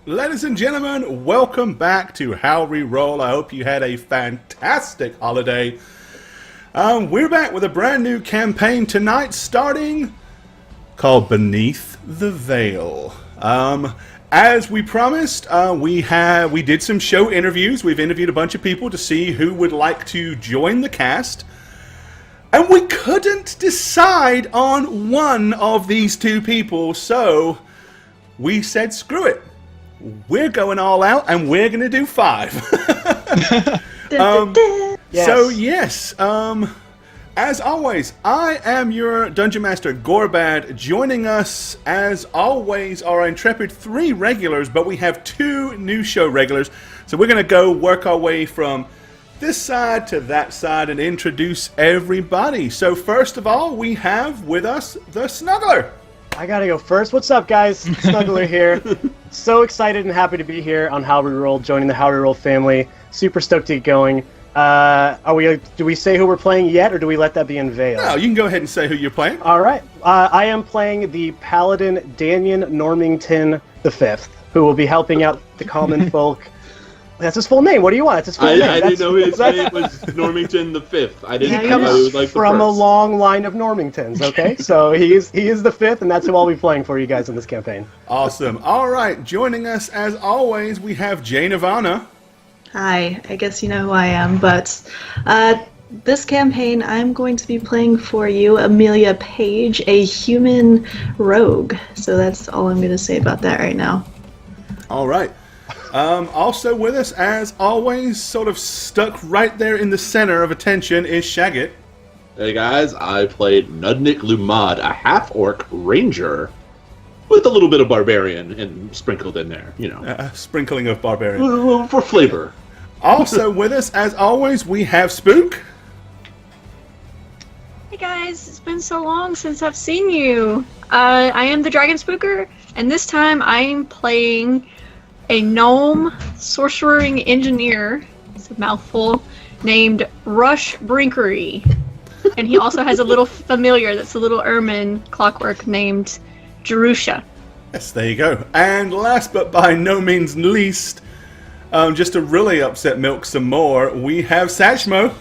Ladies and gentlemen, welcome back to How Reroll. I hope you had a fantastic holiday. We're back with a brand new campaign tonight, starting called Beneath the Veil. As we promised, we did some show interviews. We've interviewed a bunch of people to see who would like to join the cast. And we couldn't decide on one of these two people, so we said, screw it. We're going all out, and we're going to do 5. Yes. So, yes, as always, I am your Dungeon Master, Gorbad. Joining us, as always, are our intrepid 3 regulars, but we have 2 new show regulars. So we're going to go work our way from this side to that side and introduce everybody. So first of all, we have with us the Snuggler. I gotta go first. What's up, guys? Snuggler here. So excited and happy to be here on How We Roll, joining the How We Roll family. Super stoked to get going. Do we say who we're playing yet, or do we let that be unveiled? No, you can go ahead and say who you're playing. All right. I am playing the Paladin Danian Normington V, who will be helping out the common folk. That's his full name. What do you want? That's his full name. I didn't know his name was Normington V. I didn't He know comes it was like the from a first. long line of Normingtons, okay? So he is the 5th, and that's who I'll be playing for you guys in this campaign. Awesome. All right, joining us as always, we have Jay Nirvana. Hi, I guess you know who I am, but this campaign I'm going to be playing for you Amelia Page, a human rogue. So that's all I'm going to say about that right now. All right. Also with us, as always, sort of stuck right there in the center of attention, is Shagget. Hey guys, I played Nudnik Lumad, a half-orc ranger, with a little bit of barbarian and sprinkled in there, you know. A sprinkling of barbarian. For flavor. Also with us, as always, we have Spook. Hey guys, it's been so long since I've seen you. I am the Dragon Spooker, and this time I'm playing a gnome sorcering engineer, it's a mouthful, named Rush Brinkery. And he also has a little familiar that's a little ermine clockwork named Jerusha. Yes, there you go. And last but by no means least, just to really upset Milk some more, we have Satchmo.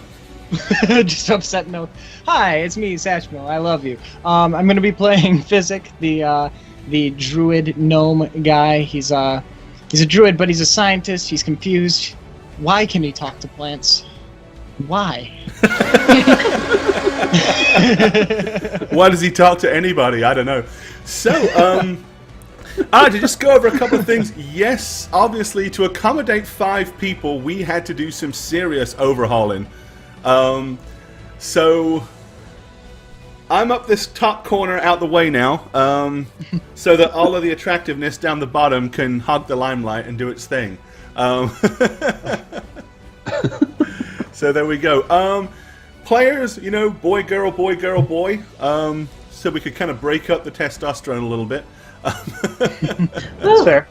Just upset Milk. Hi, it's me, Satchmo. I love you. I'm going to be playing Physic, the druid gnome guy. He's a druid, but he's a scientist. He's confused. Why can he talk to plants? Why? Why does he talk to anybody? I don't know. So, to just go over a couple of things. Yes, obviously, to accommodate 5 people, we had to do some serious overhauling. So, I'm up this top corner out the way now, so that all of the attractiveness down the bottom can hog the limelight and do its thing. So there we go. Players, you know, boy, girl, boy, girl, boy. So we could kind of break up the testosterone a little bit. That's fair.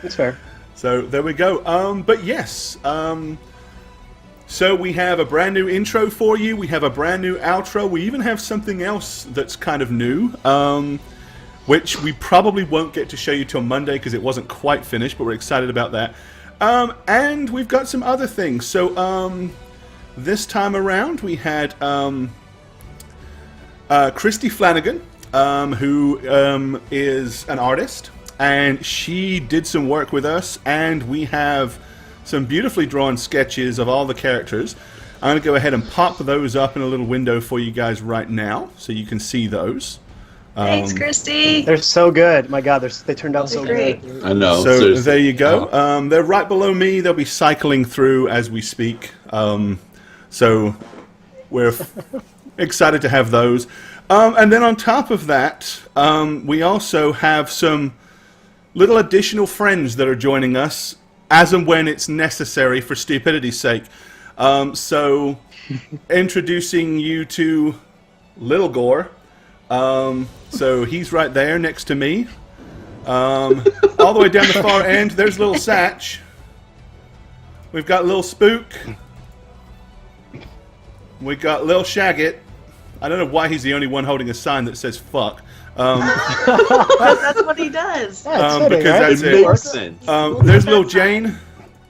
That's fair. So there we go. But yes, so we have a brand new intro for you. We have a brand new outro. We even have something else that's kind of new, which we probably won't get to show you till Monday because it wasn't quite finished, but we're excited about that. And we've got some other things. So this time around, we had Christy Flanagan, who is an artist, and she did some work with us, and we have some beautifully drawn sketches of all the characters. I'm going to go ahead and pop those up in a little window for you guys right now, so you can see those. Thanks, Christy. They're so good. My God, they turned out so Great. good. I know. So seriously. there you go. They're right below me. They'll be cycling through as we speak. So we're excited to have those. And then on top of that, we also have some little additional friends that are joining us as and when it's necessary for stupidity's sake. So introducing you to Little Gore. So he's right there next to me. All the way down the far end, there's Little Satch. We've got Little Spook. We got Lil Shagget. I don't know why he's the only one holding a sign that says "fuck." Because that's what he does. Yeah, it's fitting, because right? that's It it. makes sense. There's Lil Jane,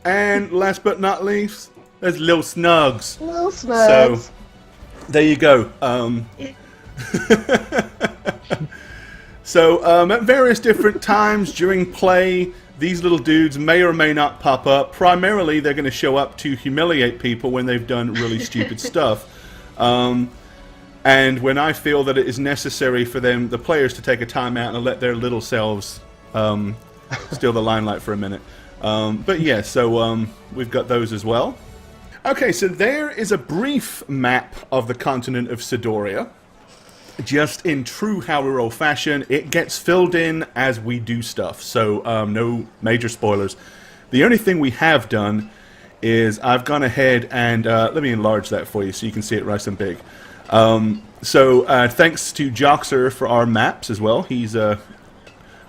and last but not least, there's Lil Snugs. Little snags. So there you go. So at various different times during play, these little dudes may or may not pop up. Primarily, they're going to show up to humiliate people when they've done really stupid stuff. And when I feel that it is necessary for them, the players, to take a timeout and let their little selves steal the limelight for a minute. But yeah, so we've got those as well. Okay, so there is a brief map of the continent of Sidoria. Just in true How We Roll fashion, it gets filled in as we do stuff, so no major spoilers. The only thing we have done is I've gone ahead and let me enlarge that for you so you can see it nice and big. So thanks to Joxer for our maps as well. He's our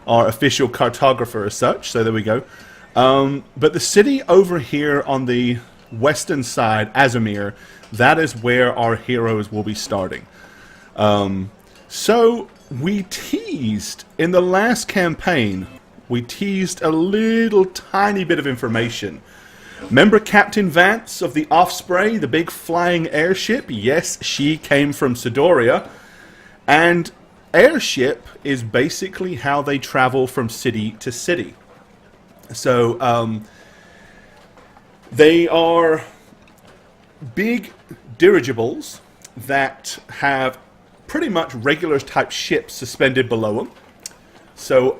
official cartographer as such, so there we go. But the city over here on the western side, Azamir, that is where our heroes will be starting. So we teased in the last campaign, we teased a little tiny bit of information. Remember Captain Vance of the Offspray, the big flying airship? Yes, she came from Sidoria. And airship is basically how they travel from city to city. So they are big dirigibles that have pretty much regular type ships suspended below them. So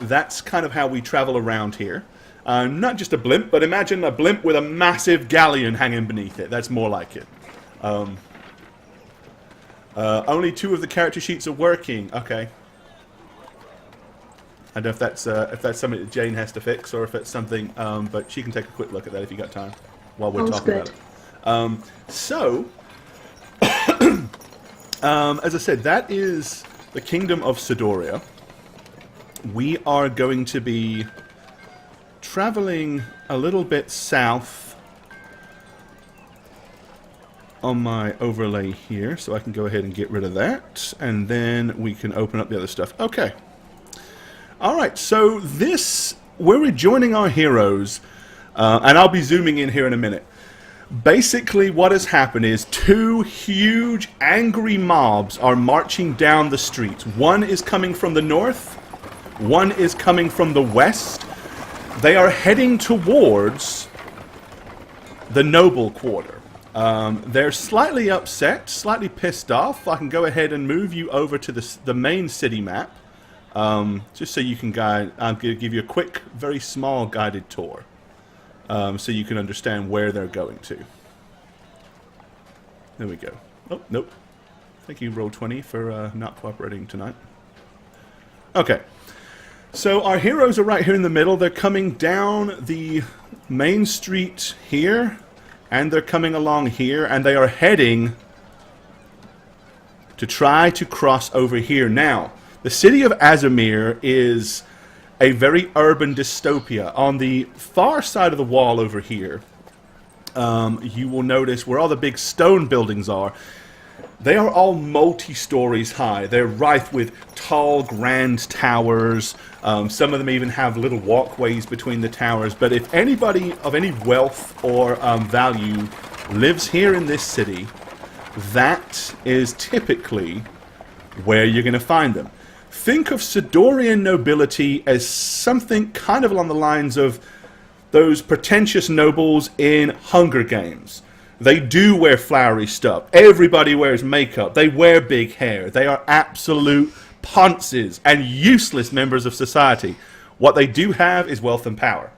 that's kind of how we travel around here. Not just a blimp, but imagine a blimp with a massive galleon hanging beneath it. That's more like it. Only 2 of the character sheets are working. Okay. I don't know if that's something that Jane has to fix, or if it's something, but she can take a quick look at that if you got time while we're talking about it. So, as I said, that is the Kingdom of Sidoria. We are going to be traveling a little bit south on my overlay here, so I can go ahead and get rid of that, and then we can open up the other stuff. Okay. Alright, so this, where we're joining our heroes, and I'll be zooming in here in a minute. Basically, what has happened is 2 huge, angry mobs are marching down the streets. One is coming from the north, one is coming from the west. They are heading towards the Noble Quarter. They're slightly upset, slightly pissed off. I can go ahead and move you over to the main city map, just so you can guide. I'm going to give you a quick, very small guided tour. So you can understand where they're going to. There we go. Oh, nope. Thank you, Roll20, for not cooperating tonight. Okay. So our heroes are right here in the middle. They're coming down the main street here, and they're coming along here, and they are heading to try to cross over here. Now, the city of Azamir is a very urban dystopia. On the far side of the wall over here, you will notice where all the big stone buildings are. They are all multi-stories high. They're rife with tall, grand towers. Some of them even have little walkways between the towers. But if anybody of any wealth or value lives here in this city, that is typically where you're going to find them. Think of Sidorian nobility as something kind of along the lines of those pretentious nobles in Hunger Games. They do wear flowery stuff. Everybody wears makeup. They wear big hair. They are absolute ponces and useless members of society. What they do have is wealth and power.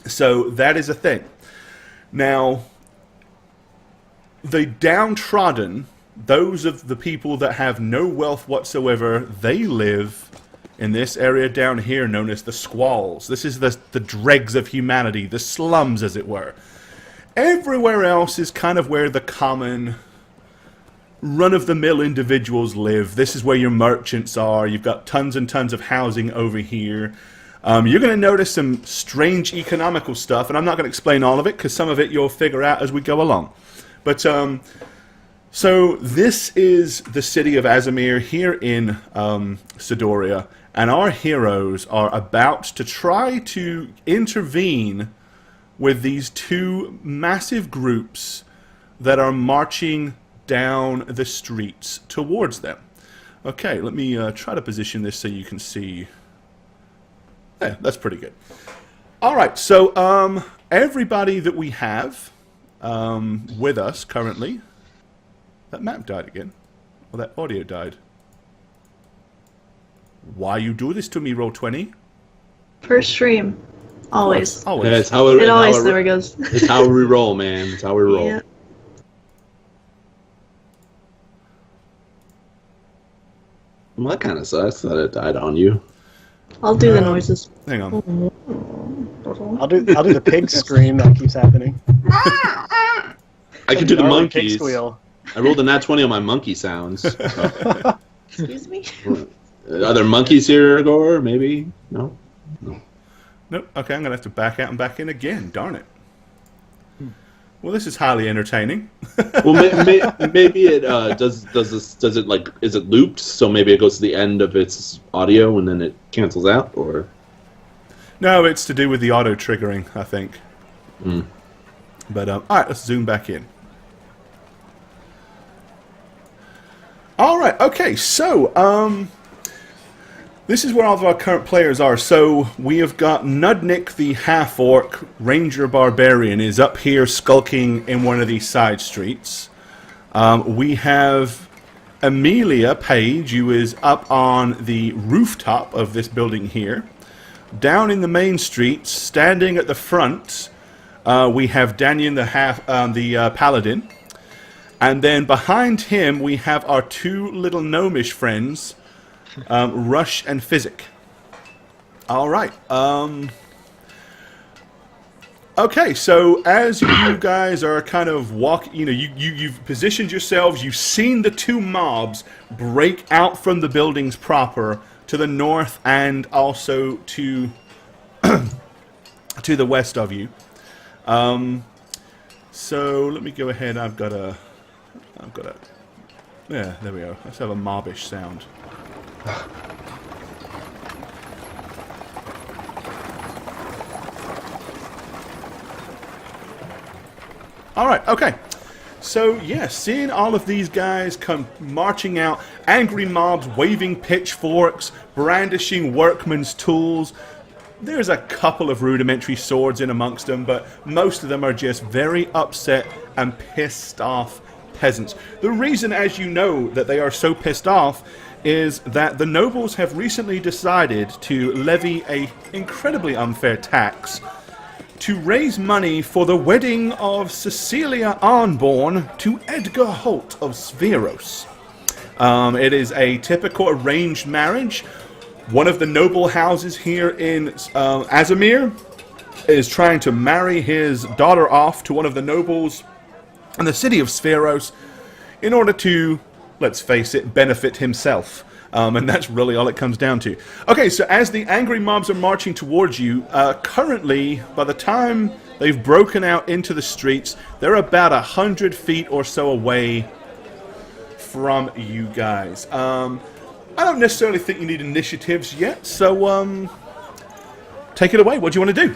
So that is a thing. Now, the downtrodden, those of the people that have no wealth whatsoever, they live in this area down here known as the squalls. This is the dregs of humanity, the slums, as it were. Everywhere else is kind of where the common, run-of-the-mill individuals live. This is where your merchants are. You've got tons and tons of housing over here. You're going to notice some strange economical stuff, and I'm not going to explain all of it, because some of it you'll figure out as we go along. But So this is the city of Azamir here in Sidoria, and our heroes are about to try to intervene with these two massive groups that are marching down the streets towards them. Okay, let me try to position this so you can see. Yeah, that's pretty good. All right, so everybody that we have with us currently. That map died again. Or that audio died. Why you do this to me, Roll20? First stream. Always. Always. Yeah, it's how It always never goes. It's how we roll, man. It's how we roll. Yeah. Well, that kind of sucks that it died on you. I'll do the noises. Hang on. I'll do the pig scream that keeps happening. I can do the Gnarly pig monkeys. squeal. I rolled a nat 20 on my monkey sounds. Excuse me? Are there monkeys here, Gore? Maybe? No? Nope. Okay, I'm going to have to back out and back in again. Darn it. Well, this is highly entertaining. Well, maybe it does it like, is it looped? So maybe it goes to the end of its audio and then it cancels out, or? No, it's to do with the auto triggering, I think. Mm. But all right, let's zoom back in. All right. Okay. So this is where all of our current players are. So we have got Nudnik, the half-orc ranger barbarian, is up here skulking in one of these side streets. We have Amelia Page, who is up on the rooftop of this building here. Down in the main street, standing at the front, we have Danyan, the paladin. And then behind him, we have our two little gnomish friends, Rush and Physic. All right. Okay, so as you guys are kind of you've positioned yourselves, you've seen the two mobs break out from the buildings proper to the north and also to to the west of you. So let me go ahead. I've got a. Yeah, there we go. Let's have a mobbish sound. All right, okay. So, yeah, seeing all of these guys come marching out, angry mobs waving pitchforks, brandishing workmen's tools. There's a couple of rudimentary swords in amongst them, but most of them are just very upset and pissed off peasants. The reason, as you know, that they are so pissed off is that the nobles have recently decided to levy a incredibly unfair tax to raise money for the wedding of Cecilia Arnborn to Edgar Holt of Sveros. It is a typical arranged marriage. One of the noble houses here in Azamir is trying to marry his daughter off to one of the nobles in the city of Sveros in order to, let's face it, benefit himself. And that's really all it comes down to. Okay, so as the angry mobs are marching towards you, currently, by the time they've broken out into the streets, they're about 100 feet or so away from you guys. I don't necessarily think you need initiatives yet, so take it away. What do you want to do?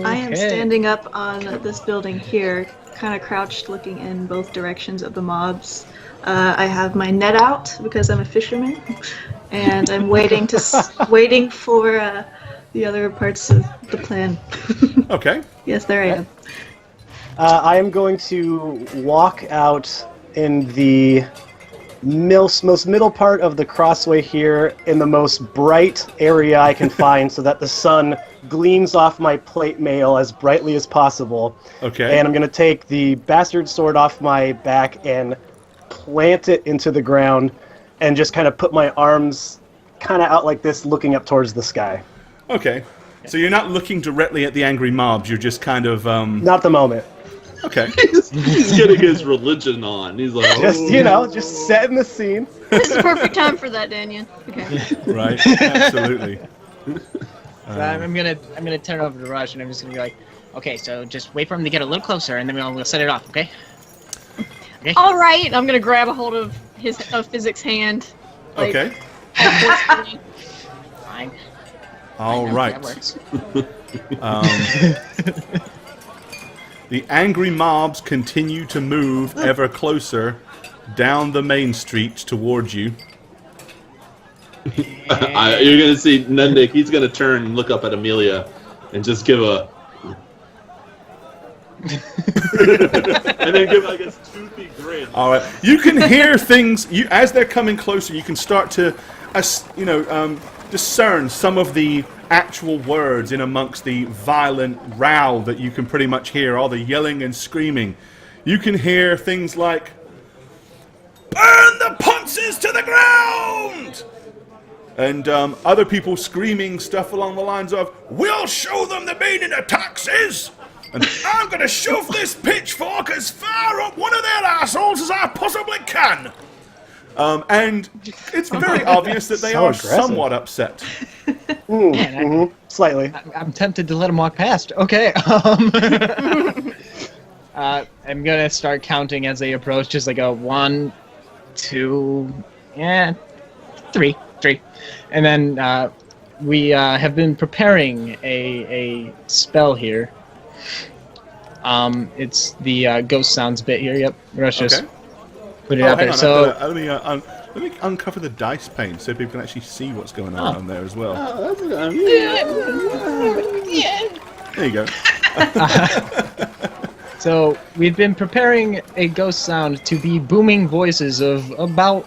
I am standing up on this building here, kind of crouched looking in both directions of the mobs. I have my net out because I'm a fisherman, and I'm waiting for the other parts of the plan. Okay. Yes, there I am. I am going to walk out in the most middle part of the crossway here in the most bright area I can find so that the sun gleams off my plate mail as brightly as possible. Okay. And I'm going to take the bastard sword off my back and plant it into the ground and just kind of put my arms kind of out like this, looking up towards the sky. Okay. So you're not looking directly at the angry mobs, you're just kind of... Not at the moment. Okay. He's getting his religion on. He's like, Just setting the scene. This is the perfect time for that, Danyan. Okay. Right, absolutely. So I'm gonna turn over to Rush and I'm just gonna be like, Okay, so just wait for him to get a little closer, and then we'll set it off. Okay. Okay. All right, I'm gonna grab a hold of Physics' hand. Like, Okay. forcefully. Fine. All That right. works. The angry mobs continue to move ever closer down the main street towards you. You're gonna see Nundik. He's gonna turn and look up at Amelia, and just give a, and then give like a toothy grin. All right. You can hear things as they're coming closer. You can start to, discern some of the actual words in amongst the violent row that you can pretty much hear, all the yelling and screaming. You can hear things like, "Burn the ponces to the ground!" And other people screaming stuff along the lines of, "We'll show them the meaning of taxes! And I'm going to shove this pitchfork as far up one of their assholes as I possibly can!" And it's very obvious that they So are aggressive. somewhat upset. Man, Slightly. I'm tempted to let him walk past. Okay. I'm gonna start counting as they approach, just like a 1, 2, 3, and then we have been preparing a spell here. It's the ghost sounds bit here. Yep, Rush just Okay. put it Oh, out hang there. on. So Let me uncover the dice pane so people can actually see what's going on down there as well. There you go. So we've been preparing a ghost sound to be booming voices of about,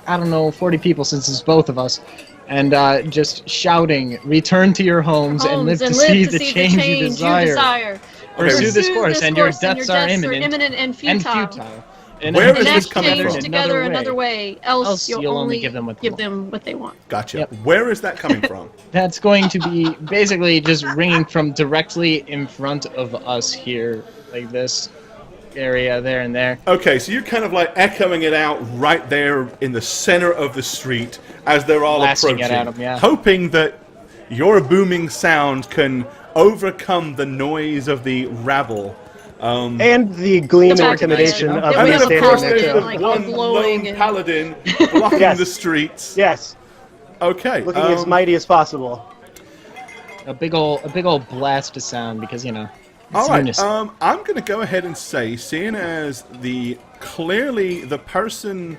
40 people, since it's both of us, and just shouting, "Return to your homes and live to see the change you desire. Pursue this course, and your deaths are imminent and and futile. futile. And Where in is this exchange, coming from? Together another way, else you'll only give them what they give want. them what they want. Gotcha. Yep. Where is that coming from? That's going to be basically just ringing from directly in front of us here, like this area there and there. Okay, so you're kind of like echoing it out right there in the center of the street as they're all Blasting it approaching, at 'em, yeah. hoping that your booming sound can overcome the noise of the rabble. And the gleam and It's intimidation organized, of Yeah, And we me then, have of a standing course, there poster, there's too. the like, all one glowing lone and- paladin blocking Yes. the streets. Yes, Okay. looking as mighty as possible. A big old blast of sound, because it's All right. unison. I'm going to go ahead and say, seeing as clearly the person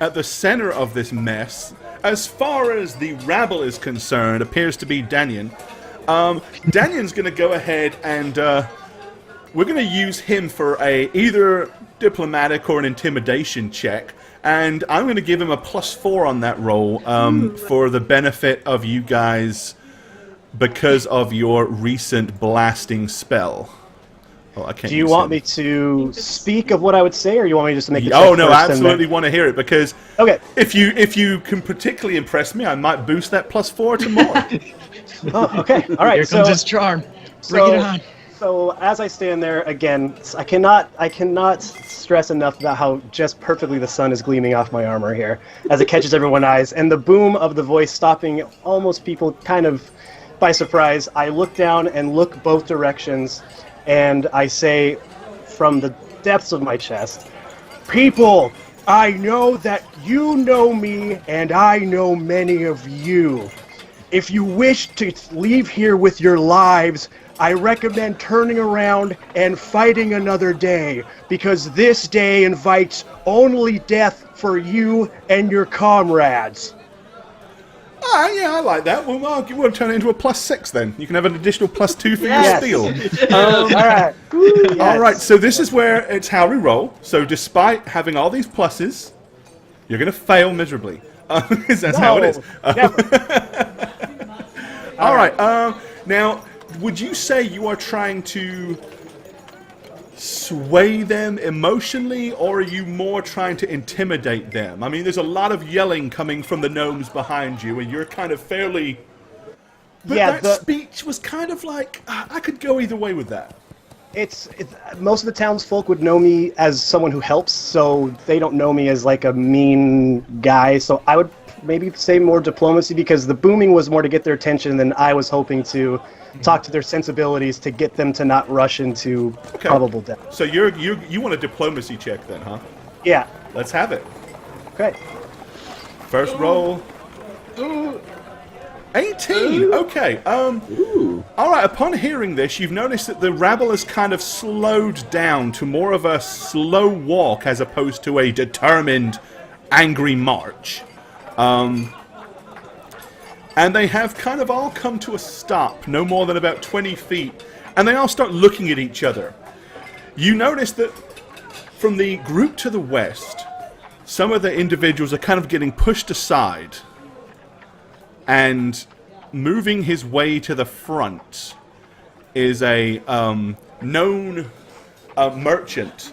at the center of this mess, as far as the rabble is concerned, appears to be Danyan. Danyan's going to go ahead and we're going to use him for either diplomatic or an intimidation check. And I'm going to give him a +4 on that roll for the benefit of you guys because of your recent blasting spell. Oh, I can't. Do you use want him. me to speak of what I would say, or you want me just to make the Oh check no, first I and absolutely then- want to hear it because Okay. if you can particularly impress me, I might boost that +4 to more. Oh, okay. All right. Here comes his charm. Bring it on. So as I stand there again, I cannot stress enough about how just perfectly the sun is gleaming off my armor here as it catches everyone's eyes, and the boom of the voice stopping almost people kind of by surprise. I look down and look both directions, and I say from the depths of my chest, "People, I know that you know me, and I know many of you. If you wish to leave here with your lives, I recommend turning around and fighting another day, because this day invites only death for you and your comrades." Ah, yeah, I like that. Well, we'll turn it into a +6 then. You can have an additional +2 for Yes. your steal. All right. Woo, yes. All right, so this is where it's how we roll. So despite having all these pluses, you're going to fail miserably. 'Cause that's how it is. Never. All right. Now, would you say you are trying to sway them emotionally, or are you more trying to intimidate them? I mean, there's a lot of yelling coming from the gnomes behind you, and you're kind of fairly... But Yeah, that speech was kind of like... I could go either way with that. It's most of the townsfolk would know me as someone who helps, so they don't know me as like a mean guy. So I would maybe say more diplomacy, because the booming was more to get their attention than I was hoping to talk to their sensibilities to get them to not rush into probable death. So you want a diplomacy check then, huh? Yeah. Let's have it. Okay. First roll. 18. Okay. All right. Upon hearing this, you've noticed that the rabble has kind of slowed down to more of a slow walk as opposed to a determined, angry march. And they have kind of all come to a stop, no more than about 20 feet, and they all start looking at each other. You notice that from the group to the west, some of the individuals are kind of getting pushed aside, and moving his way to the front is a known merchant.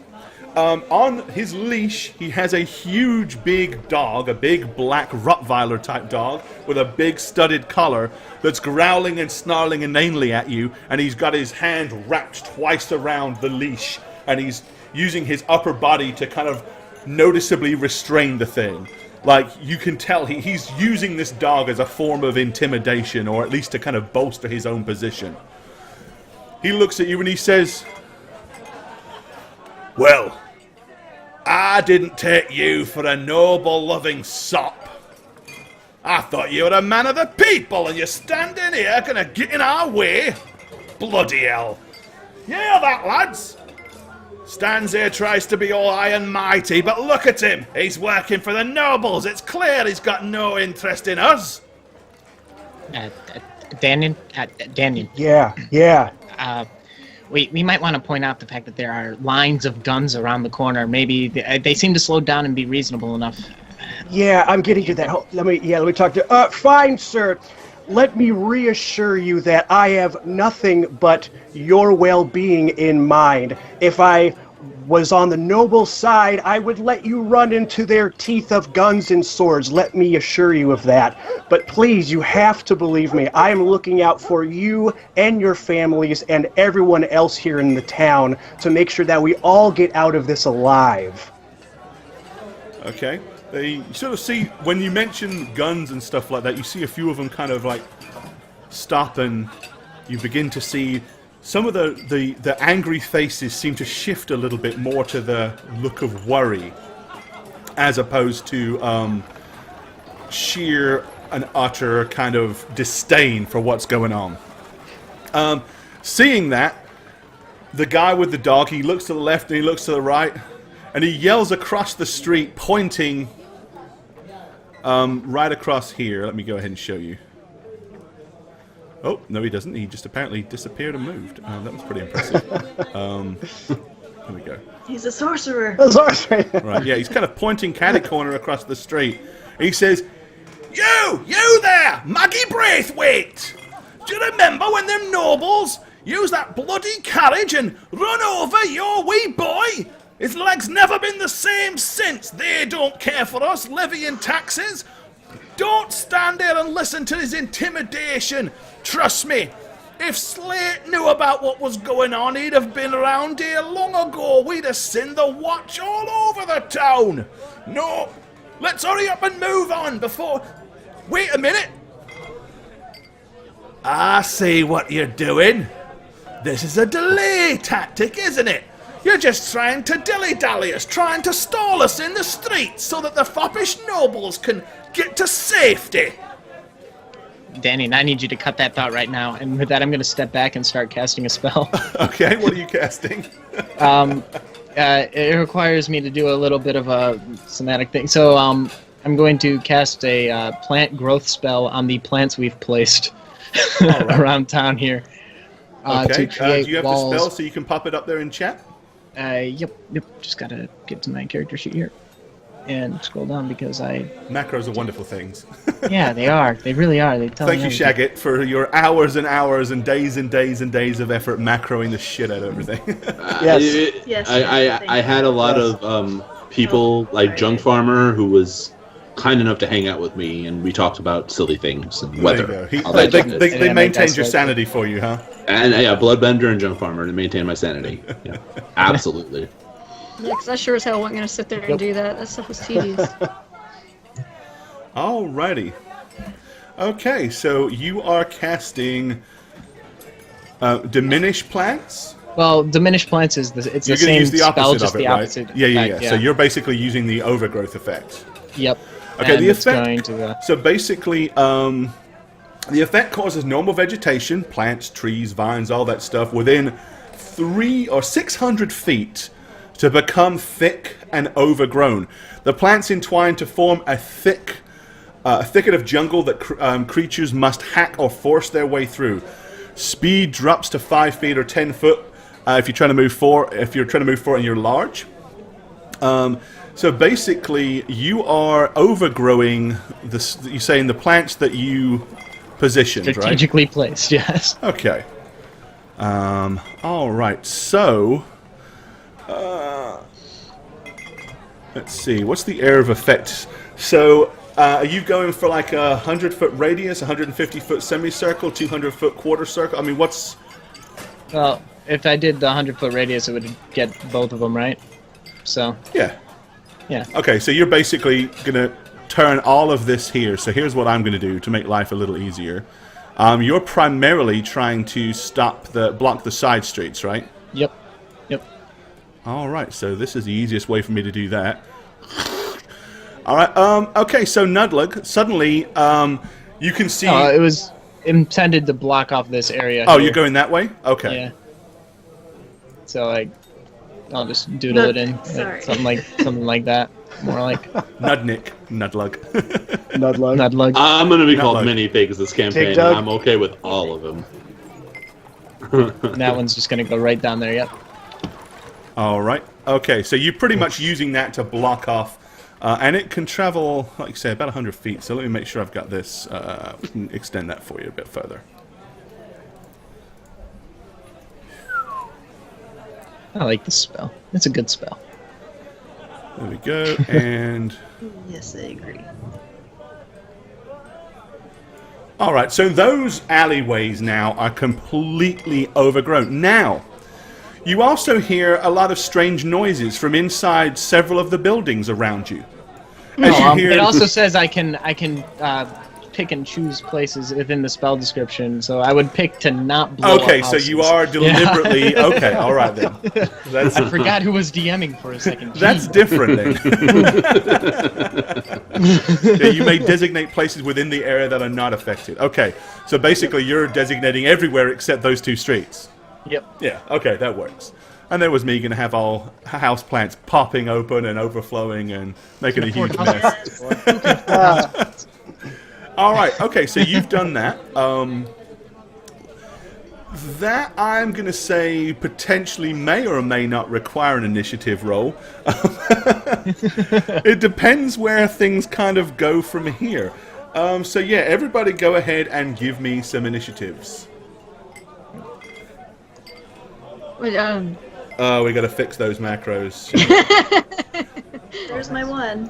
On his leash, he has a huge big dog, a big black Rottweiler type dog with a big studded collar that's growling and snarling inanely at you, and he's got his hand wrapped twice around the leash, and he's using his upper body to kind of noticeably restrain the thing. Like, you can tell he's using this dog as a form of intimidation, or at least to kind of bolster his own position. He looks at you and he says, "Well, I didn't take you for a noble, loving sop. I thought you were a man of the people, and you're standing here gonna get in our way? Bloody hell. You hear that, lads? Stands here, tries to be all high and mighty, but look at him. He's working for the nobles. It's clear he's got no interest in us." Daniel? Yeah. We might want to point out the fact that there are lines of guns around the corner. Maybe they seem to slow down and be reasonable enough. Yeah, I'm getting to that. Let me talk to... fine, sir. Let me reassure you that I have nothing but your well-being in mind. If I was on the noble side, I would let you run into their teeth of guns and swords. Let me assure you of that. But please, you have to believe me. I am looking out for you and your families and everyone else here in the town to make sure that we all get out of this alive. Okay. You sort of see, when you mention guns and stuff like that, you see a few of them kind of like stop, and you begin to see some of the angry faces seem to shift a little bit more to the look of worry, as opposed to sheer and utter kind of disdain for what's going on. Seeing that, the guy with the dog, he looks to the left and he looks to the right, and he yells across the street, pointing right across here. Let me go ahead and show you. Oh, no, he doesn't. He just apparently disappeared and moved. That was pretty impressive. There we go. He's a sorcerer. Right, yeah, he's kind of pointing catty-corner across the street. He says, You there, Maggie Braithwaite! Do you remember when them nobles used that bloody carriage and run over your wee boy? His leg's never been the same since. They don't care for us levying taxes. Don't stand there and listen to his intimidation. Trust me, if Slate knew about what was going on, he'd have been around here long ago. We'd have seen the watch all over the town. No, let's hurry up and move on before... Wait a minute. I see what you're doing. This is a delay tactic, isn't it? You're just trying to dilly-dally us, trying to stall us in the streets so that the foppish nobles can get to safety. Danny, I need you to cut that thought right now. And with that, I'm going to step back and start casting a spell. Okay, what are you casting? It requires me to do a little bit of a somatic thing. So I'm going to cast a plant growth spell on the plants we've placed around town here. Okay, To create do you have walls. the spell so you can pop it up there in chat? Yep. Just got to get to my character sheet here. And scroll down because Macros are wonderful things. Yeah, they are. They really are. They tell Thank me you, everything. Shagget, for your hours and hours and days and days and days of effort macroing the shit out of everything. Yes. Yes. I had a lot of people, like Junk Farmer, who was kind enough to hang out with me, and we talked about silly things and weather. There you go. all that They shit. maintained your sanity for you, huh? And yeah, Bloodbender and Junk Farmer to maintain my sanity. Yeah, absolutely. Yeah, because I sure as hell wasn't going to sit there and do that. That stuff was tedious. Alrighty. Okay, so you are casting Diminish Plants. Well, diminish plants is it's You're the going to same use the spell, opposite just of it, the right? opposite. Yeah. effect, So you're basically using the overgrowth effect. Yep. Okay, and the it's effect. going to So basically, the effect causes normal vegetation, plants, trees, vines, all that stuff, within 300 or 600 feet to become thick and overgrown. The plants entwine to form a thicket of jungle that creatures must hack or force their way through. Speed drops to 5 feet or 10 foot if you're trying to move 4. If you're trying to move 4 and you're large. So basically, you are overgrowing you're saying the plants that you positioned, right? strategically placed. Yes. Okay. All right. So, let's see. What's the area of effect? So, are you going for like a 100-foot radius, 150-foot semicircle, 200-foot quarter circle? I mean, what's... Well, if I did the 100-foot radius, it would get both of them, right? So. Yeah. Yeah. Okay, so you're basically going to turn all of this here. So here's what I'm going to do to make life a little easier. You're primarily trying to block the side streets, right? Yep. Yep. All right, so this is the easiest way for me to do that. All right, okay, so Nudlug, suddenly, you can see... it was intended to block off this area. Oh, here. you're going that way? Okay. Yeah. So, like, I'll just doodle it in. Sorry. Something like that. More like... Nudlug. Nudlug. Nudlug. I'm going to be called Nudlug. minipigs this campaign, and Doug. I'm okay with all of them. And that one's just going to go right down there, yep. All right, okay, so you're pretty much using that to block off, and it can travel, like you say, about 100 feet, so let me make sure I've got this, extend that for you a bit further. I like this spell. It's a good spell. There we go, and... Yes, I agree. All right, so those alleyways now are completely overgrown. Now, you also hear a lot of strange noises from inside several of the buildings around you. As you hear, It also says I can pick and choose places within the spell description, so I would pick to not blow up okay, so houses. you are deliberately okay. All right then. That's I forgot who was DMing for a second. that's different then. Yeah, you may designate places within the area that are not affected. Okay, so basically you're designating everywhere except those 2 streets. Yep. Yeah, okay, that works. And there was me going to have all house plants popping open and overflowing and making a huge mess. All right, okay, so you've done that. That, I'm going to say, potentially may or may not require an initiative roll. It depends where things kind of go from here. So yeah, everybody go ahead and give me some initiatives. Wait, Oh, we got to fix those macros. There's my one.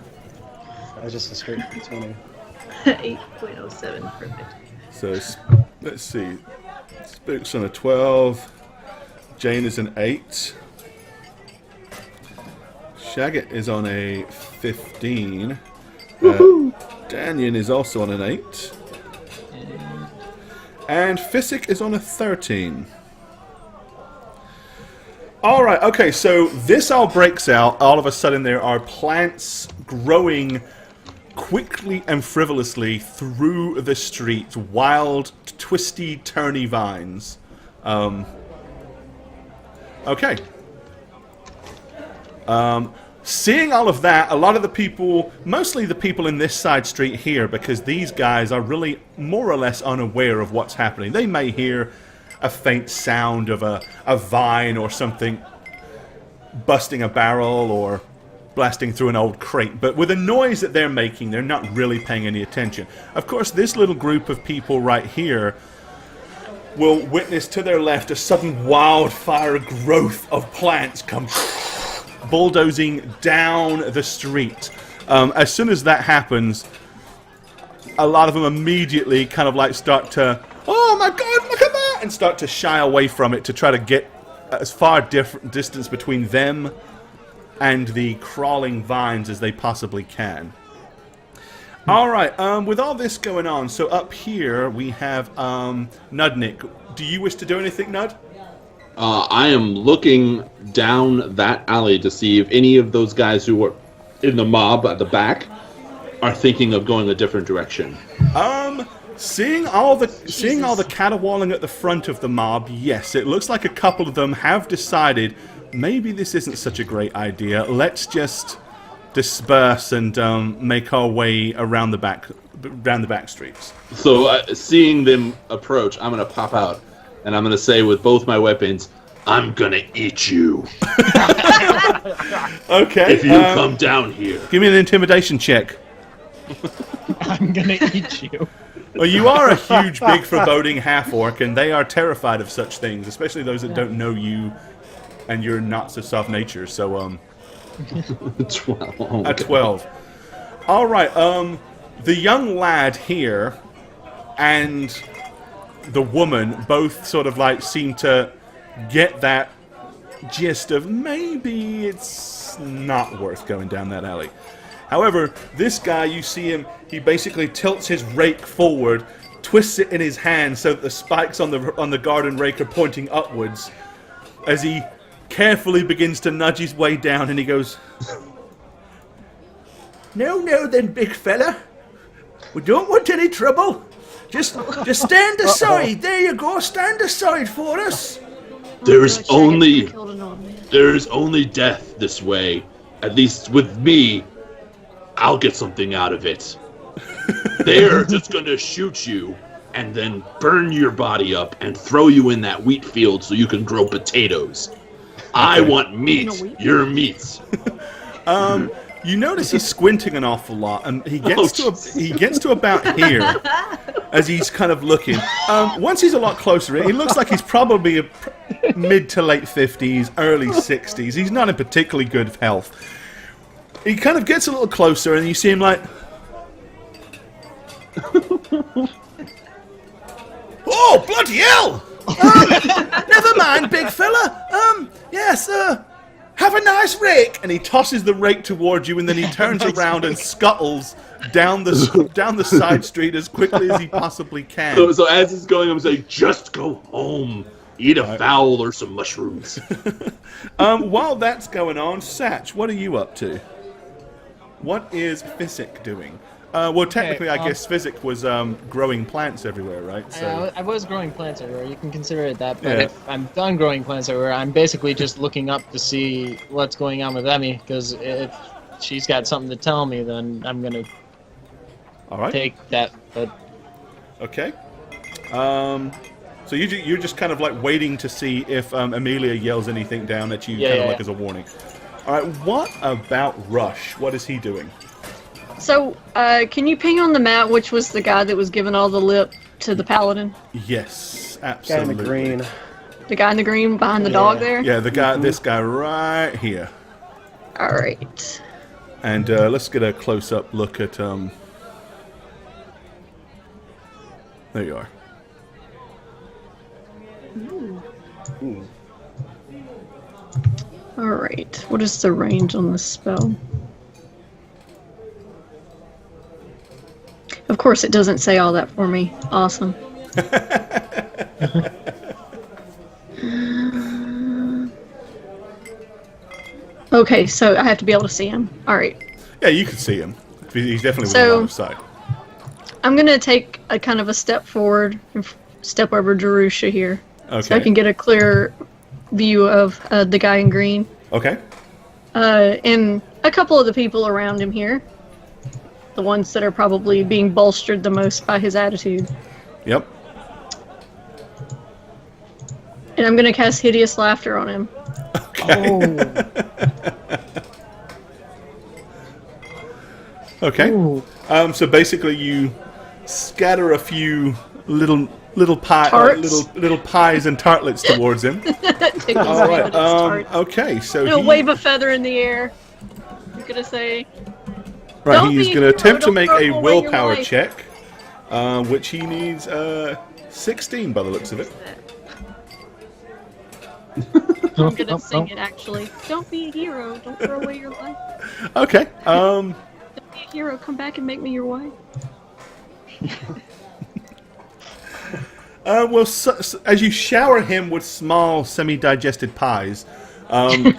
That was just a straight 20. 8.07, perfect. So let's see. Spook's on a 12. Jane is an 8. Shagget is on a 15. Danyan is also on an 8. And Physic is on a 13. Alright, okay, so this all breaks out. All of a sudden there are plants growing quickly and frivolously through the streets. Wild, twisty, turny vines. Okay. Seeing all of that, a lot of the people, mostly the people in this side street here, because these guys are really more or less unaware of what's happening. They may hear a faint sound of a vine or something busting a barrel or blasting through an old crate, but with the noise that they're making, they're not really paying any attention. Of course, this little group of people right here will witness to their left a sudden wildfire growth of plants come bulldozing down the street. As soon as that happens, a lot of them immediately kind of like start to, oh my god, look at that, and start to shy away from it to try to get as far distance between them and the crawling vines as they possibly can. All right. With all this going on, so up here we have Nudnik. Do you wish to do anything, Nud? I am looking down that alley to see if any of those guys who were in the mob at the back are thinking of going a different direction. Seeing all the caterwauling at the front of the mob, yes, it looks like a couple of them have decided maybe this isn't such a great idea. Let's just disperse and make our way around the back streets. So, seeing them approach, I'm going to pop out, and I'm going to say with both my weapons, I'm going to eat you. Okay. If you come down here. Give me an intimidation check. I'm gonna eat you. Well, you are a huge, big, foreboding half-orc, and they are terrified of such things, especially those that don't know you and your not so soft nature. So, 12. a 12. All right. The young lad here and the woman both sort of like seem to get that gist of maybe it's not worth going down that alley. However, this guy, you see him, he basically tilts his rake forward, twists it in his hand so that the spikes on the garden rake are pointing upwards, as he carefully begins to nudge his way down, and he goes, No then, big fella. We don't want any trouble. Just stand aside. There you go, stand aside for us. There's only Killed an old man. death this way. At least with me, I'll get something out of it. They're just gonna shoot you and then burn your body up and throw you in that wheat field so you can grow potatoes. I want meat. No wheat? Your meat. You notice he's squinting an awful lot, and he gets to about here as he's kind of looking. Once he's a lot closer, he looks like he's probably a mid to late 50s, early 60s. He's not in particularly good health. He kind of gets a little closer, and you see him like, oh, bloody hell! Never mind, big fella. Yes, have a nice rake. And he tosses the rake towards you, and then he turns around and scuttles down the side street as quickly as he possibly can. So as he's going, I'm saying, just go home. Eat a fowl or some mushrooms. While that's going on, Satch, what are you up to? What is Physic doing? Well, technically, I guess Physic was growing plants everywhere, right? So I was growing plants everywhere. You can consider it that. But Yeah. if I'm done growing plants everywhere, I'm basically just looking up to see what's going on with Emmy. Because if she's got something to tell me, then I'm gonna all right, take that. But okay. So you're just kind of like waiting to see if Amelia yells anything down at you, as a warning. All right, what about Rush? What is he doing? So, can you ping on the map which was the guy that was giving all the lip to the paladin? Yes, Guy in absolutely. the green. The guy in the green behind the dog there? Yeah, this guy right here. Alright. And let's get a close-up look at there you are. Alright. What is the range on this spell? Of course, it doesn't say all that for me. Awesome. Okay, so I have to be able to see him. Alright. Yeah, you can see him. He's definitely So- on the other side. I'm gonna take a kind of a step forward and step over Jerusha here. Okay. So I can get a clear view of the guy in green. Okay. And a couple of the people around him here. The ones that are probably being bolstered the most by his attitude. Yep. And I'm gonna cast Hideous Laughter on him. Okay. Ooh. So basically, you scatter a few little Tarts. little pies and tartlets towards him. Take All these right. Hideous tarts. Okay. So He'll he, wave a feather in the air. I'm gonna say, right, Don't he's be going to a hero, attempt to don't make throw a away your willpower life. check, which he needs 16 by the looks of it. I'm gonna sing it actually. Don't be a hero, don't throw away your life. Okay. Don't be Hero, come back and make me your wife. Well, as you shower him with small, semi-digested pies,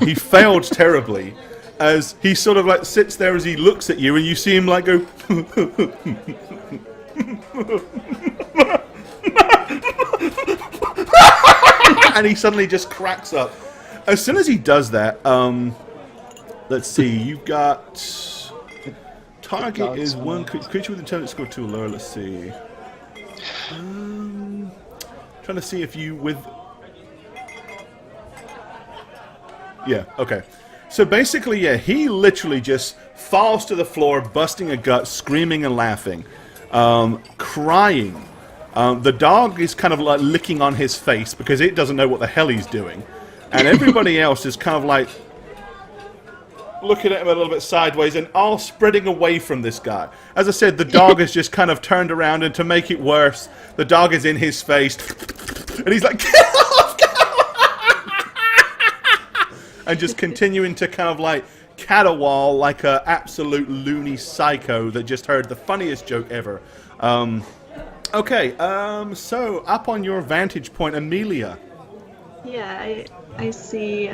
he failed terribly. As he sort of like sits there as he looks at you, and you see him like go, and he suddenly just cracks up. As soon as he does that, let's see, you've got target is one creature with intelligence score 2 or lower. Let's see. Trying to see if you with. Yeah. Okay. So basically, yeah, he literally just falls to the floor, busting a gut, screaming and laughing, crying. The dog is kind of like licking on his face because it doesn't know what the hell he's doing. And everybody else is kind of like looking at him a little bit sideways and all spreading away from this guy. As I said, the dog is just kind of turned around, and to make it worse, the dog is in his face. And he's like, and just continuing to kind of like caterwaul like a absolute loony psycho that just heard the funniest joke ever. Okay, so up on your vantage point, Amelia. Yeah, I see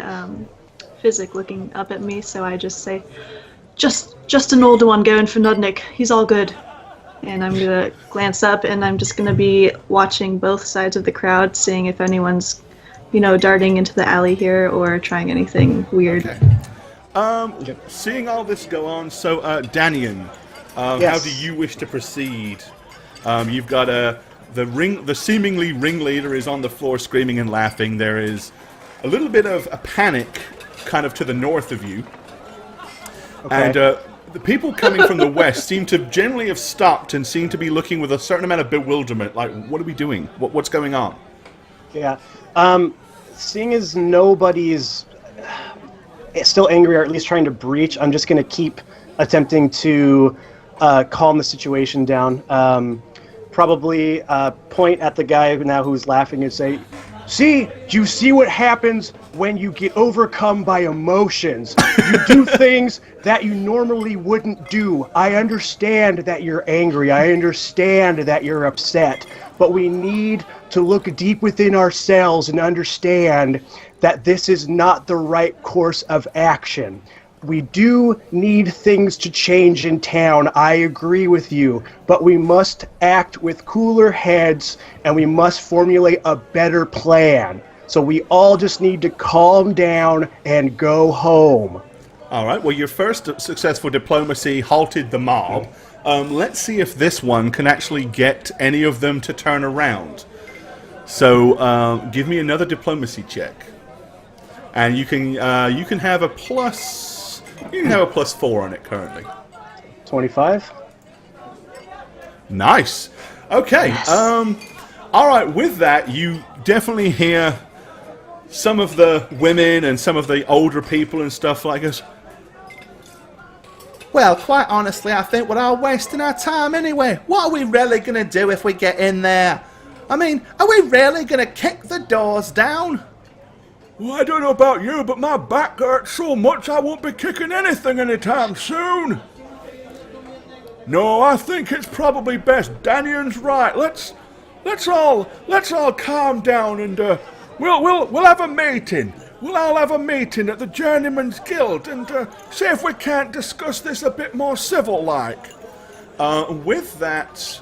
Physic looking up at me, so I just say, just an older one going for Nudnik. He's all good. And I'm gonna glance up, and I'm just gonna be watching both sides of the crowd, seeing if anyone's, darting into the alley here or trying anything weird. Okay. Seeing all this go on, so Danian, Yes. how do you wish to proceed? You've got the seemingly ringleader is on the floor screaming and laughing. There is a little bit of a panic kind of to the north of you. Okay. And the people coming from the west seem to generally have stopped and seem to be looking with a certain amount of bewilderment, like, what are we doing? What's going on? Yeah. Seeing as nobody's still angry, or at least trying to breach, I'm just going to keep attempting to calm the situation down. Probably point at the guy now who's laughing and say, "See, do you see what happens when you get overcome by emotions? You do things that you normally wouldn't do. I understand that you're angry. I understand that you're upset. But we need to look deep within ourselves and understand that this is not the right course of action. We do need things to change in town, I agree with you, but we must act with cooler heads, and we must formulate a better plan. So we all just need to calm down and go home." All right, well, your first successful diplomacy halted the mob. Let's see if this one can actually get any of them to turn around. So give me another diplomacy check. And you can have a plus... You can have a +4 on it currently. 25? Nice. Okay. Yes. All right. With that, you definitely hear some of the women and some of the older people and stuff like us. Well, quite honestly, I think we're all wasting our time anyway. What are we really going to do if we get in there? I mean, are we really going to kick the doors down? Well, I don't know about you, but my back hurts so much I won't be kicking anything anytime soon. No, I think it's probably best. Daniel's right. Let's all calm down and we'll have a meeting. We'll all have a meeting at the Journeyman's Guild and see if we can't discuss this a bit more civil-like. With that,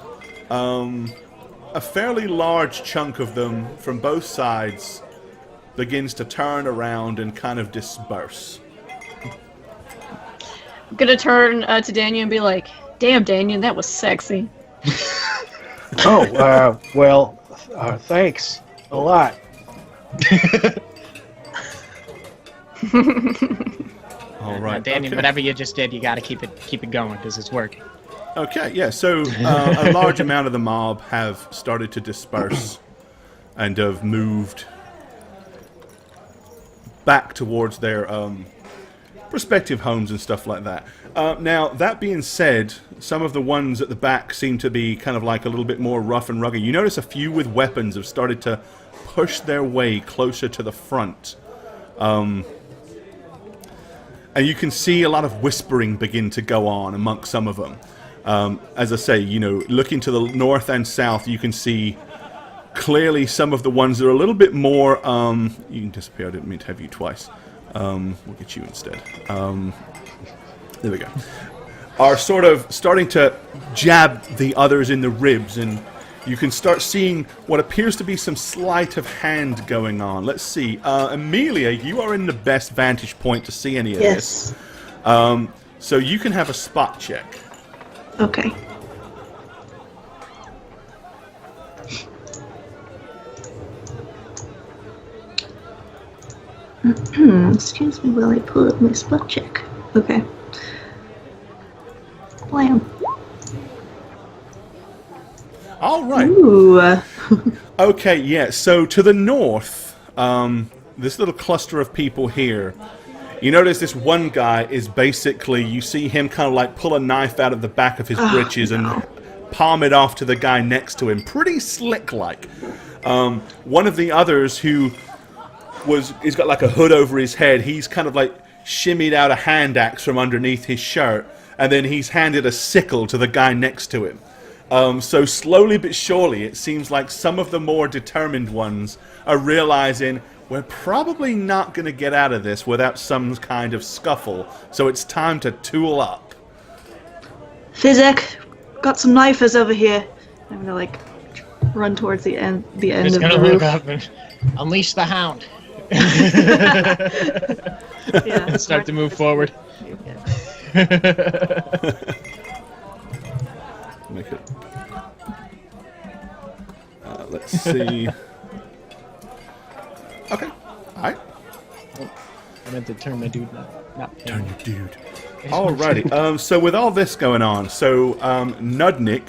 a fairly large chunk of them from both sides begins to turn around and kind of disperse. I'm gonna turn to Daniel and be like, "Damn, Daniel, that was sexy." Oh, well, thanks a lot. All right, Daniel, okay. whatever you just did, you got to keep it going because it's working. Okay, yeah, so a large amount of the mob have started to disperse and have moved back towards their respective homes and stuff like that. Now, that being said, some of the ones at the back seem to be kind of like a little bit more rough and rugged. You notice a few with weapons have started to push their way closer to the front. and you can see a lot of whispering begin to go on amongst some of them. As I say, looking to the north and south, you can see clearly some of the ones that are a little bit more... you can disappear, I didn't mean to have you twice. We'll get you instead. There we go. Are sort of starting to jab the others in the ribs, and you can start seeing what appears to be some sleight of hand going on. Let's see. Amelia, you are in the best vantage point to see any of this. So you can have a spot check. Okay. Excuse me while I pull up my spot check. Okay. Blam. All right. Ooh. Okay, yeah. So to the north, this little cluster of people here, you notice this one guy is basically, you see him kind of like pull a knife out of the back of his britches and palm it off to the guy next to him. Pretty slick-like. One of the others who he's got like a hood over his head, he's kind of like shimmied out a hand axe from underneath his shirt, and then he's handed a sickle to the guy next to him. So slowly but surely, it seems like some of the more determined ones are realizing we're probably not going to get out of this without some kind of scuffle, so it's time to tool up. Physic, got some knifers over here. I'm gonna like run towards the end of the roof. Just gonna look up and unleash the hound. Yeah, Start to move forward. Make it. Let's see. Okay. All right. I meant to turn my dude, not Turn your dude. Alrighty. So with all this going on, so Nudnik,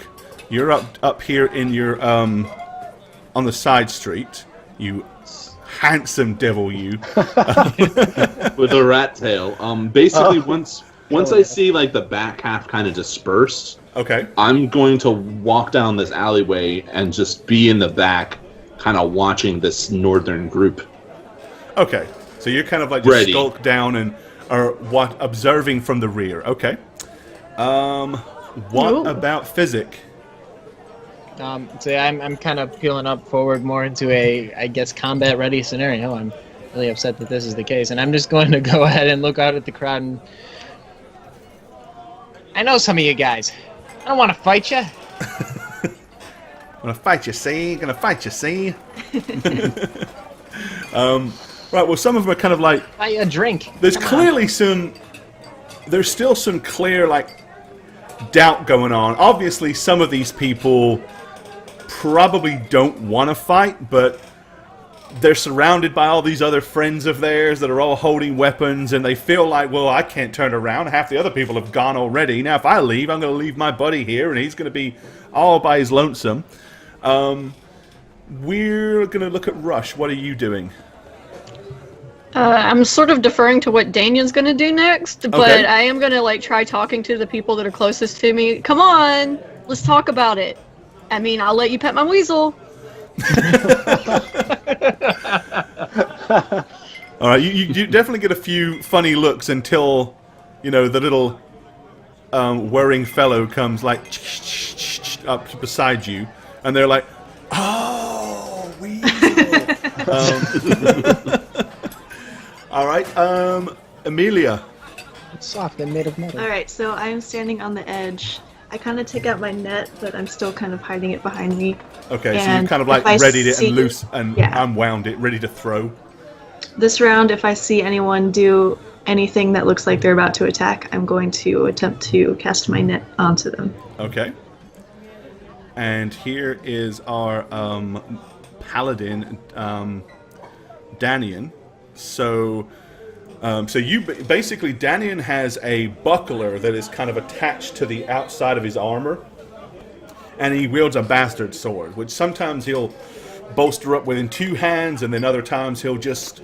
you're up here in your on the side street. You handsome devil, you. With a rat tail. Basically, once I see like the back half kind of disperse, Okay. I'm going to walk down this alleyway and just be in the back, kind of watching this northern group. Okay. So you're kind of like just Ready. skulk down and are observing from the rear. Okay. What Ooh. about Physic? So I'm kind of peeling up forward more into a, I guess, combat-ready scenario. I'm really upset that this is the case, and I'm just going to go ahead and look out at the crowd. And I know some of you guys. I don't want to fight you. Gonna fight you, see? Gonna fight you, see? Right. Well, some of them are kind of like. Buy you a drink. There's Come on. clearly some. There's still some clear like doubt going on. Obviously, some of these people probably don't want to fight, but they're surrounded by all these other friends of theirs that are all holding weapons, and they feel like, well, I can't turn around. Half the other people have gone already. Now, if I leave, I'm going to leave my buddy here, and he's going to be all by his lonesome. We're going to look at Rush. What are you doing? I'm sort of deferring to what Daniel's gonna do next, but Okay. I am gonna like try talking to the people that are closest to me. Come on, let's talk about it. I mean, I'll let you pet my weasel. All right, you definitely get a few funny looks until, the little whirring fellow comes like up beside you, and they're like, "Oh, weasel." All right, Amelia. It's soft and made of metal. Alright, so I am standing on the edge. I kind of take out my net, but I'm still kind of hiding it behind me. Okay, so you And kind of like if I readied it see- and loose and Yeah. unwound it, ready to throw. This round, if I see anyone do anything that looks like they're about to attack, I'm going to attempt to cast my net onto them. Okay. And here is our paladin, Danian. So basically, Danian has a buckler that is kind of attached to the outside of his armor, and he wields a bastard sword, which sometimes he'll bolster up within two hands, and then other times he'll just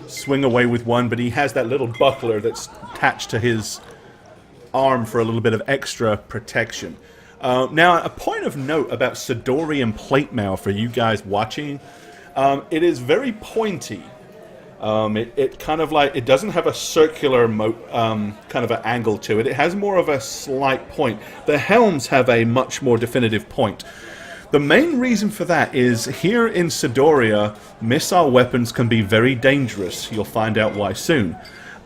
swing away with one. But he has that little buckler that's attached to his arm for a little bit of extra protection. Now, a point of note about Sidorian plate mail for you guys watching, it is very pointy. It kind of like, it doesn't have a circular kind of an angle to it. It has more of a slight point. The helms have a much more definitive point. The main reason for that is here in Sidoria, missile weapons can be very dangerous. You'll find out why soon.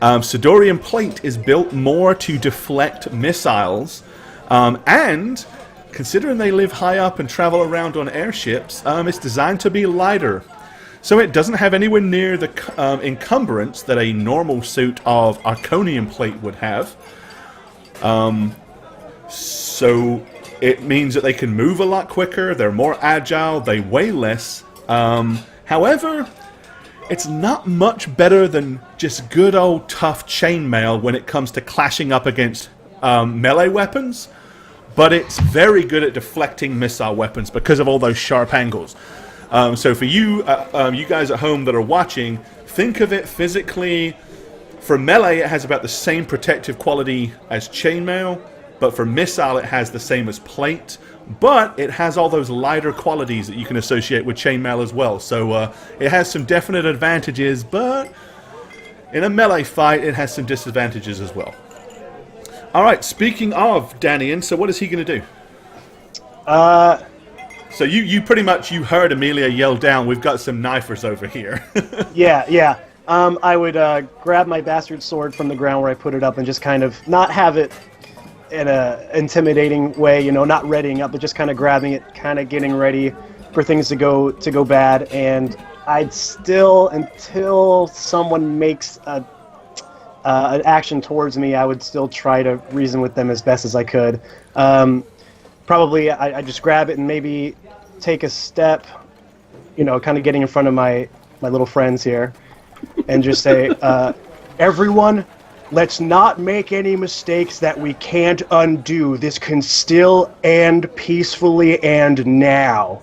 Sidorian plate is built more to deflect missiles, and considering they live high up and travel around on airships, it's designed to be lighter. So it doesn't have anywhere near the encumbrance that a normal suit of Arconian plate would have. So it means that they can move a lot quicker, they're more agile, they weigh less. However, it's not much better than just good old tough chainmail when it comes to clashing up against melee weapons, but it's very good at deflecting missile weapons because of all those sharp angles. So for you, you guys at home that are watching, think of it physically. For melee, it has about the same protective quality as chainmail, but for missile, it has the same as plate. But it has all those lighter qualities that you can associate with chainmail as well. So it has some definite advantages, but in a melee fight, it has some disadvantages as well. All right, speaking of Danian, so what is he going to do? So you pretty much, you heard Amelia yell down, we've got some knifers over here. Yeah. I would grab my bastard sword from the ground where I put it up and just kind of not have it in a intimidating way, you know, not readying up, but just kind of grabbing it, kind of getting ready for things to go bad. And I'd still, until someone makes an action towards me, I would still try to reason with them as best as I could. Probably I just grab it and maybe take a step, you know, kind of getting in front of my little friends here, and just say, everyone, let's not make any mistakes that we can't undo. This can still end peacefully and now.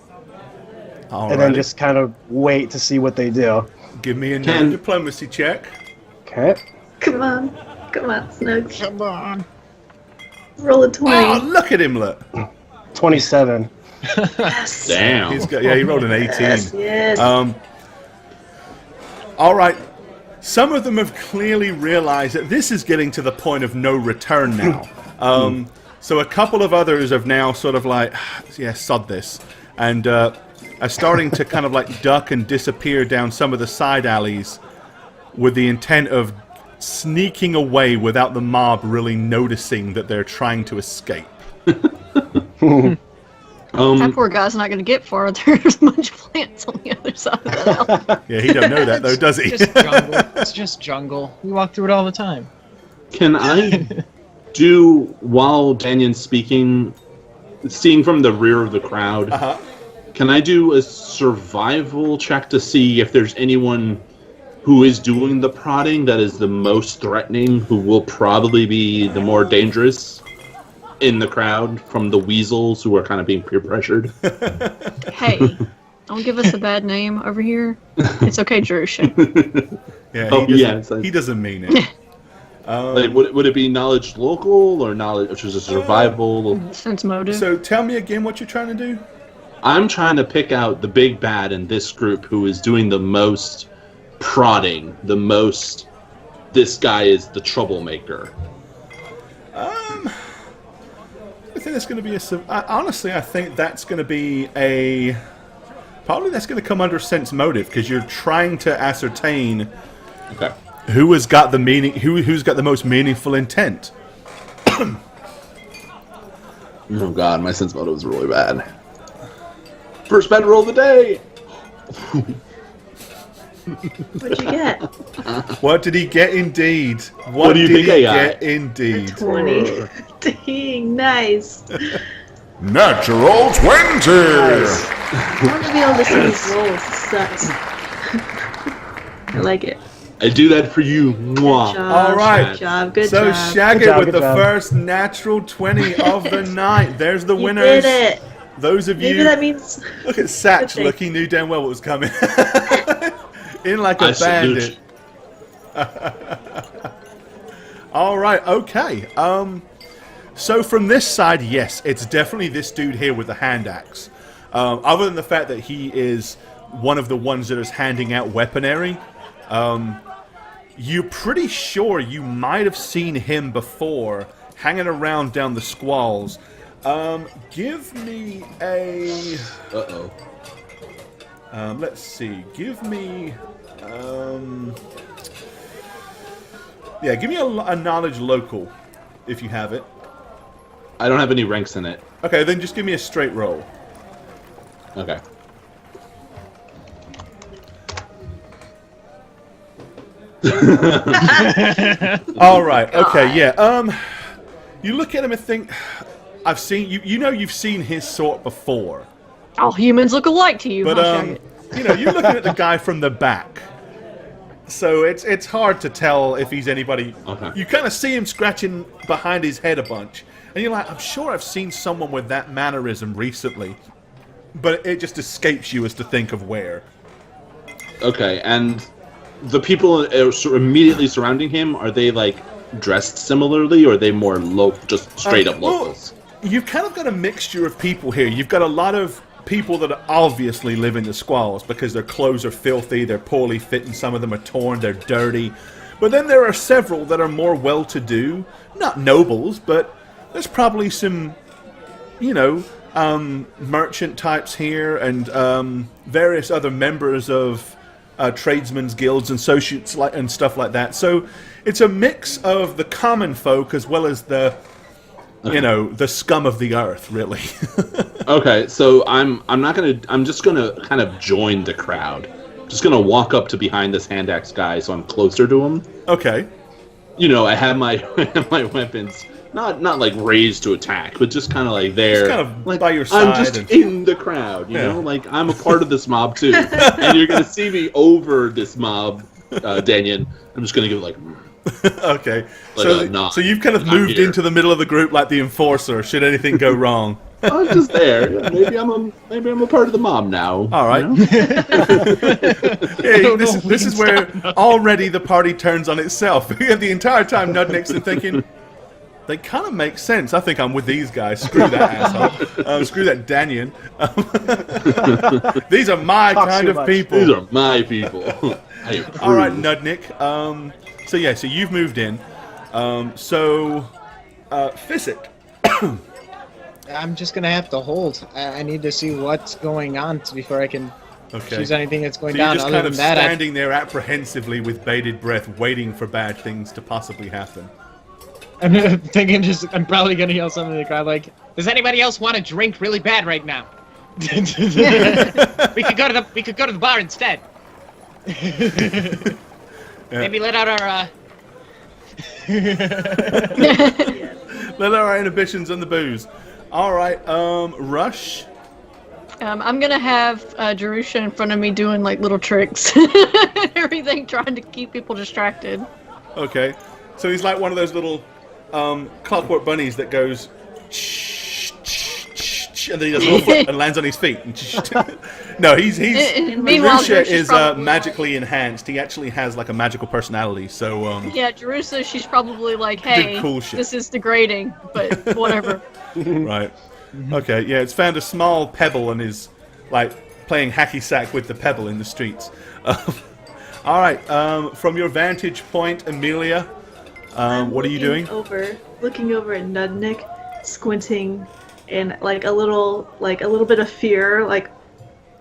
And then just kind of wait to see what they do. Give me a diplomacy check. Okay. Come on, Snugs. Come on. Roll a 20. Oh, look at him, look. 27. Yes. Damn. He rolled an 18. Yes. All right. Some of them have clearly realized that this is getting to the point of no return now. So a couple of others have now sort of like, yeah, sod this. And are starting to kind of like duck and disappear down some of the side alleys with the intent of sneaking away without the mob really noticing that they're trying to escape. That poor guy's not going to get far. There's a bunch of plants on the other side of that alley. Yeah, he don't know that though, does he? Just jungle. It's just jungle. We walk through it all the time. Can I do, while Danyan's speaking, seeing from the rear of the crowd, can I do a survival check to see if there's anyone who is doing the prodding that is the most threatening, who will probably be the more dangerous in the crowd from the weasels who are kind of being peer pressured? Hey, don't give us a bad name over here. It's okay, Drew. Yeah, he doesn't mean it. Like, would it be knowledge local or knowledge, which is a survival? Sense motive. So tell me again what you're trying to do. I'm trying to pick out the big bad in this group who is doing the most prodding, the most. This guy is the troublemaker. I think that's going to be honestly, I think that's going to be probably that's going to come under sense motive, because you're trying to ascertain who has got the meaning, who's got the most meaningful intent. Oh god, my sense motive is really bad. First bad roll of the day. What'd you get? What did he get? Indeed. What do you think I got? Get? Indeed. 20. Dang, nice. Natural 20! Nice. I want to be able to see these rolls. Sucks. I like it. I do that for you. Mwah. Good job. All right. Good job. Good so job. Shaggy with good the job. first natural 20 of the night. There's the You winners. did it. Those of Maybe you. that means. Look at Satch. Good Look, he knew damn well what was coming. In like a I salute bandit. All right. Okay. So from this side, yes, it's definitely this dude here with the hand axe. Other than the fact that he is one of the ones that is handing out weaponry, You're pretty sure you might have seen him before, hanging around down the squalls. Give me a... Uh-oh. Let's see. Give me... yeah, give me a knowledge local, if you have it. I don't have any ranks in it. Okay, then just give me a straight roll. Okay. All right. Okay. Yeah. You look at him and think, I've seen you. You know, you've seen his sort before. All humans look alike to you, But huh, Shaggy? you know, you're looking at the guy from the back, so it's hard to tell if he's anybody. Okay. You kind of see him scratching behind his head a bunch, and you're like, I'm sure I've seen someone with that mannerism recently, but it just escapes you as to think of where. Okay, and the people immediately surrounding him, are they like dressed similarly, or are they more just straight up locals? Well, you've kind of got a mixture of people here. You've got a lot of people that obviously live in the squalls because their clothes are filthy, they're poorly fitting, some of them are torn, they're dirty. But then there are several that are more well-to-do, not nobles, but there's probably some, you know, merchant types here and various other members of tradesmen's guilds and associates and stuff like that. So it's a mix of the common folk as well as the, you know, the scum of the earth, really. Okay, so I'm just gonna kind of join the crowd. Just gonna walk up to behind this hand axe guy, so I'm closer to him. Okay. You know, I have my my weapons not like raised to attack, but just kind of like there, Just kind of like by your side. I'm just and- in the crowd. You Yeah. know, like I'm a part of this mob too, and you're gonna see me over this mob, Daniel. I'm just gonna give it like. Okay. Like So, a nod. so you've kind of I'm moved here. into the middle of the group like the enforcer, should anything go wrong. I'm just there. Yeah, maybe I'm a part of the mob now. All right. you know? Yeah, this is where already the party turns on itself. The entire time Nudnik's thinking, they kind of make sense. I think I'm with these guys. Screw that asshole. Screw that Danyan. These are my Talks kind too of much. people. These are my people. I approve. All right, Nudnik. So yeah, so you've moved in. Physic. I'm just gonna have to hold. I need to see what's going on before I can Okay. choose anything that's going So you're down. just Other kind than of that, standing there apprehensively with bated breath, waiting for bad things to possibly happen. I'm thinking I'm probably gonna yell something to the crowd like, "Does anybody else want a drink really bad right now? we could go to the bar instead. Maybe let out our Let our inhibitions on the booze. All right, Rush. I'm gonna have Jerusha in front of me doing like little tricks and everything, trying to keep people distracted. Okay, so he's like one of those little clockwork bunnies that goes, and then he does a little flip and lands on his feet. No, he's Meanwhile, Jerusha Jerusha's is probably magically enhanced. He actually has like a magical personality. So Yeah, Jerusha, she's probably like, hey, cool shit. this is degrading, but whatever. right. Okay, yeah, it's found a small pebble and is like playing hacky sack with the pebble in the streets. All right, from your vantage point, Amelia, what are you doing? Looking over at Nudnik, squinting, and like a little bit of fear like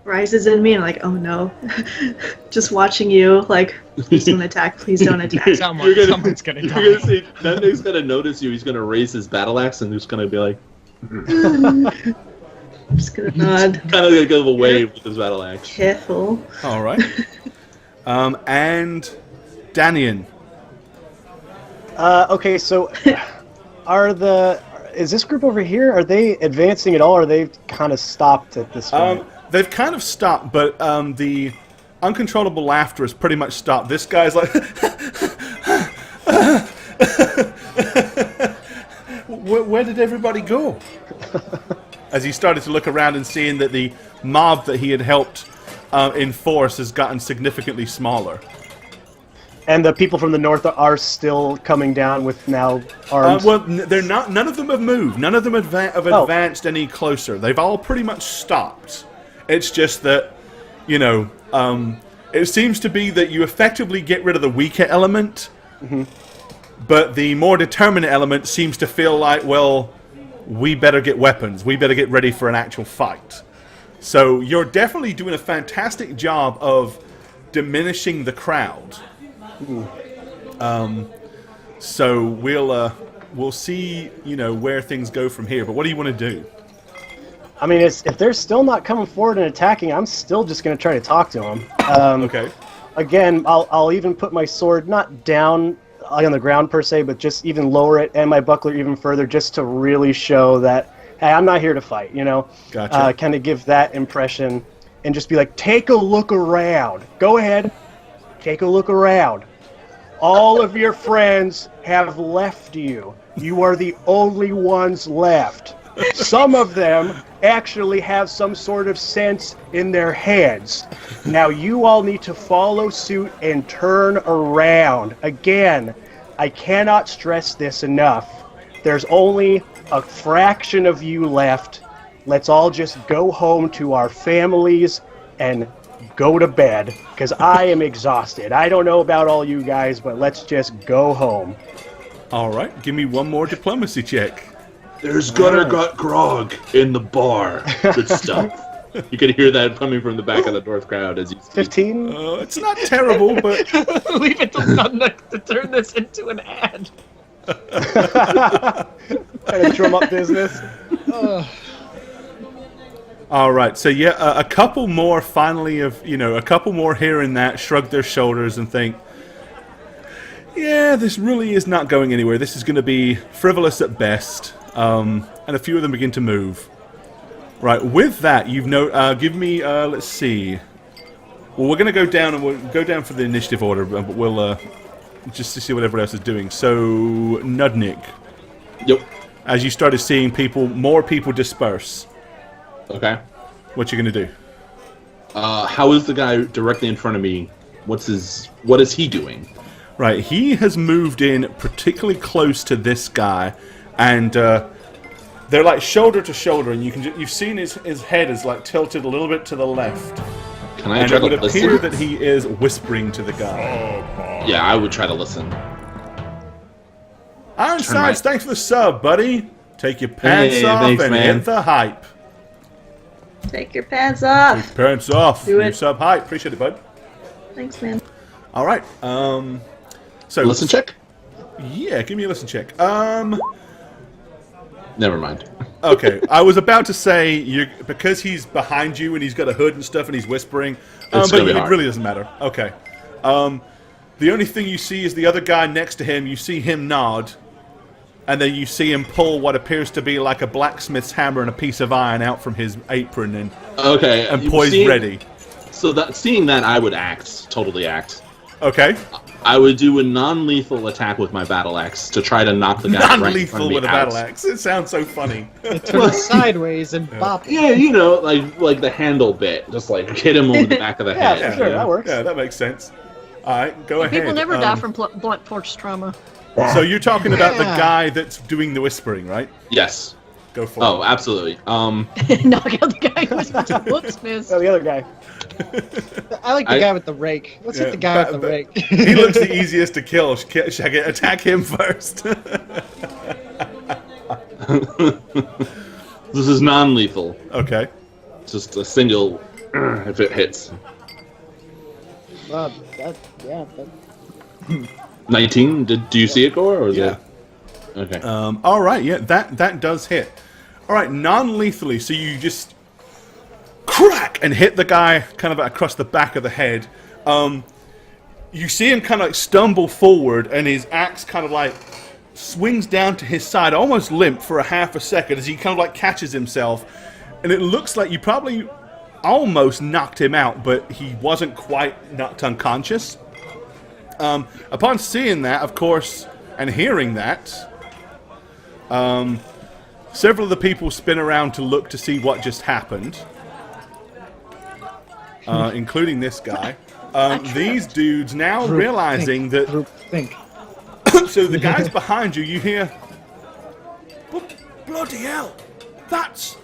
rises in me, and like, oh no, just watching you like, please don't attack, please don't attack. someone's gonna die. You're gonna see Nutnik's gonna notice you. He's gonna raise his battle axe and he's gonna be like, I'm just gonna nod. kind of gonna give a wave with his battle axe. Careful. All right. And Danian. Okay, so is this group over here, are they advancing at all, or are they kind of stopped at this point? They've kind of stopped, but the uncontrollable laughter has pretty much stopped. This guy's like, where did everybody go? As he started to look around and seeing that the mob that he had helped enforce has gotten significantly smaller. And the people from the north are still coming down with now arms? They're not. None of them have moved. None of them have advanced any closer. They've all pretty much stopped. It's just that, you know, it seems to be that you effectively get rid of the weaker element, but the more determined element seems to feel like, well, we better get weapons. We better get ready for an actual fight. So you're definitely doing a fantastic job of diminishing the crowd. So we'll see, where things go from here. But what do you want to do? I mean, if they're still not coming forward and attacking, I'm still just going to try to talk to them. Okay. Again, I'll even put my sword not down on the ground per se, but just even lower it and my buckler even further, just to really show that, hey, I'm not here to fight. Gotcha. Kind of give that impression, and just be like, take a look around. Go ahead, take a look around. All of your friends have left you. You are the only ones left. Some of them actually have some sort of sense in their heads. Now you all need to follow suit and turn around. Again, I cannot stress this enough. There's only a fraction of you left. Let's all just go home to our families and go to bed, because I am exhausted. I don't know about all you guys, but let's just go home. All right, give me one more diplomacy check. There's gutter got grog in the bar. Good stuff. You can hear that coming from the back of the North crowd as you speak. 15? It's not terrible, but Leave it to Nudnik to turn this into an ad. Trying to drum up business. all right. So yeah, a couple more finally a couple more hearing that shrug their shoulders and think, yeah, this really is not going anywhere. This is going to be frivolous at best. And a few of them begin to move. Right, with that, give me, let's see. Well, we're going to go down, and we'll go down for the initiative order, but we'll, just to see what everybody else is doing. So, Nudnik. Yep. As you started seeing more people disperse. Okay. What you going to do? How is the guy directly in front of me? What is he doing? Right, he has moved in particularly close to this guy, and they're like shoulder to shoulder, and you've seen his head is like tilted a little bit to the left. Can I And try it would to listen? appear that he is whispering to the guy. Yeah, I would try to listen. Ironsides, thanks for the sub, buddy. Take your pants off thanks, and man. hit the hype. Take your pants off. Take your pants off. Do New it. sub hype. Appreciate it, bud. Thanks, man. All right. So Listen check? Yeah, give me a listen check. Never mind. Okay, I was about to say because he's behind you and he's got a hood and stuff and he's whispering, It's but gonna be it hard. really doesn't matter. Okay. The only thing you see is the other guy next to him. You see him nod, and then you see him pull what appears to be like a blacksmith's hammer and a piece of iron out from his apron and Okay. poised ready. So seeing that, I would totally act. Okay. I would do a non-lethal attack with my battle axe to try to knock the guy right in front Non-lethal of me with a out. battle axe. It sounds so funny. Turn sideways and bop. Yeah, like the handle bit, just like hit him over the back of the head. Yeah, sure, that works. Yeah, that makes sense. All right, go ahead. People never die from blunt force trauma. So you're talking about the guy that's doing the whispering, right? Yes. Go for it. Oh, absolutely. Knock out the guy who was whoops, miss. Oh, the other guy. I like the guy with the rake. Let's hit the guy with the rake. He looks the easiest to kill. Shaggy, attack him first. This is non-lethal. Okay. Just a single if it hits. That 19? Do you see it, Gore? Or is Yeah. it? Okay. All right. Yeah, that does hit. All right, non-lethally. So you just crack and hit the guy kind of across the back of the head. You see him kind of like stumble forward, and his axe kind of like swings down to his side, almost limp for a half a second as he kind of like catches himself. And it looks like you probably almost knocked him out, but he wasn't quite knocked unconscious. Upon seeing that, of course, and hearing that, several of the people spin around to look to see what just happened, including this guy. These dudes now realizing that... think. So the guys behind you, you hear... Bloody hell! That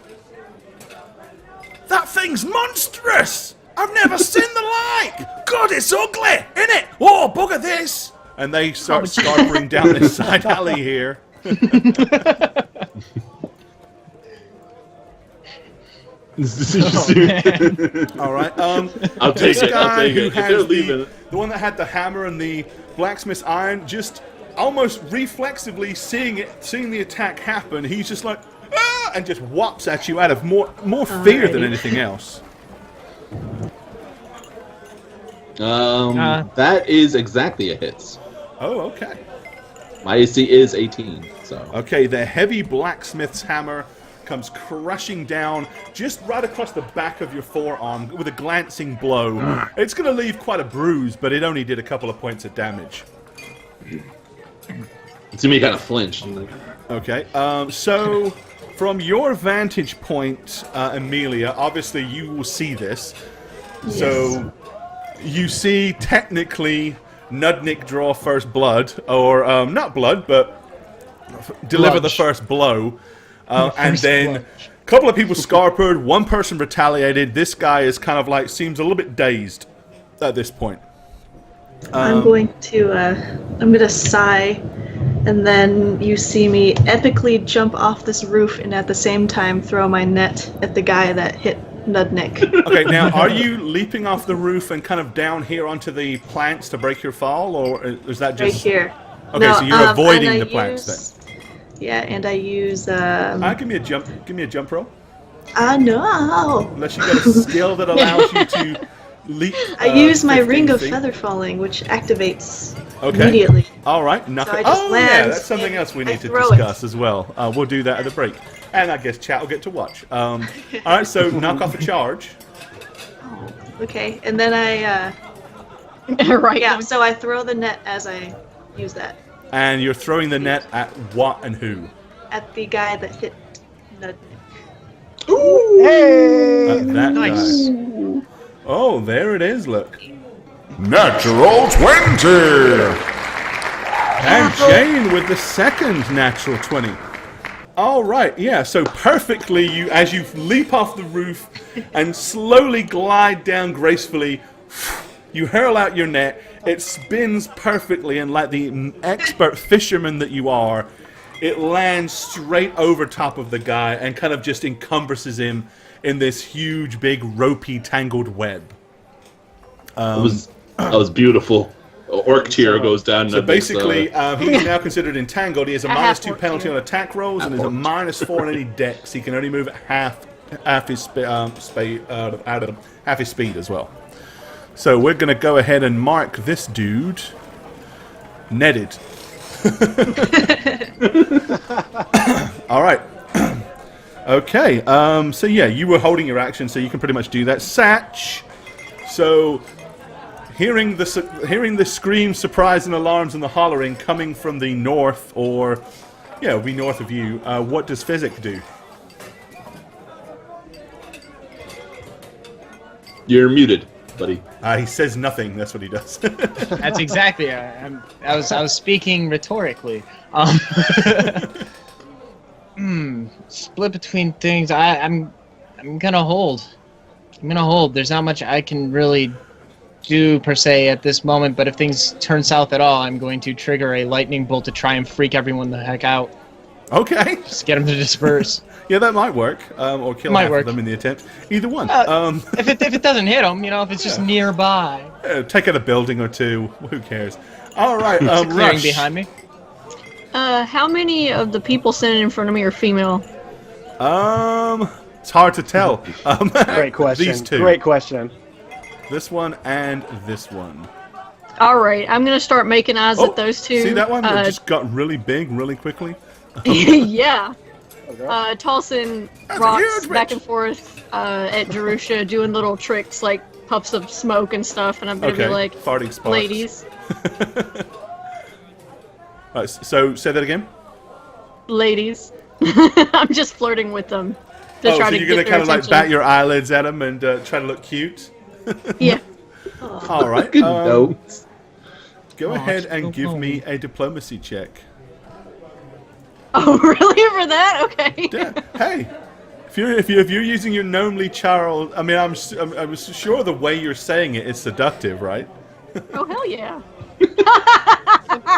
thing's monstrous! I've never seen the like! God, it's ugly, innit? Oh, bugger this! And they start scarpering down this side alley here. All right. I'll take this it. I'll guy take who it. If has they're leaving. the one that had the hammer and the blacksmith's iron, just almost reflexively seeing the attack happen, he's just like, ah! And just whops at you out of more fear than anything else. That is exactly a hit. Oh, okay. My AC is 18, so. Okay, the heavy blacksmith's hammer comes crashing down just right across the back of your forearm with a glancing blow. It's going to leave quite a bruise, but it only did a couple of points of damage. To me, kind of flinched. Okay, so from your vantage point, Amelia, obviously you will see this. Yes. So you see technically Nudnik draw first blood, or not blood, but deliver the Bludge. first blow. And First then bludge. a couple of people scarpered, one person retaliated. This guy is kind of like, seems a little bit dazed at this point. I'm going to sigh, and then you see me epically jump off this roof and at the same time throw my net at the guy that hit Nudnik. Okay, now are you leaping off the roof and kind of down here onto the planks to break your fall, or is that Right just... here. Okay, No, so you're avoiding and I the planks use- Yeah, and I use then. Give me a jump roll. no. Unless you got a skill that allows you to leap. I use my 15 ring of feet. feather falling, which activates Okay. immediately. All right, knock So it. I just Oh yeah, land that's something and else we I need to throw it. discuss as well. We'll do that at the break, and I guess chat will get to watch. All right, so knock off a charge. Okay, and then I Right. yeah, so I throw the net as I use that And you're throwing the net at what and who? at the guy that hit Nudnik. Hey! That Nice. guy. Oh, there it is, look. Natural 20! And Jane with the second natural 20. All right, yeah, so perfectly, as you leap off the roof and slowly glide down gracefully, you hurl out your net. It spins perfectly, and like the expert fisherman that you are, it lands straight over top of the guy and kind of just encompasses him in this huge, big, ropey, tangled web. That was beautiful. Orc tear goes down. So basically, he's now considered entangled. He has a I -2 have penalty orc on attack rolls and is a -4 on any dex. He can only move at half his speed as well. So we're going to go ahead and mark this dude netted. All right. Okay. So yeah, you were holding your action, so you can pretty much do that. Satch. So hearing the screams, surprise, and alarms and the hollering coming from the north, or yeah, it'll be north of you. What does Physic do? You're muted, buddy. He says nothing. That's what he does. That's exactly. I was speaking rhetorically. Split between things. I'm gonna hold. I'm gonna hold. There's not much I can really do per se at this moment. But if things turn south at all, I'm going to trigger a lightning bolt to try and freak everyone the heck out. Okay. Just get them to disperse. Yeah, that might work. Or kill Might half work. of them in the attempt. Either one. If it doesn't hit them, if it's just nearby. Take out a building or two. Who cares? All right. Clearing Rush. behind me. How many of the people standing in front of me are female? It's hard to tell. Great question. These two. Great question. This one and this one. All right, I'm gonna start making eyes at those two. See that one that just got really big really quickly? Yeah. Okay. Tossing That's a rocks huge back witch. and forth at Jerusha, doing little tricks like puffs of smoke and stuff, and I'm gonna Okay. be like, Farting sparks. ladies, Right, so say that again. ladies. I'm just flirting with them to Oh, try so to you're get gonna their kind of like attention. bat your eyelids at them and try to look cute. Yeah. All right. Good notes. Go ahead and so give me cool. a diplomacy check. Oh, really? For that? Okay. Yeah. Hey, if you're using your gnomely Charles, I mean, I'm sure the way you're saying it is seductive, right? Oh hell yeah!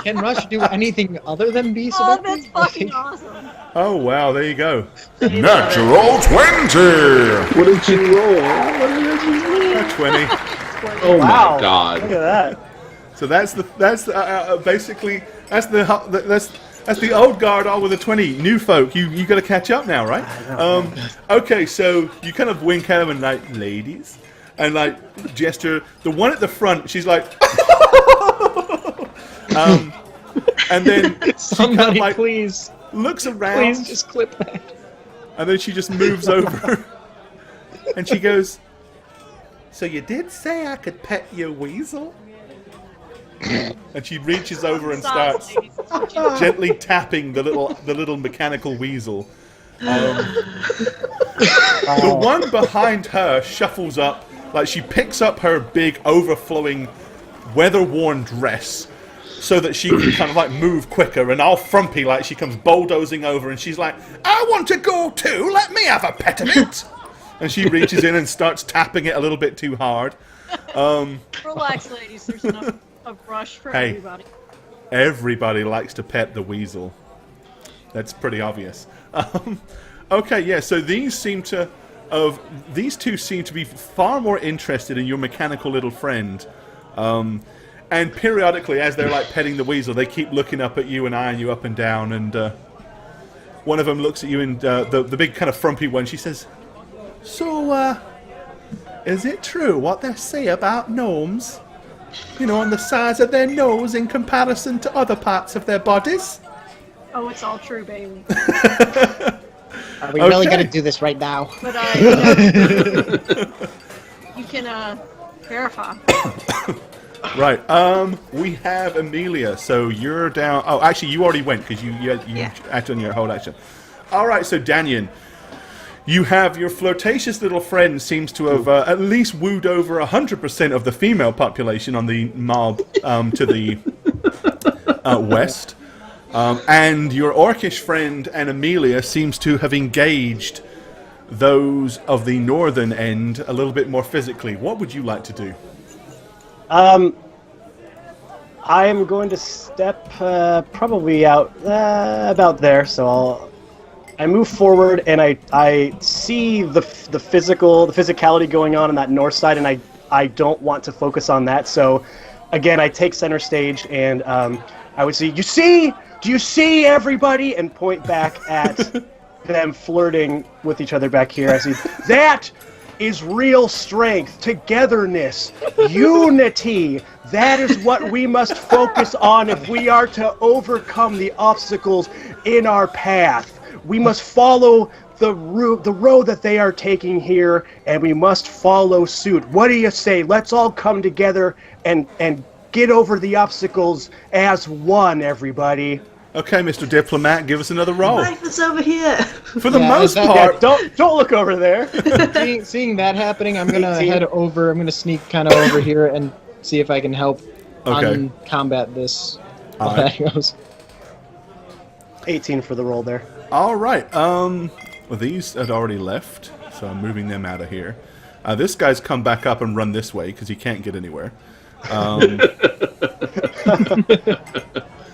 Can Rush do anything other than be Oh, seductive? that's fucking awesome. Oh wow, there you go. Natural 20! What did you roll? What did you roll? 20. Oh Wow. my god. Look at that. So that's basically that's the old guard all with a 20. New folk, you got to catch up now, right? Okay, so you kind of wink at them and like, ladies, and like gesture. The one at the front, she's like, and then she kind Somebody, of like please, looks around, please just clip that. and then she just moves over, and she goes, "So you did say I could pet your weasel?" And she reaches over and Stop, starts ladies. That's what you do. gently tapping the little mechanical weasel. The one behind her shuffles up, like she picks up her big overflowing weather-worn dress so that she can kind of like move quicker, and all frumpy like she comes bulldozing over and she's like, "I want to go too, let me have a pet of it." And she reaches in and starts tapping it a little bit too hard. Relax, ladies. There's enough of Rush for Hey. everybody. Everybody likes to pet the weasel. That's pretty obvious. Okay, yeah. So these two seem to be far more interested in your mechanical little friend. And periodically, as they're like petting the weasel, they keep looking up at you and eyeing you up and down. And one of them looks at you, and the big kind of frumpy one, she says, "So, is it true what they say about gnomes? You know, on the size of their nose in comparison to other parts of their bodies?" Oh, it's all true, baby. Are we really Okay. gonna do this right now? But you can verify. Right. We have Amelia. So you're down. Oh, actually, you already went because you acted on your whole action. All right. So Danyan, you have your flirtatious little friend seems to have at least wooed over 100% of the female population on the mob to the west. And your orcish friend and Amelia seems to have engaged those of the northern end a little bit more physically. What would you like to do? I am going to step probably out about there, so I move forward and I see the physicality going on that north side, and I don't want to focus on that. So again, I take center stage and I would say, do you see everybody, and point back at them flirting with each other back here. I see that is real strength, togetherness, unity. That is what we must focus on if we are to overcome the obstacles in our path. We must follow the road that they are taking here, and we must follow suit. What do you say? Let's all come together and get over the obstacles as one, everybody. Okay, Mr. Diplomat, give us another roll. Life is over here. For the Yeah, most that- part, Don't look over there. Seeing that happening, I'm gonna 18. head over. I'm gonna sneak kind of over here and see if I can help Okay. combat this. All How right. that goes. 18 for the roll there. all right. Well, these had already left, so I'm moving them out of here. This guy's come back up and run this way because he can't get anywhere.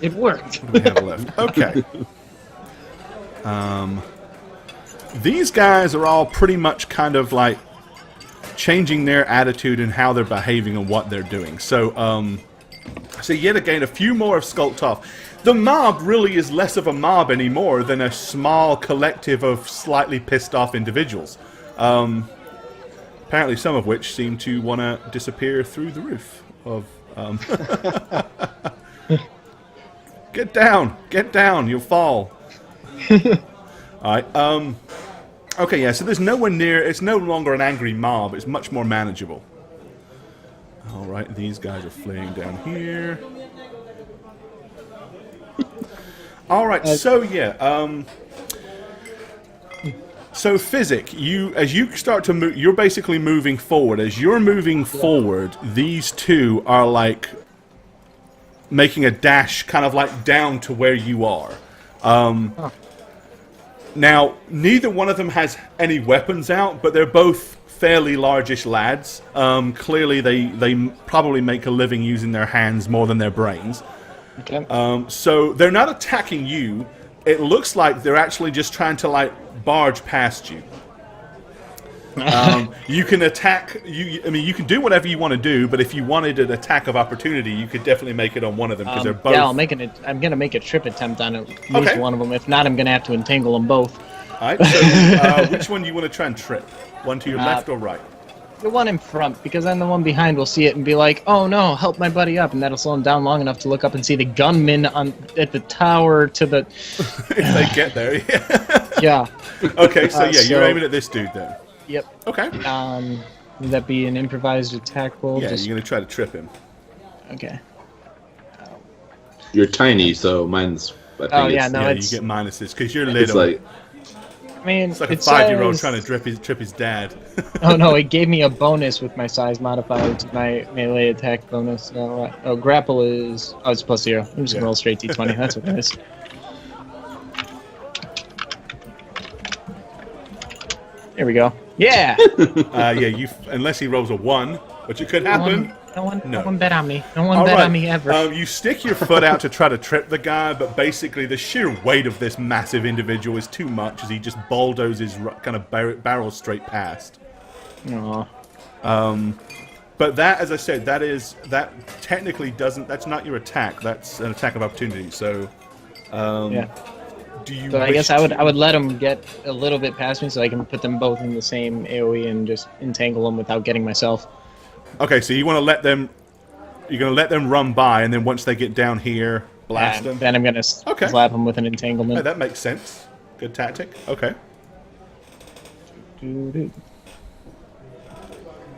It worked. What do we have left? Okay. These guys are all pretty much kind of like changing their attitude and how they're behaving and what they're doing. So yet again, a few more have skulked off. The mob really is less of a mob anymore than a small collective of slightly pissed off individuals. Apparently some of which seem to want to disappear through the roof of... Get down, you'll fall. Alright, okay, yeah, so there's no one near, it's no longer an angry mob, it's much more manageable. Alright, these guys are fleeing down here. Alright, so yeah, so Physic, as you start to move, you're basically moving forward. As you're moving forward, these two are like making a dash kind of like down to where you are. Now, neither one of them has any weapons out, but they're both fairly largish lads. Clearly, they probably make a living using their hands more than their brains. Okay. So they're not attacking you. It looks like they're actually just trying to like barge past you. You can attack. I mean, you can do whatever you want to do, but if you wanted an attack of opportunity, you could definitely make it on one of them because they're both. Yeah, I'm gonna make a trip attempt on at least one of them. If not, I'm gonna have to entangle them both. All right. So, which one do you want to try and trip? One to your left or right? The one in front, because then the one behind will see it and be like, "Oh no, help my buddy up," and that'll slow him down long enough to look up and see the gunman at the tower to the. If they get there, yeah. Yeah. Okay, so you're aiming at this dude then. Yep. Okay. Would that be an improvised attack roll? Yeah, you're gonna try to trip him. Okay. You're tiny, so mine's. I think you get minuses because you're little. It's like. I mean, it's like a 5-year-old trying to trip his dad. Oh no, it gave me a bonus with my size modifier to my melee attack bonus. Grapple is. Oh, it's +0. I'm just gonna roll straight d20. That's what it is. There we go. Yeah. Unless he rolls a 1, which it could happen. No one bet on me. No one bet on me ever. You stick your foot out to try to trip the guy, but basically the sheer weight of this massive individual is too much as he just bulldozes kind of barrels straight past. Aww. But that, as I said, that technically doesn't. That's not your attack. That's an attack of opportunity. So. Do you? So I guess I would let them get a little bit past me so I can put them both in the same AoE and just entangle them without getting myself. Okay, so you want to let them. You're going to let them run by, and then once they get down here, blast them. Then I'm going to slap them with an entanglement. Hey, that makes sense. Good tactic. Okay.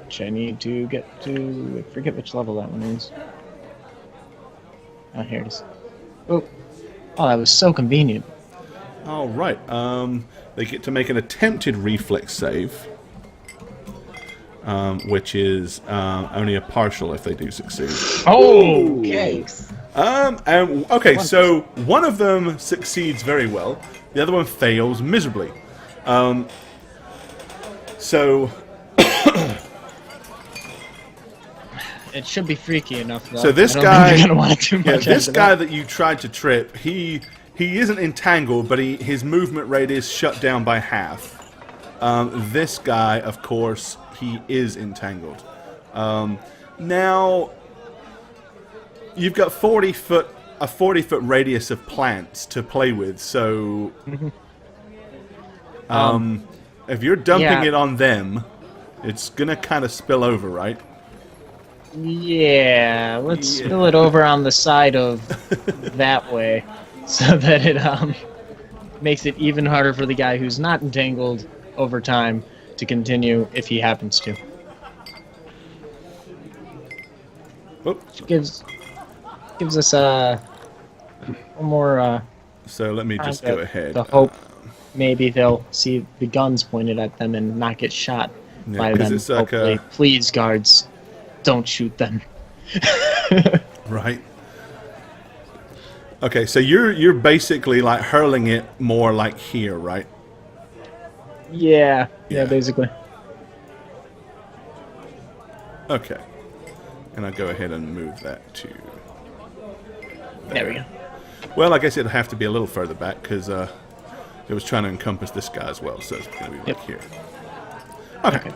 Which I need to get to. I forget which level that one is. Oh, here it is. Oh, that was so convenient. All right. They get to make an attempted reflex save, which is only a partial if they do succeed. Oh, okay. So one of them succeeds very well. The other one fails miserably. So it should be freaky enough, though. So this guy, this guy that you tried to trip, he isn't entangled, but his movement rate is shut down by half. This guy, of course, he is entangled. Now, you've got a 40-foot radius of plants to play with, so if you're dumping it on them, it's gonna kind of spill over, right? Yeah, let's spill it over on the side of that way, so that it makes it even harder for the guy who's not entangled over time to continue if he happens to. Which gives us one more. So let me just go ahead. The hope maybe they'll see the guns pointed at them and not get shot by them. It's like hopefully, please, guards, don't shoot them. Right. Okay, so you're basically like hurling it more like here, right? Yeah, basically. Okay. And I'll go ahead and move that to There we go. Well, I guess it'll have to be a little further back because it was trying to encompass this guy as well, so it's going to be like here. Okay.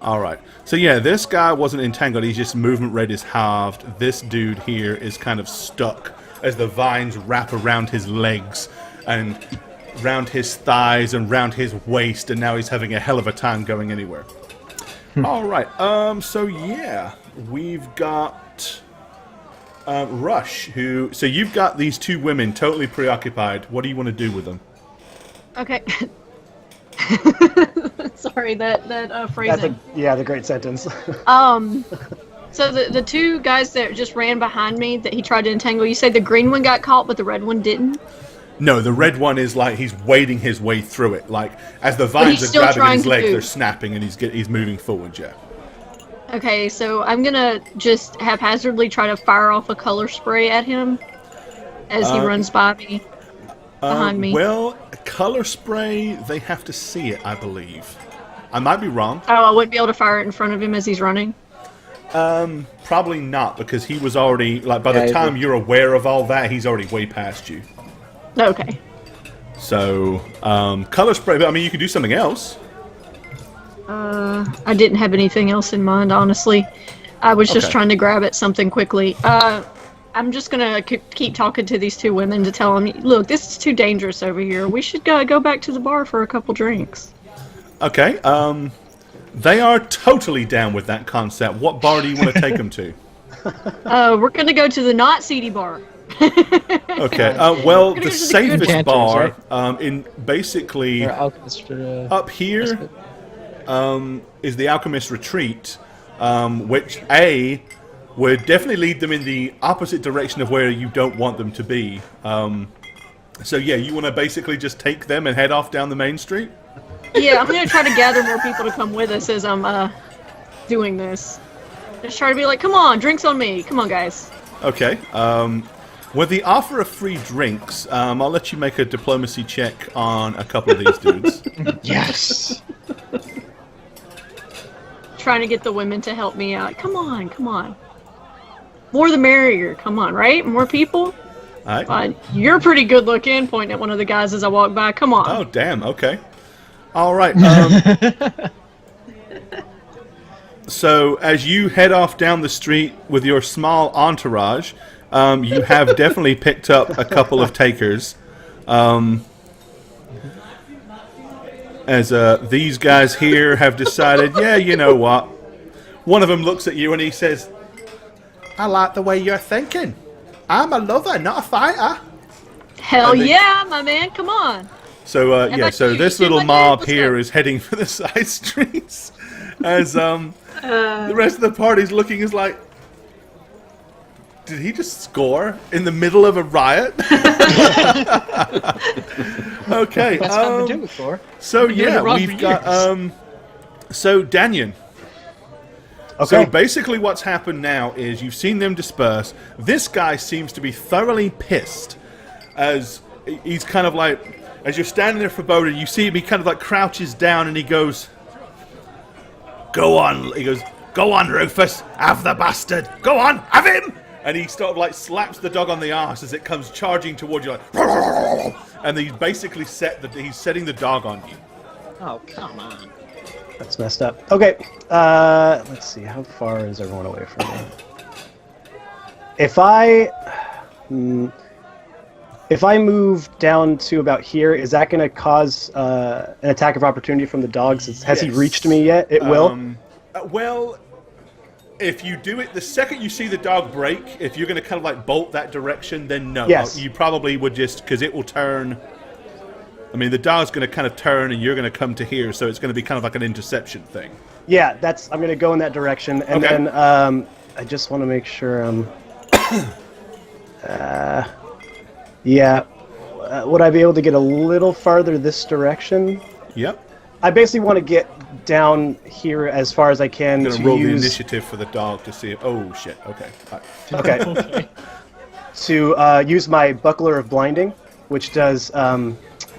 All right. So yeah, this guy wasn't entangled. He's just movement rate is halved. This dude here is kind of stuck as the vines wrap around his legs and round his thighs and round his waist, and now he's having a hell of a time going anywhere. All right. So yeah, we've got Rush. So you've got these two women totally preoccupied. What do you want to do with them? Okay. Sorry, that phrasing. The great sentence. So the two guys that just ran behind me that he tried to entangle, you said the green one got caught, but the red one didn't? No, the red one is like he's wading his way through it. Like as the vines are grabbing at his legs, they're snapping, and he's moving forward. Yeah. Okay, so I'm gonna just haphazardly try to fire off a color spray at him as he runs by me. behind me. Well, color spray, they have to see it, I believe. I might be wrong. Oh, I wouldn't be able to fire it in front of him as he's running? Probably not, because he was already, like, by the time you're aware of all that, he's already way past you. Okay. So, color spray, but I mean, you could do something else. I didn't have anything else in mind, honestly. I was just trying to grab at something quickly. I'm just gonna keep talking to these two women to tell them, look, this is too dangerous over here. We should go back to the bar for a couple drinks. Okay, they are totally down with that concept. What bar do you want to take them to? We're gonna go to the not seedy bar. Okay, well, the to the safest good bar, cantons, in basically, Or Alchemist, up here, is the Alchemist Retreat, which, would definitely lead them in the opposite direction of where you don't want them to be. So yeah, you want to basically just take them and head off down the main street? Yeah, I'm gonna try to gather more people to come with us as I'm doing this. Just try to be like, come on, drinks on me. Come on, guys. Okay. With the offer of free drinks, I'll let you make a diplomacy check on a couple of these dudes. Yes! Trying to get the women to help me out. Come on, come on. More the merrier. Come on, right? More people? All right. You're pretty good looking, pointing at one of the guys as I walk by. Come on. Oh, damn. Okay. All right. So, as you head off down the street with your small entourage, you have definitely picked up a couple of takers. As these guys here have decided, yeah, you know what? One of them looks at you and he says, I like the way you're thinking. I'm a lover, not a fighter. Hell yeah, my man. Come on. So, yeah, about so you? this You little shoot like mob that? here is heading for the side streets. As the rest of the party's looking is like, did he just score in the middle of a riot? Okay. That's fun to do, Thor. So doing yeah, it wrong we've for got so Danyan. Okay. So basically what's happened now is you've seen them disperse. This guy seems to be thoroughly pissed as he's kind of like, as you're standing there for Boda, you see him, he kind of like crouches down and he goes, go on, Rufus, have the bastard, go on, have him! And he sort of like slaps the dog on the arse as it comes charging towards you, like, and he's basically he's setting the dog on you. Oh, come on. That's messed up. Okay, let's see. How far is everyone away from me? If I move down to about here, is that going to cause an attack of opportunity from the dogs? Has he Yes. reached me yet? It will? Well, if you do it the second you see the dog break, if you're going to kind of like bolt that direction, then no. Yes. You probably would just, because it will turn. I mean, the dog's going to kind of turn and you're going to come to here, so it's going to be kind of like an interception thing. Yeah, I'm going to go in that direction. And Okay. then I just want to make sure yeah. Would I be able to get a little farther this direction? Yep. I basically want to get down here as far as I can I'm going to to roll the use initiative for the dog to see if. Oh, shit. Okay. All right. okay. To use my Buckler of Blinding, which does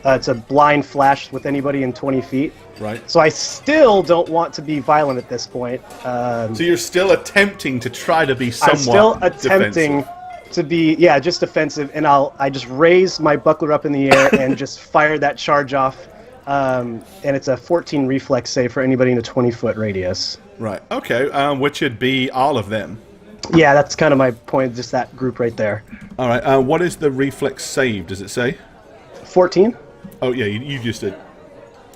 it's a blind flash with anybody in 20 feet. Right. So I still don't want to be violent at this point. So you're still attempting to try to be I'm somewhat still attempting defensive. to be, just defensive, and I just raise my Buckler up in the air and just fire that charge off. And it's a 14 reflex save for anybody in a 20-foot radius. Right. Okay. Which would be all of them. Yeah, that's kind of my point, just that group right there. All right. What is the reflex save? Does it say? 14? Oh yeah, you just did.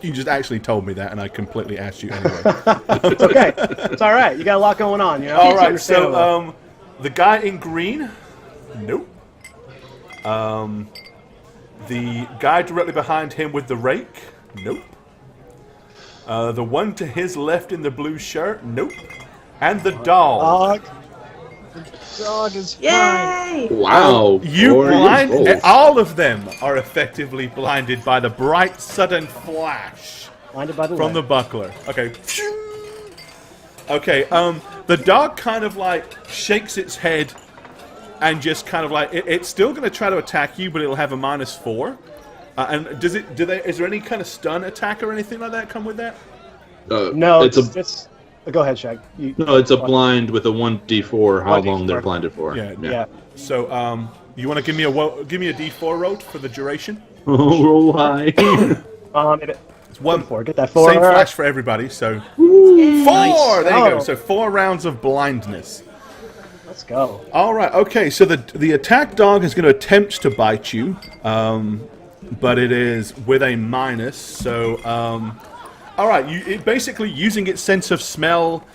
You just actually told me that, and I completely asked you anyway. It's okay. It's all right. You got a lot going on, you know? All It's right. understandable. So the guy in green, nope. The guy directly behind him with the rake, nope. The one to his left in the blue shirt, nope. And the dog. Dog is fine. Yay! Wow. You Or blind. both. All of them are effectively blinded by the bright sudden flash Blinded by the from the light. buckler. Okay. Okay. The dog kind of like shakes its head and just kind of like it's still going to try to attack you, but it'll have a -4. And is there any kind of stun attack or anything like that come with that? No, it's go ahead, Shag. It's a blind with a 1d4. How long they're blinded for? Yeah. So, you want to give me a d4 roll for the duration? Roll high. It's 1 4. Get that 4. Same flash for everybody. So 4. Nice. There you go. So 4 rounds of blindness. Let's go. All right. Okay. So the attack dog is going to attempt to bite you, but it is with a minus. So, all right. It basically using its sense of smell,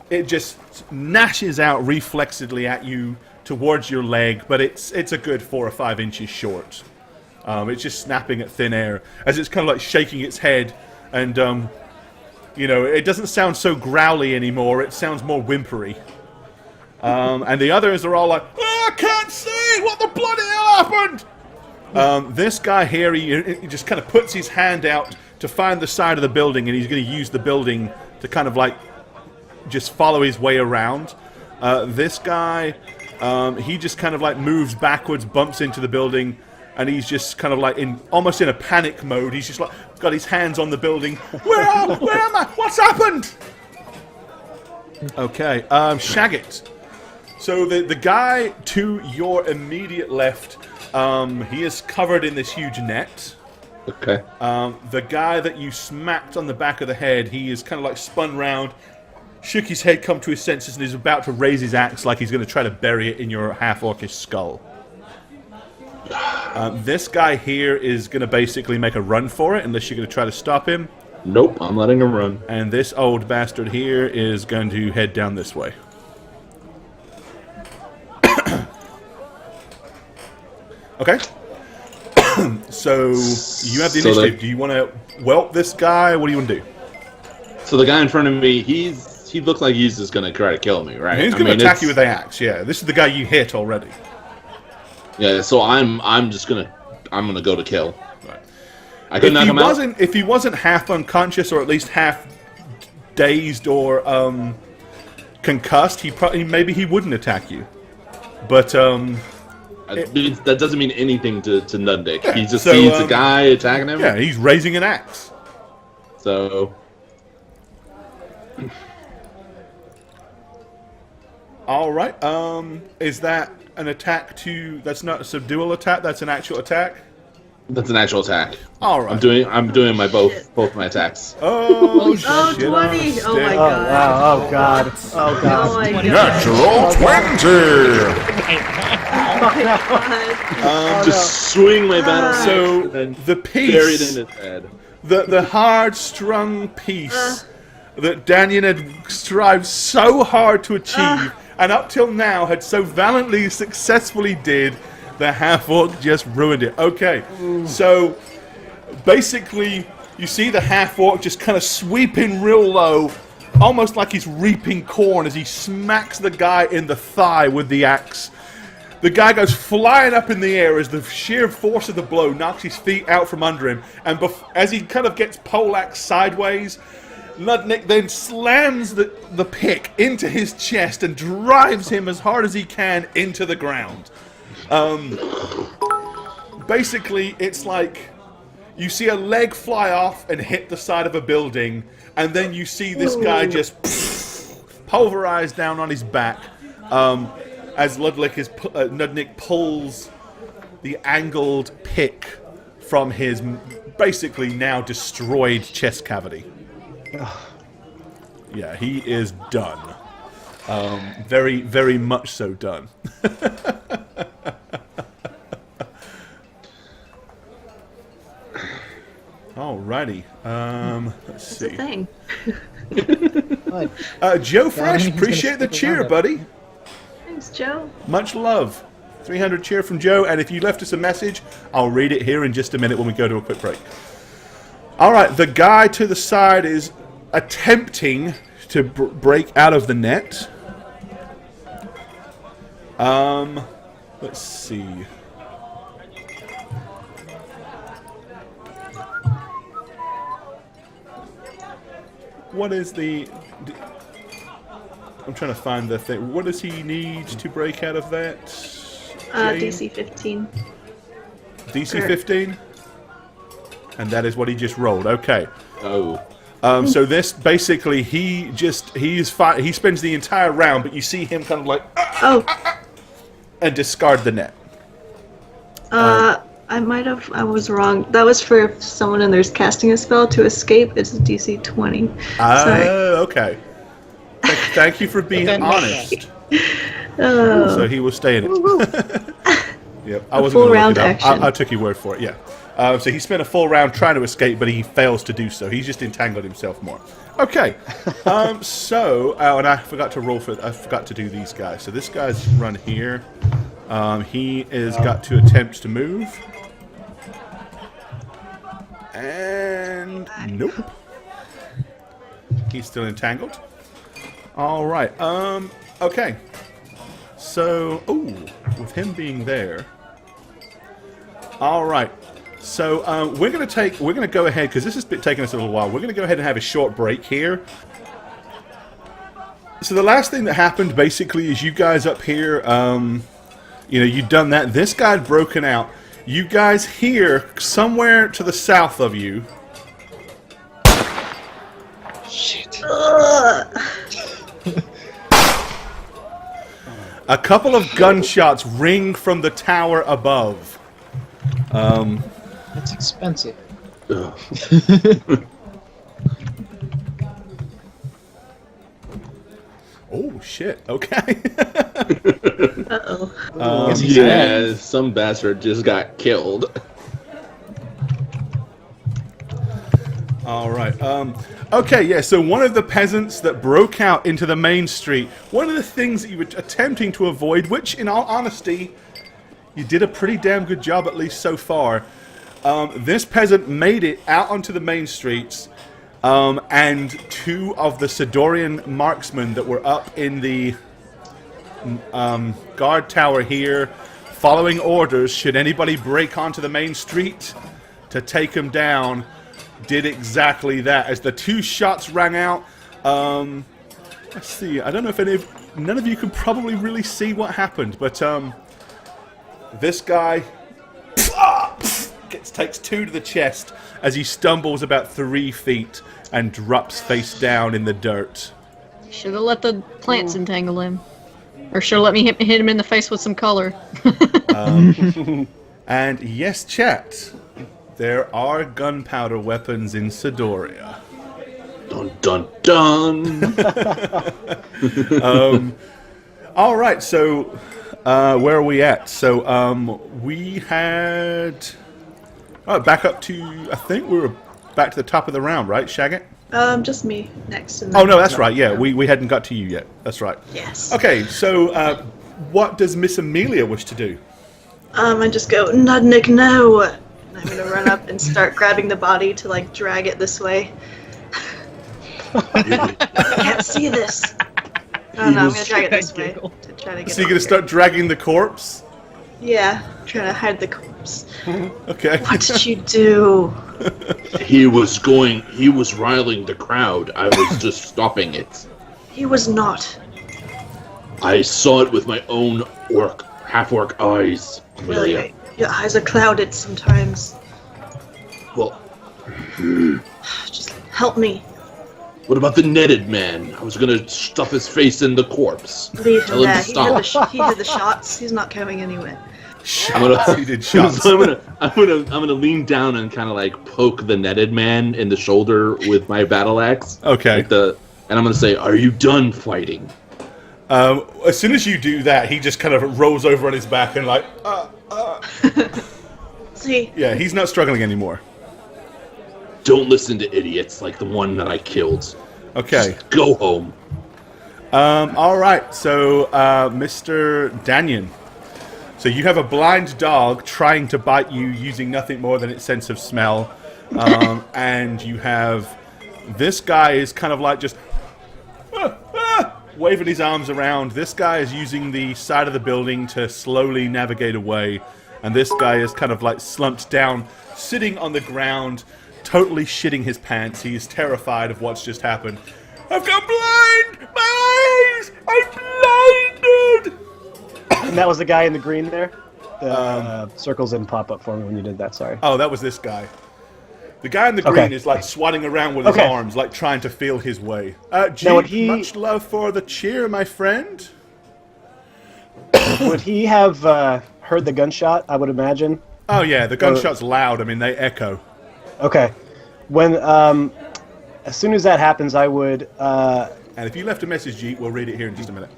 it just gnashes out reflexively at you towards your leg, but it's a good 4 or 5 inches short. It's just snapping at thin air as it's kind of like shaking its head, and it doesn't sound so growly anymore. It sounds more whimpery. And the others are all like, I can't see! What the bloody hell happened? This guy here, he just kind of puts his hand out to find the side of the building, and he's going to use the building to kind of like just follow his way around. This guy, he just kind of like moves backwards, bumps into the building, and he's just kind of like almost in a panic mode. He's just like got his hands on the building. Where am I? What's happened? Okay, Shagit. So the guy to your immediate left, he is covered in this huge net. Okay. The guy that you smacked on the back of the head, he is kind of like spun round, shook his head, come to his senses, and is about to raise his axe like he's going to try to bury it in your half-orcish skull. This guy here is going to basically make a run for it, unless you're going to try to stop him. Nope, I'm letting him run. And this old bastard here is going to head down this way. Okay. So, you have the initiative. Do you want to whelp this guy? What do you want to do? So the guy in front of me, he looks like he's just going to try to kill me, right? He's going to attack you with the axe, yeah. This is the guy you hit already. Yeah, so I'm gonna go to kill. Right. I could knock him out. If he wasn't half unconscious or at least half dazed or concussed, maybe he wouldn't attack you. But that doesn't mean anything to Nudnik. Yeah, he just sees a guy attacking him. Yeah, he's raising an axe. So. All right. Is that an attack that's not a subdual attack? That's an actual attack. That's an actual attack. All right. I'm doing my both my attacks. Oh, shit. 20! Oh my god. Wow. Oh god. Oh god. Oh my god. Natural 20! Just swing my battle axe So and then the piece, buried in his head. the hard-strung piece that Danyan had strived so hard to achieve, and up till now had so valiantly, successfully did, the half-orc just ruined it. Okay, so basically you see the half-orc just kind of sweeping real low, almost like he's reaping corn as he smacks the guy in the thigh with the axe. The guy goes flying up in the air as the sheer force of the blow knocks his feet out from under him, and as he kind of gets poleaxed sideways, Nudnik then slams the pick into his chest and drives him as hard as he can into the ground. Basically, it's like you see a leg fly off and hit the side of a building, and then you see this guy just pulverized down on his back as Nudnik pulls the angled pick from his basically now destroyed chest cavity. Yeah, he is done. Very, very much so done. Alrighty. Let's see. It's a thing. Joe Fresh, appreciate the cheer, buddy. Thanks, Joe. Much love. 300 cheer from Joe, and if you left us a message, I'll read it here in just a minute when we go to a quick break. Alright, the guy to the side is attempting to break out of the net. Let's see. What is the... I'm trying to find the thing. What does he need to break out of that? DC 15. DC 15? And that is what he just rolled. Okay. Oh. So this basically he spends the entire round, but you see him kind of like and discard the net. I was wrong. That was for if someone in there's casting a spell to escape. It's a DC 20. Sorry. Okay. Thank you for being honest. So he will stay in it. Yep. I wasn't full gonna round look it up. action. I took your word for it. Yeah. So he spent a full round trying to escape, but he fails to do so. He's just entangled himself more. Okay. And I forgot to roll I forgot to do these guys. So this guy's run here. He is got to attempt to move. And nope. He's still entangled. All right. Okay. So, with him being there. All right. So we're going to go ahead because this has been taking us a little while. We're going to go ahead and have a short break here. So the last thing that happened basically is you guys up here. You'd done that. This guy had broken out. You guys here, somewhere to the south of you. Shit. A couple of gunshots ring from the tower above. That's expensive. Oh shit! Okay. Uh-oh. Yeah, some bastard just got killed. All right. Okay, yeah, so one of the peasants that broke out into the main street, one of the things that you were attempting to avoid, which, in all honesty, you did a pretty damn good job, at least so far. This peasant made it out onto the main streets, and two of the Sidorian marksmen that were up in the guard tower here, following orders, should anybody break onto the main street to take him down, did exactly that. As the two shots rang out, let's see, I don't know if none of you can probably really see what happened, but this guy takes two to the chest as he stumbles about 3 feet and drops face down in the dirt. Should have let the plants entangle him. Or should have let me hit him in the face with some color. And yes, chat, there are gunpowder weapons in Sidoria. Dun dun dun. All right, so where are we at? So we had back up to, I think we were back to the top of the round, right, Shagget? Just me next. Oh no, that's right. Yeah, we hadn't got to you yet. That's right. Yes. Okay, so what does Miss Amelia wish to do? I just go, Nudnik, no! And I'm gonna run up and start grabbing the body to, like, drag it this way. I can't see this. Oh no, I'm gonna drag it this way to try to get So you're gonna start dragging the corpse? Yeah, trying to hide the corpse. Okay. What did you do? He was riling the crowd. I was just stopping it. He was not. I saw it with my own half-orc eyes, Amelia. Really, your eyes are clouded sometimes. Well, Just help me. what about the netted man? I was gonna stuff his face in the corpse. Leave him Tell him there. to stop. He did the shots. He's not coming anywhere. He did shots. I'm gonna lean down and kind of like poke the netted man in the shoulder with my battle axe. Okay. And I'm gonna say, "Are you done fighting?" As soon as you do that, he just kind of rolls over on his back and like, See, yeah, he's not struggling anymore. Don't listen to idiots like the one that I killed. Okay. Just go home. All right. So, Mr. Danyan. So you have a blind dog trying to bite you using nothing more than its sense of smell. And you have this guy is kind of like just waving his arms around. This guy is using the side of the building to slowly navigate away. And this guy is kind of like slumped down, sitting on the ground, totally shitting his pants. He is terrified of what's just happened. I've gone blind! My eyes! I'm blinded! And that was the guy in the green there? The circles didn't pop up for me when you did that, sorry. Oh, that was this guy. The guy in the green is like swatting around with his Okay. arms, like trying to feel his way. Now, Jeep, would he- much love for the cheer, my friend. Would he have heard the gunshot, I would imagine? Oh yeah, the gunshot's loud. I mean, they echo. Okay. When as soon as that happens, I would And if you left a message, Jeep, we'll read it here in just a minute.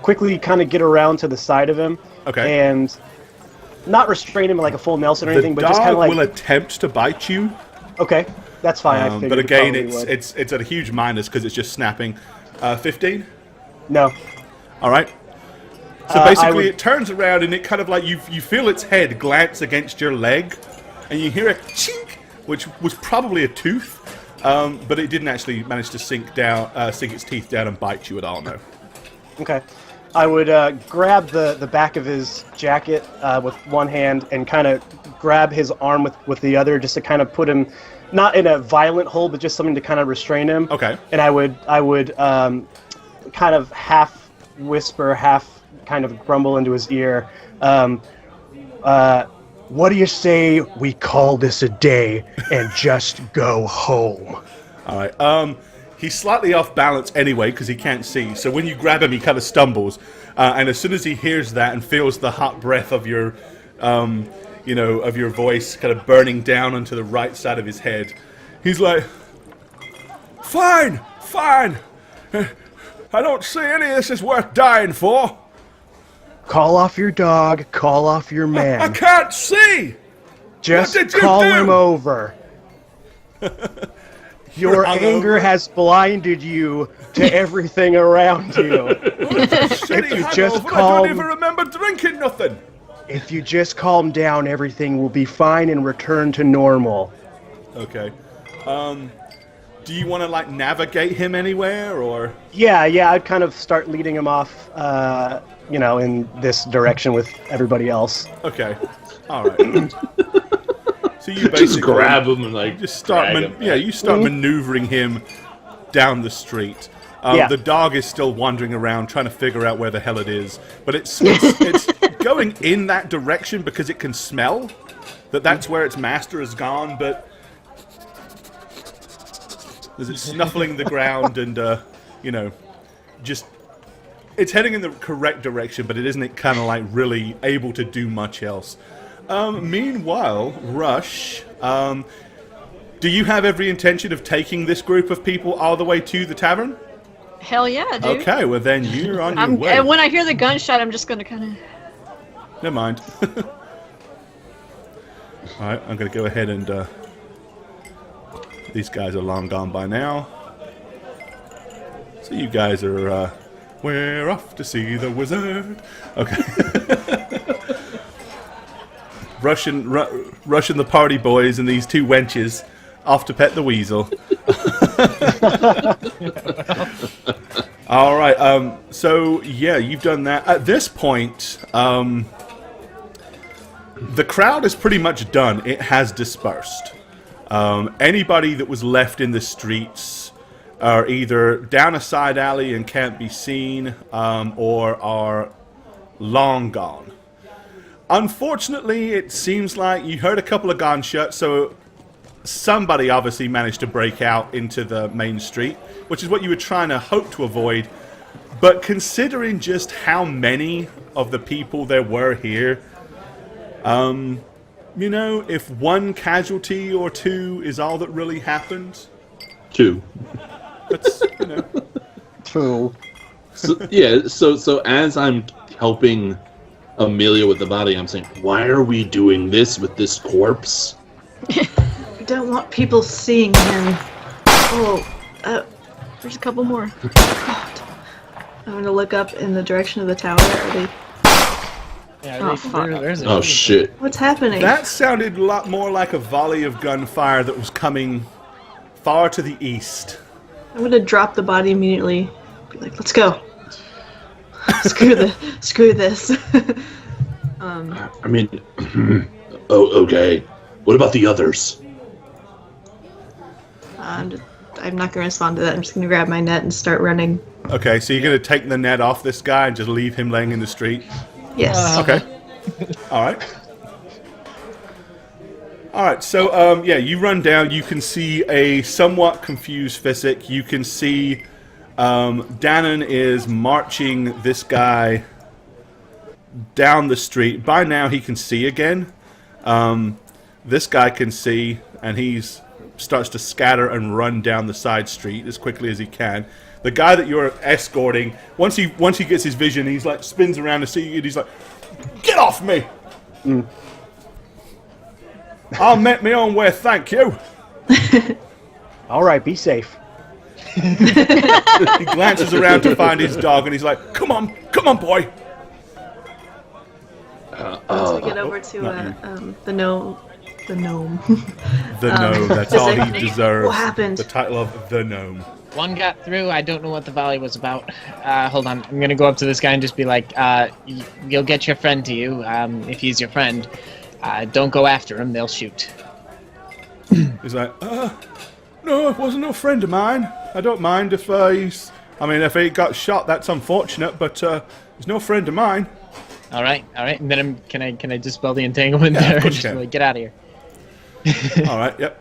quickly kind of get around to the side of him. Okay. And not restrain him like a full Nelson or The anything, but dog just kind of like. will attempt to bite you, Okay, that's fine. I figured but he again, probably would. it's at a huge minus because it's just snapping. 15. No. All right. So I basically, would- it turns around and it kind of like you feel its head glance against your leg, and you hear a chink, which was probably a tooth, but it didn't actually manage to sink its teeth down and bite you at all. No. Okay. I would grab the back of his jacket with one hand and kind of grab his arm with the other, just to kind of put him not in a violent hold, but just something to kind of restrain him. Okay. And I would kind of half whisper, half kind of grumble into his ear. What do you say we call this a day and just go home? All right. He's slightly off balance anyway because he can't see. So when you grab him, he kind of stumbles, and as soon as he hears that and feels the hot breath of your, of your voice kind of burning down onto the right side of his head, he's like, "Fine, fine. I don't see any of this is worth dying for. Call off your dog, call off your I man. can't see. Just What did you call do? him over. Your You're hungover. anger has blinded you to everything around you. Shitty you just hangover, I calm- don't even remember drinking nothing." If you just calm down, everything will be fine and return to normal. Okay. Do you want to like navigate him anywhere or? Yeah, I'd kind of start leading him off, in this direction with everybody else. Okay. All right. So you basically Just grab him and like just start drag him. you start maneuvering him down the street. Yeah. The dog is still wandering around trying to figure out where the hell it is, but it's going in that direction because it can smell that's where its master has gone, but is it snuffling the ground and just it's heading in the correct direction, but it isn't kind of like really able to do much else. Meanwhile, Rush, do you have every intention of taking this group of people all the way to the tavern? Hell yeah, dude. Okay, well then you're on your way. And when I hear the gunshot, I'm just gonna kind of. Never mind. Alright, I'm going to go ahead and... these guys are long gone by now. So you guys are... we're off to see the wizard. Okay. Rushing the party boys and these two wenches off to pet the weasel. All right. So yeah, you've done that. At this point, the crowd is pretty much done. It has dispersed. Anybody that was left in the streets are either down a side alley and can't be seen, or are long gone. Unfortunately, it seems like you heard a couple of gunshots, so somebody obviously managed to break out into the main street, which is what you were trying to hope to avoid. But considering just how many of the people there were here, if one casualty or two is all that really happened, 2. that's, True. So as I'm helping Amelia with the body, I'm saying, why are we doing this with this corpse? We don't want people seeing him. Oh, There's a couple more. God. I'm gonna look up in the direction of the tower. Are they... Yeah, Oh, fuck. there's a Oh shit. What's happening? that sounded a lot more like a volley of gunfire that was coming far to the east. I'm gonna drop the body immediately. Be like, let's go. Screw this. I mean, okay. What about the others? I'm not gonna respond to that. I'm just gonna grab my net and start running. Okay, so you're going to take the net off this guy and just leave him laying in the street? Yes. Okay. All right. All right, so yeah, you run down. You can see a somewhat confused Physic. You can see Dannon is marching this guy down the street. By now, he can see again. This guy can see, and he's starts to scatter and run down the side street as quickly as he can. The guy that you're escorting, once he gets his vision, he's like spins around to see you, and he's like, "Get off me! I'll make my own way, thank you." All right, be safe. He glances around to find his dog, and he's like, come on, boy." Once we get over to the gnome. The gnome, that's all he deserves. What happened? The title of the gnome. One got through. I don't know what the volley was about. Hold on. I'm going to go up to this guy and just be like, you'll get your friend to you, if he's your friend. Don't go after him. They'll shoot. He's like, no, it wasn't no friend of mine. I don't mind if he's... I mean, if he got shot, that's unfortunate, but he's no friend of mine. All right. And then can I dispel the entanglement Yeah, there? of course Just you can. like, get out of here. All right, yep.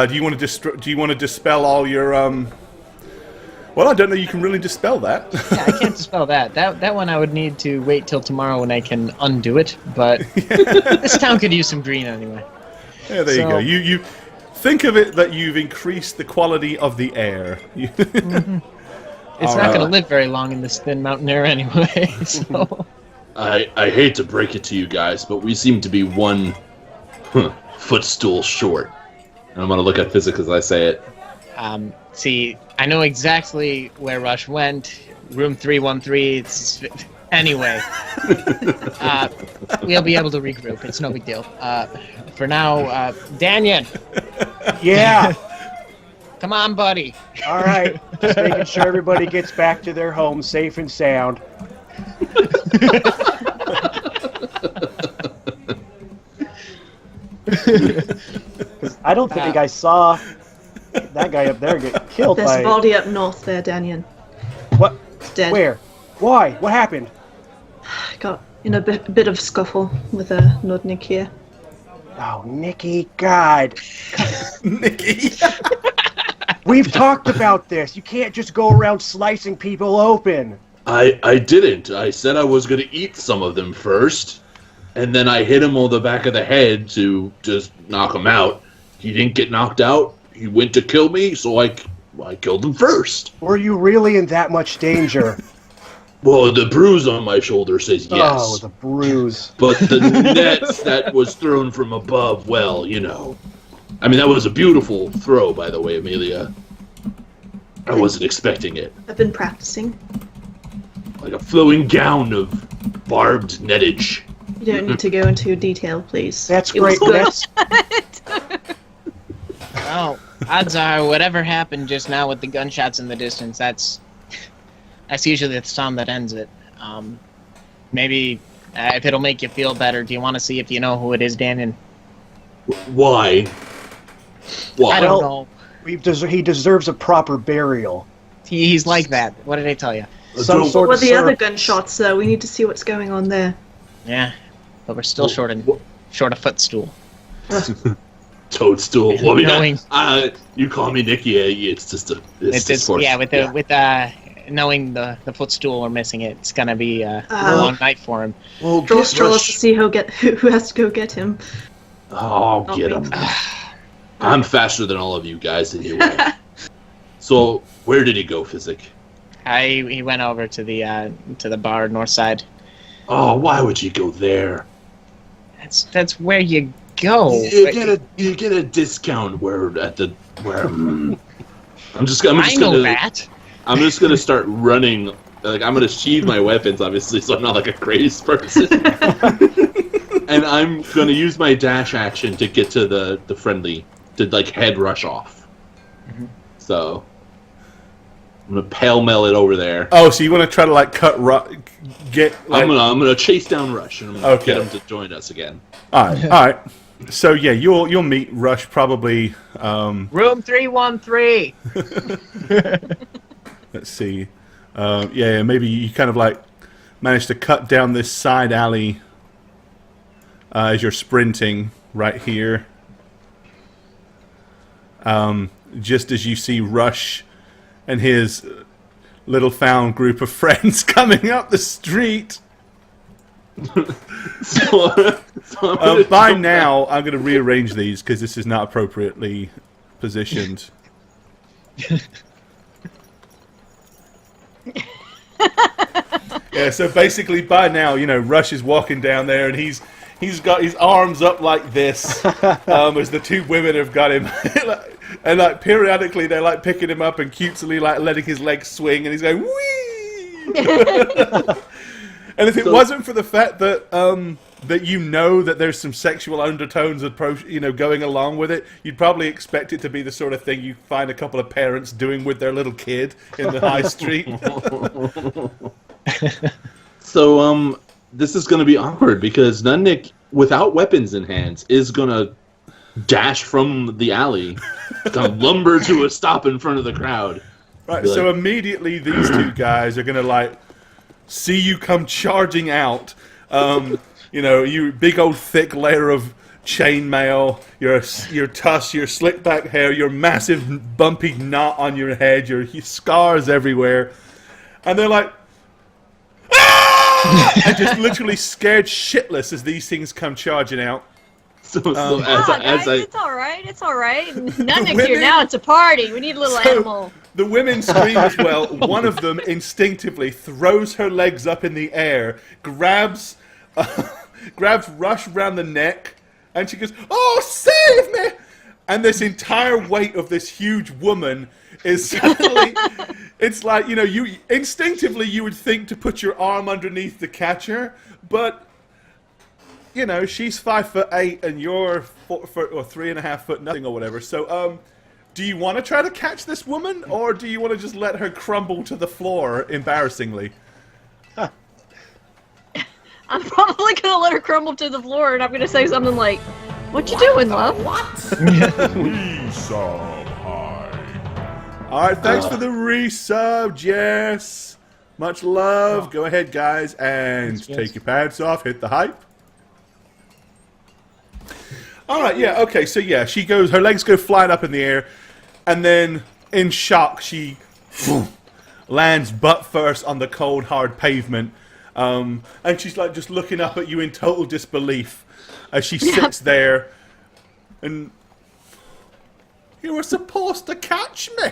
Do you want to dispel all your Well, I don't know. You can really dispel that. Yeah, I can't dispel that. That one I would need to wait till tomorrow when I can undo it. But this town could use some green anyway. Yeah, there you go. You think of it that you've increased the quality of the air. It's not going to live very long in this thin mountain air anyway. So I hate to break it to you guys, but we seem to be one footstool short. And I'm going to look at Physic as I say it. see, I know exactly where Rush went. Room 313. Anyway, we'll be able to regroup. It's no big deal. For now, Danyon. Yeah. Come on, buddy. All right. Just making sure everybody gets back to their home safe and sound. I don't think I saw that guy up there get killed There's by... a body up north there, Danyon. What? It's dead. Where? Why? What happened? Got in a bit of scuffle with a Nudnik here. Oh, Nikki, God. Nikki. We've talked about this. You can't just go around slicing people open. I didn't. I said I was going to eat some of them first, and then I hit him on the back of the head to just knock him out. He didn't get knocked out. He went to kill me, so I killed him first. Were you really in that much danger? Well, the bruise on my shoulder says yes. Oh, the bruise. But the net that was thrown from above, well, you know. I mean, that was a beautiful throw, by the way, Amelia. I wasn't expecting it. I've been practicing. Like a flowing gown of barbed nettage. You don't need to go into detail, please. That's It was great. good. Well, odds are whatever happened just now with the gunshots in the distance, that's usually the sound that ends it. Maybe if it'll make you feel better, do you want to see if you know who it is, Danyon? Why? Why? I don't know. He deserves a proper burial. He's like that. What did I tell you? Some Don't- sort What of were the other syrup. gunshots, though? We need to see what's going on there. Yeah, but we're still short a footstool. Toadstool. Well, I mean, Knowing- you call me Nikki. It's just a. It's It's for- yeah, with knowing the footstool we're missing, it's gonna be a long night for him. Well, Draw get straws to Rush. see who has to go get him. Oh, Not get me. him. I'm faster than all of you guys anyway. So, where did he go, Physic? He went over to the bar north side. Oh, why would you go there? That's where you go. You get a discount where. I'm just gonna that. I'm just gonna start running. Like, I'm gonna sheathe my weapons, obviously, so I'm not like a crazed person. And I'm gonna use my dash action to get to the friendly, to like head rush off. Mm-hmm. So I'm gonna pale mail it over there. Oh, so you want to try to like get? Like... I'm gonna chase down Rush and I'm gonna Okay. get him to join us again. All right. So yeah, you'll meet Rush probably. Room 313. Let's see. Yeah, maybe you kind of like managed to cut down this side alley as you're sprinting right here. Just as you see Rush and his little found group of friends coming up the street. By now, I'm going to rearrange these because this is not appropriately positioned. Yeah, so basically by now, Rush is walking down there and he's got his arms up like this as the two women have got him. And like periodically they're like picking him up and cutesily like letting his legs swing and he's going, whee! And if it wasn't for the fact that that there's some sexual undertones going along with it, you'd probably expect it to be the sort of thing you find a couple of parents doing with their little kid in the high street. So this is going to be awkward because Nunnik, without weapons in hands, is going to dash from the alley, to lumber to a stop in front of the crowd. Right. So immediately these two guys are going to see you come charging out. You big old thick layer of chainmail, your tusk, your slick back hair, your massive bumpy knot on your head, your scars everywhere, and they're like, ah! And just literally scared shitless as these things come charging out. So guys, it's all right. It's all right. Nunnik's here now. It's a party. We need a little animal. The women scream as well. One of them instinctively throws her legs up in the air, grabs Rush around the neck, and she goes, "Oh, save me!" And this entire weight of this huge woman is suddenly, it's like, you instinctively you would think to put your arm underneath to catch her, but she's 5'8" and you're 4 foot or 3.5 foot nothing or whatever. So, do you want to try to catch this woman, or do you want to just let her crumble to the floor embarrassingly? I'm probably going to let her crumble to the floor, and I'm going to say something like, "What you doing, love?" Resub high. Alright, thanks for the resub, Jess. Much love. Go ahead, guys, and take your pants off. Hit the hype. Alright, yeah, okay, so yeah, her legs go flying up in the air, and then, in shock, she lands butt first on the cold, hard pavement, and she's like just looking up at you in total disbelief as she sits there, and you were supposed to catch me.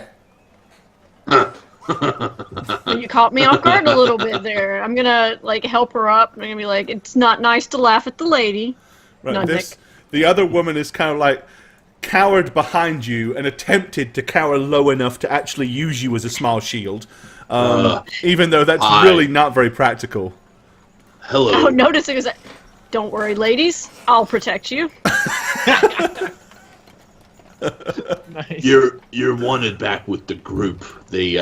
You caught me off guard a little bit there. I'm gonna help her up, and I'm gonna be like, "It's not nice to laugh at the lady." Right, the other woman is kind of cowered behind you and attempted to cower low enough to actually use you as a small shield, even though that's really not very practical. Hello. Oh, noticing is that, "Don't worry, ladies, I'll protect you." Nice. You're wanted back with the group. They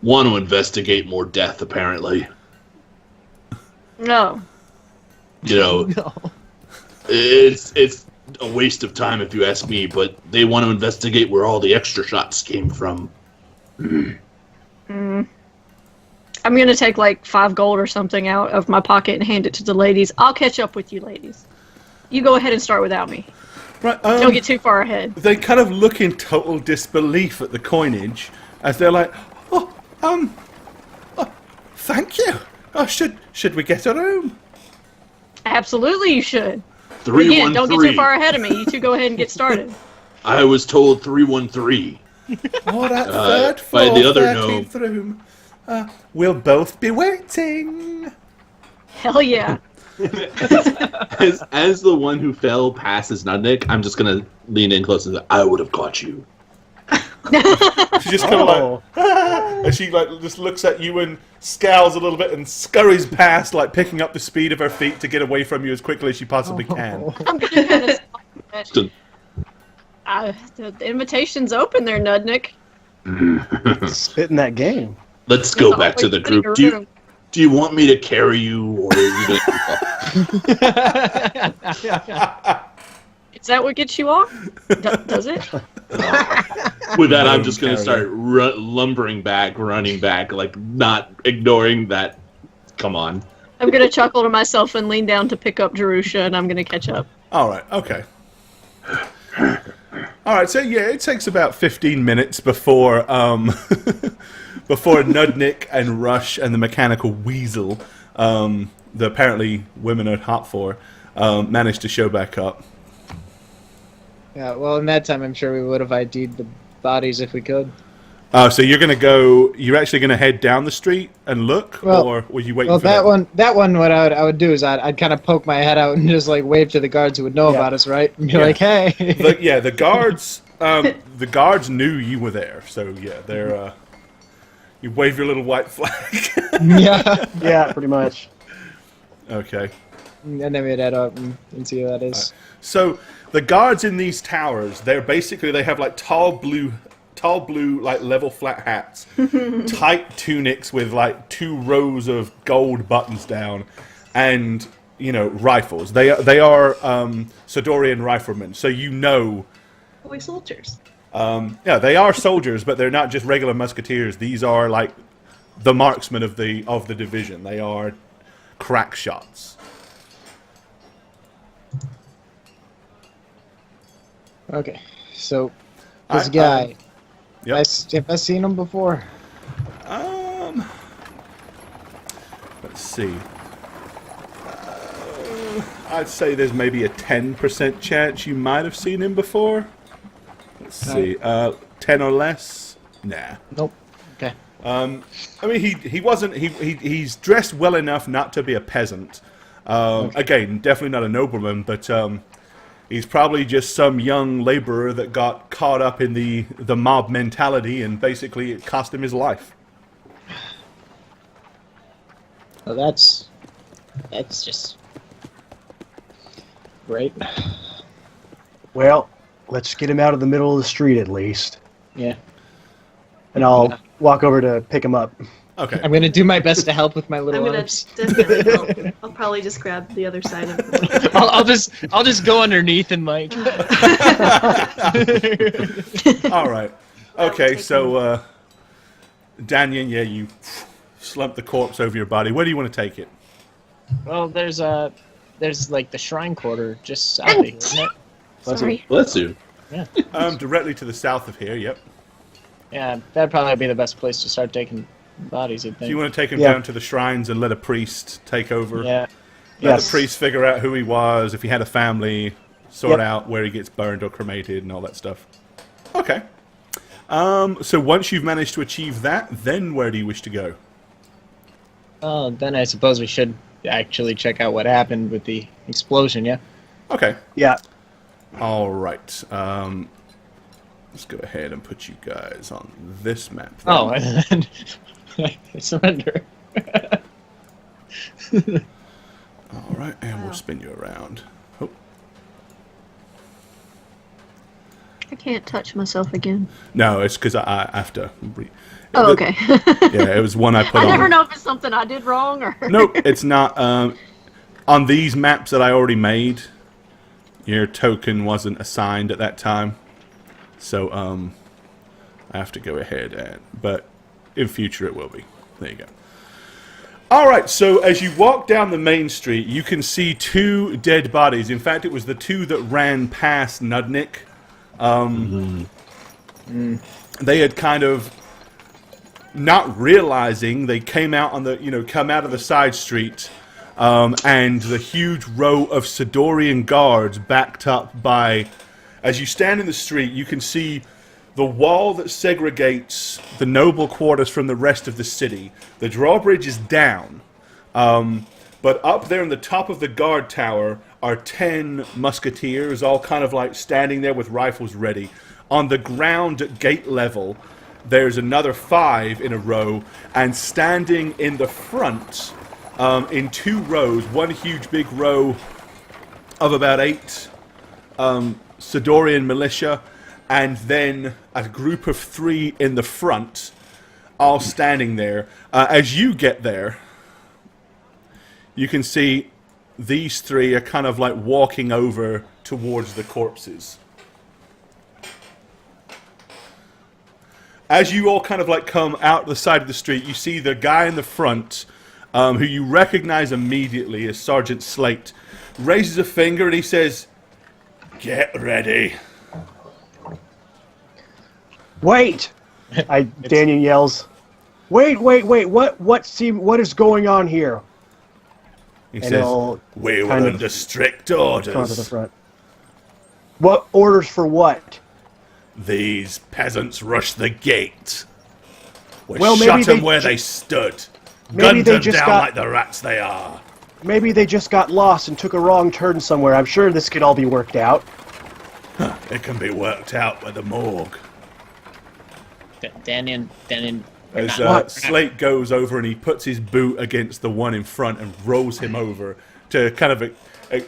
want to investigate more death, apparently. No. No. It's a waste of time if you ask me, but they want to investigate where all the extra shots came from. I'm gonna take 5 gold or something out of my pocket and hand it to the ladies. I'll catch up with you, ladies. You go ahead and start without me. Right, Don't get too far ahead. They kind of look in total disbelief at the coinage as they're like, thank you. Oh, should we get a room? Absolutely, you should. 313. Again, don't get too far ahead of me. You two go ahead and get started. I was told 313. Oh, that third floor, by the other 13th room. We'll both be waiting. Hell yeah. As the one who fell passes Nudnik, I'm just gonna lean in close and say, "I would have caught you." She just kind of and she just looks at you and scowls a little bit and scurries past, picking up the speed of her feet to get away from you as quickly as she possibly can. I'm gonna kind of the invitation's open there, Nudnik. Spit in that game. Let's go back to the group. Do you want me to carry you, or are you gonna Is that what gets you off? Does it? With that, I'm just going to start lumbering back, running back, not ignoring that. Come on. I'm gonna chuckle to myself and lean down to pick up Jerusha, and I'm gonna catch up. All right, okay. All right, so yeah, it takes about 15 minutes before before Nudnik and Rush and the mechanical weasel, the apparently women are hot for, manage to show back up. Yeah, well, in that time, I'm sure we would have ID'd the bodies if we could. So you're actually gonna head down the street and look, Well- or were you waiting Well, for them? that one, what I would do is I'd kind of poke my head out and just like wave to the guards who would know about us, right? And be like, hey. The guards, the guards knew you were there, so yeah, they're. You wave your little white flag. Yeah. Yeah, pretty much. Okay. And then we'd head up and see who that is. So the guards in these towers, they have like tall blue like level flat hats, tight tunics with like 2 rows of gold buttons down, and rifles. They are Sidorian riflemen, so Boy soldiers. yeah, they are soldiers, but they're not just regular musketeers. These are like the marksmen of the division. They are crack shots. Okay, so this I- guy, Yep. have I seen him before? Let's see. I'd say there's maybe a 10% chance you might have seen him before. Let's see. 10 or less? Nah. Nope. Okay. I mean, he wasn't. He's dressed well enough not to be a peasant. Again, definitely not a nobleman, but he's probably just some young laborer that got caught up in the mob mentality, and basically it cost him his life. Well, that's just great. Well, let's get him out of the middle of the street at least. Yeah. And I'll walk over to pick him up. Okay. I'm gonna do my best to help with my I'm little gonna arms. definitely help. I'll probably just grab the other side of the I'll just go underneath and like. All right. Okay. So, Danyan, yeah, you slump the corpse over your body. Where do you want to take it? Well, there's like the shrine quarter just south of here, isn't it? Sorry. Bless you. Directly to the south of here. Yep. Yeah, that'd probably be the best place to start taking bodies, I Do think. you want to take him Yeah. down to the shrines and let a priest take over? Yeah. Let Yes. the priest figure out who he was, if he had a family, sort Yep. out where he gets burned or cremated and all that stuff. Okay. So once you've managed to achieve that, then where do you wish to go? Oh, then I suppose we should actually check out what happened with the explosion, yeah? Okay. Yeah. All right. Let's go ahead and put you guys on this map. then. Oh, and I surrender. All right, and we'll spin you around. Oh, I can't touch myself again. no, it's because I have to. Oh, okay. Yeah, it was one I put I on. never know if it's something I did wrong or. Nope, it's not. On these maps that I already made, your token wasn't assigned at that time. So, I have to go ahead and... But in future it will be. There you go. Alright, so as you walk down the main street, you can see 2 dead bodies. In fact, it was the 2 that ran past Nudnik. They had kind of... Not realizing, they came out on the... come out of the side street... and the huge row of Sidorian guards backed up by... As you stand in the street, you can see the wall that segregates the noble quarters from the rest of the city. The drawbridge is down, but up there in the top of the guard tower are 10 musketeers, all kind of like standing there with rifles ready. On the ground at gate level, there's another 5 in a row, and standing in the front... in 2 rows, one huge big row of about 8 Sidorian militia, and then a group of 3 in the front, all standing there. As you get there, you can see these 3 are kind of like walking over towards the corpses. As you all kind of like come out the side of the street, you see the guy in the front who you recognize immediately as Sergeant Slate, raises a finger and he says, "Get ready." Wait! Daniel yells. Wait! What is going on here? He And says, he'll "We were kind of under strict come to the orders. front. What orders for what? These peasants rushed the gate. We Well, maybe shot them they where ju- they stood. maybe Gunned they them just down got- like the rats they are. Maybe they just got lost and took a wrong turn somewhere. I'm sure this could all be worked out. It can be worked out by the morgue." Daniel, As Slate goes over and he puts his boot against the one in front and rolls him over to kind of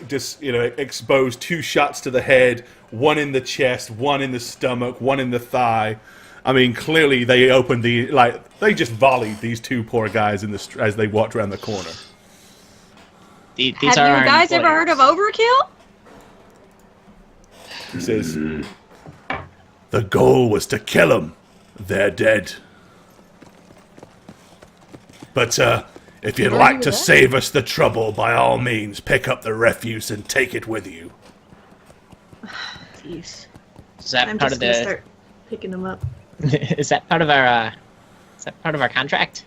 just expose 2 shots to the head, one in the chest, one in the stomach, one in the thigh. I mean, clearly they opened they just volleyed these 2 poor guys as they walked around the corner. these Have are you our guys ever heard of overkill? He says, "The goal was to kill them. They're dead. But if you'd Argue like with to that? save us the trouble, by all means, pick up the refuse and take it with you." Jeez. Is that I'm part just of gonna the? start picking them up. Is that part of our? Is that part of our contract?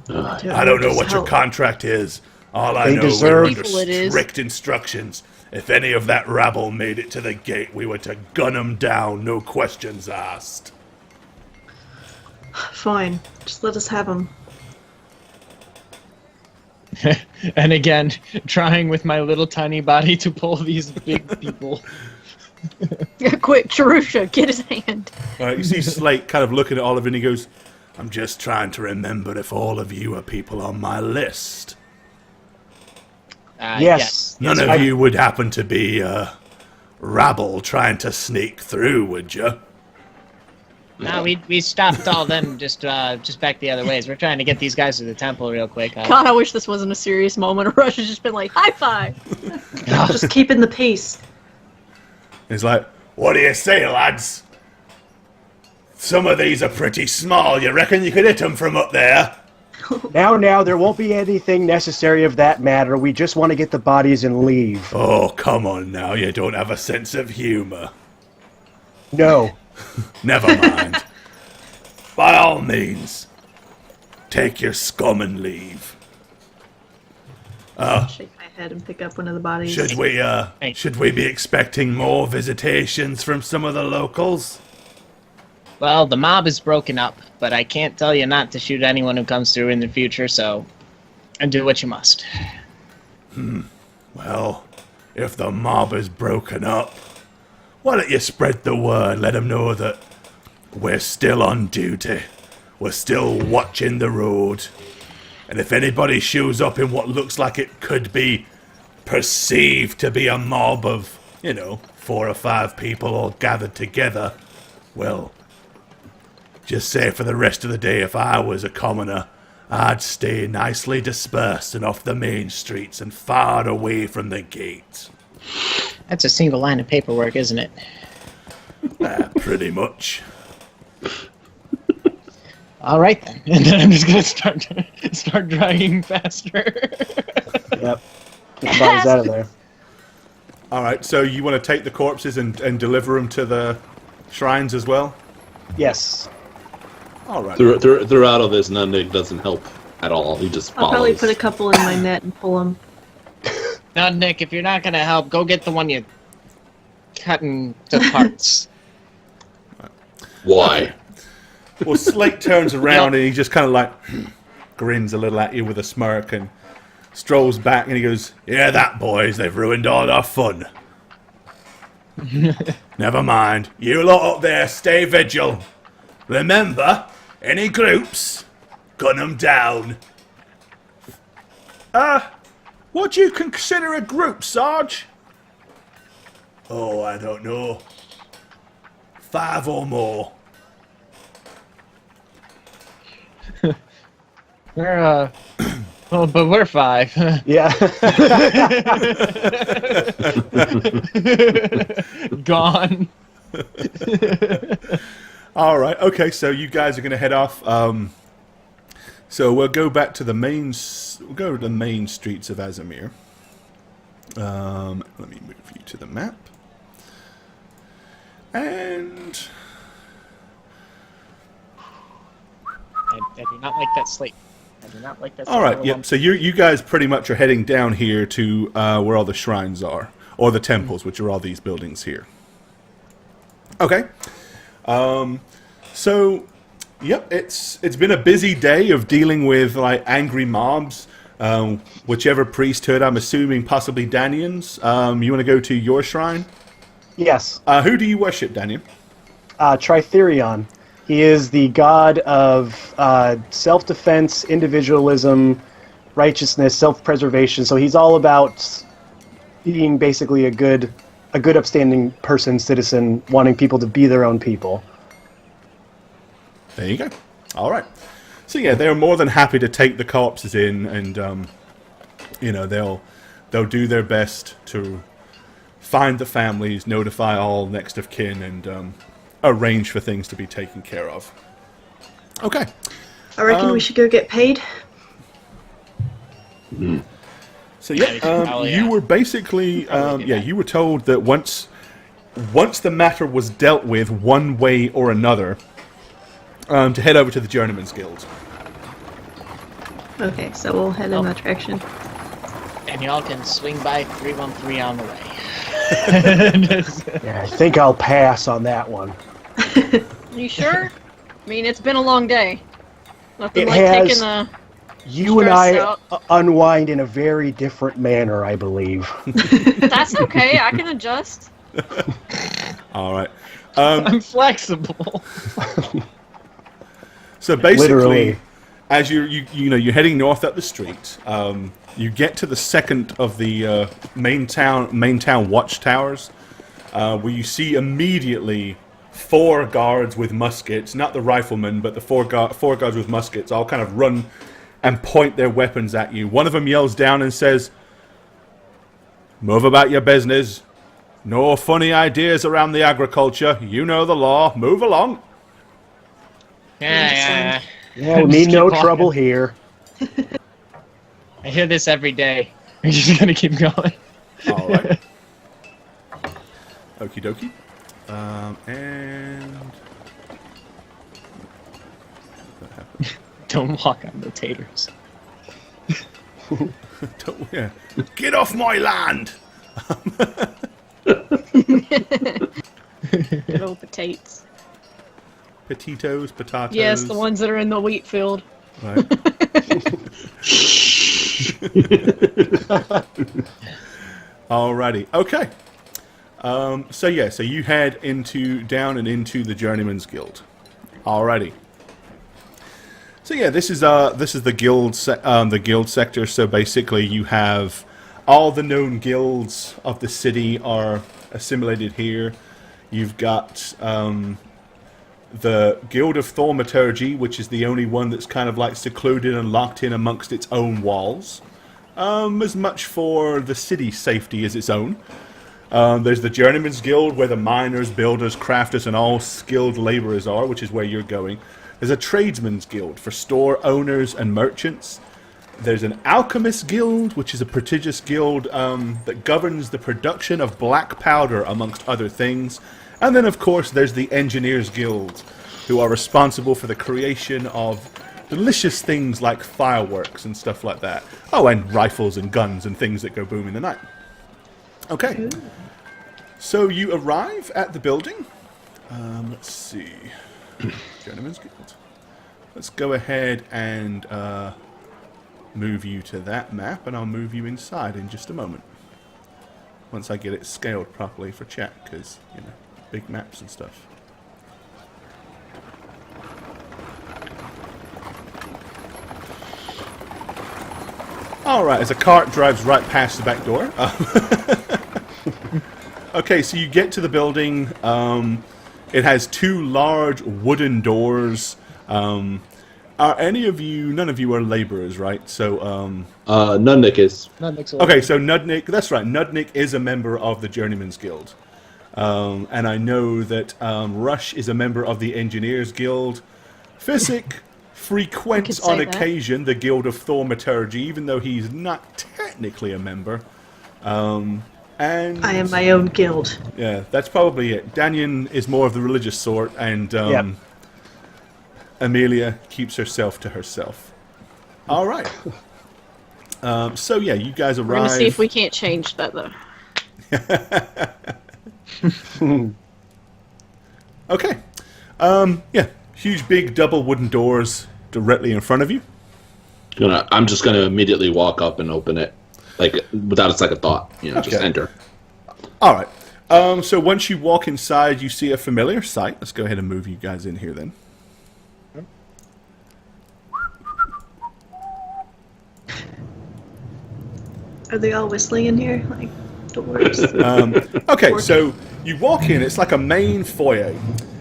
I don't know what your contract is. All I They know, we're deserve- under People it is. strict instructions. If any of that rabble made it to the gate, we were to gun them down, no questions asked. Fine, just let us have them. And again, trying with my little tiny body to pull these big people. Quick, Charusha, get his hand. You see Slate kind of looking at all of it and he goes, "I'm just trying to remember if all of you are people on my list. Yes. None of you would happen to be rabble trying to sneak through, would you?" No, we stopped all them just back the other ways. We're trying to get these guys to the temple real quick. God, I wish this wasn't a serious moment. Rush has just been like, high five. Just keeping the peace. He's like, "What do you say, lads? Some of these are pretty small. You reckon you could hit them from up there?" Now, there won't be anything necessary of that matter. We just want to get the bodies and leave. "Oh, come on now. You don't have a sense of humor. No. Never mind. By all means, take your scum and leave. Shake my head and pick up one of the bodies. Should we be expecting more visitations from some of the locals?" Well, the mob is broken up, but I can't tell you not to shoot anyone who comes through in the future, so... And do what you must. Well, if the mob is broken up, why don't you spread the word, let them know that we're still on duty. We're still watching the road. And if anybody shows up in what looks like it could be perceived to be a mob of, 4 or 5 people all gathered together, well, just say for the rest of the day, if I was a commoner, I'd stay nicely dispersed and off the main streets and far away from the gate. That's a single line of paperwork, isn't it? Pretty much. All right, then. And then I'm just going to start dragging faster. Yep. Get the bodies out of there. All right, so you want to take the corpses and deliver them to the shrines as well? Yes. All right. Throughout all this, Nundig doesn't help at all. He just follows. I'll probably put a couple in my net and pull them. Now, Nick, if you're not going to help, go get the one you cut into parts. Why? Well, Slate turns around and he just kind of like grins a little at you with a smirk and strolls back and he goes, "Yeah, that, boys, they've ruined all our fun. Never mind. You lot up there, stay vigil. Remember, any groups, gun them down." What do you consider a group, Sarge? "Oh, I don't know. 5 or more. We're, well, but we're 5. Yeah. Gone. All right. Okay. So you guys are going to head off. So we'll go back to the we'll go to the main streets of Azamir. Let me move you to the map. And I do not like that slate. I do not like that. all right, yep. So you guys pretty much are heading down here to where all the shrines are, or the temples, which are all these buildings here. Okay. So, yep, it's been a busy day of dealing with like angry mobs. Whichever priesthood, I'm assuming possibly Danians. You want to go to your shrine? Yes. Who do you worship, Daniel? Tritherion. He is the god of self-defense, individualism, righteousness, self-preservation. So he's all about being basically a good upstanding person, citizen, wanting people to be their own people. There you go. All right. So yeah, they're more than happy to take the corpses in, and they'll do their best to find the families, notify all next of kin, and arrange for things to be taken care of. Okay. I reckon we should go get paid. So yeah, you were basically you were told that once the matter was dealt with one way or another, to head over to the Journeyman's Guild. Okay, so we'll head in that direction. And y'all can swing by 313 on the way. Yeah, I think I'll pass on that one. Are you sure? I mean, it's been a long day. Nothing It like has. taking a You and stress I out. unwind in a very different manner, I believe. That's okay. I can adjust. All right. I'm flexible. So basically, Literally. as you're heading north up the street, you get to the second of the main town watchtowers, where you see immediately 4 guards with muskets, not the riflemen, but the four guards with muskets, all kind of run and point their weapons at you. One of them yells down and says, "Move about your business. No funny ideas around the agriculture. You know the law. Move along." Yeah. Yeah, we need Just no keep walking. trouble here. I hear this every day. We're just gonna keep going. All right. Okie dokie. And what happened? Don't walk on the taters. Yeah. Get off my land! Good old potatoes. Potatoes, potatoes. Yes, the ones that are in the wheat field. Right. Alrighty. Okay. So you head down into the Journeyman's Guild. Alrighty. So yeah, this is the guild sector. So basically, you have all the known guilds of the city are assimilated here. You've got the Guild of Thaumaturgy, which is the only one that's kind of like secluded and locked in amongst its own walls. As much for the city's safety as its own. There's the Journeyman's Guild, where the miners, builders, crafters, and all skilled laborers are, which is where you're going. There's a Tradesman's Guild for store owners and merchants. There's an Alchemist Guild, which is a prestigious guild that governs the production of black powder, amongst other things. And then, of course, there's the Engineers Guild, who are responsible for the creation of delicious things like fireworks and stuff like that. Oh, and rifles and guns and things that go boom in the night. Okay. So you arrive at the building. Let's see. Journeyman's Guild. Let's go ahead and move you to that map, and I'll move you inside in just a moment. Once I get it scaled properly for chat, because, big maps and stuff. Alright, as a cart drives right past the back door. Okay, so you get to the building. It has 2 large wooden doors. Are any of you... None of you are laborers, right? So, Nunnik is. okay, so Nudnik... That's right, Nudnik is a member of the Journeyman's Guild. And I know that Rush is a member of the Engineers Guild. Physic frequents say on that. occasion the Guild of Thaumaturgy, even though he's not technically a member. And I am my own guild. yeah, that's probably it. Danyan is more of the religious sort, and Yep. Amelia keeps herself to herself. All right. So yeah, you guys arrive. We're gonna see if we can't change that though. Okay. Yeah, huge, big, double wooden doors directly in front of you. I'm just gonna immediately walk up and open it, like without a second thought. Just Okay. enter. All right. So once you walk inside, you see a familiar sight. Let's go ahead and move you guys in here then. Are they all whistling in here? Like doors? Okay, so you walk in. It's like a main foyer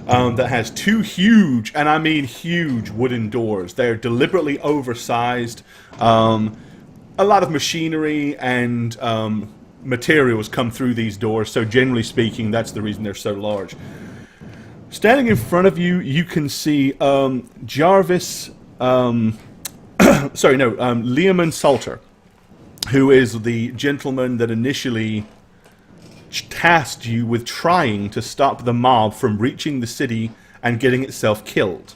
that has two huge, and I mean huge, wooden doors. They're deliberately oversized. A lot of machinery and materials come through these doors, so generally speaking, that's the reason they're so large. Standing in front of you, you can see Jarvis... Leomund Salter, who is the gentleman that initially tasked you with trying to stop the mob from reaching the city and getting itself killed.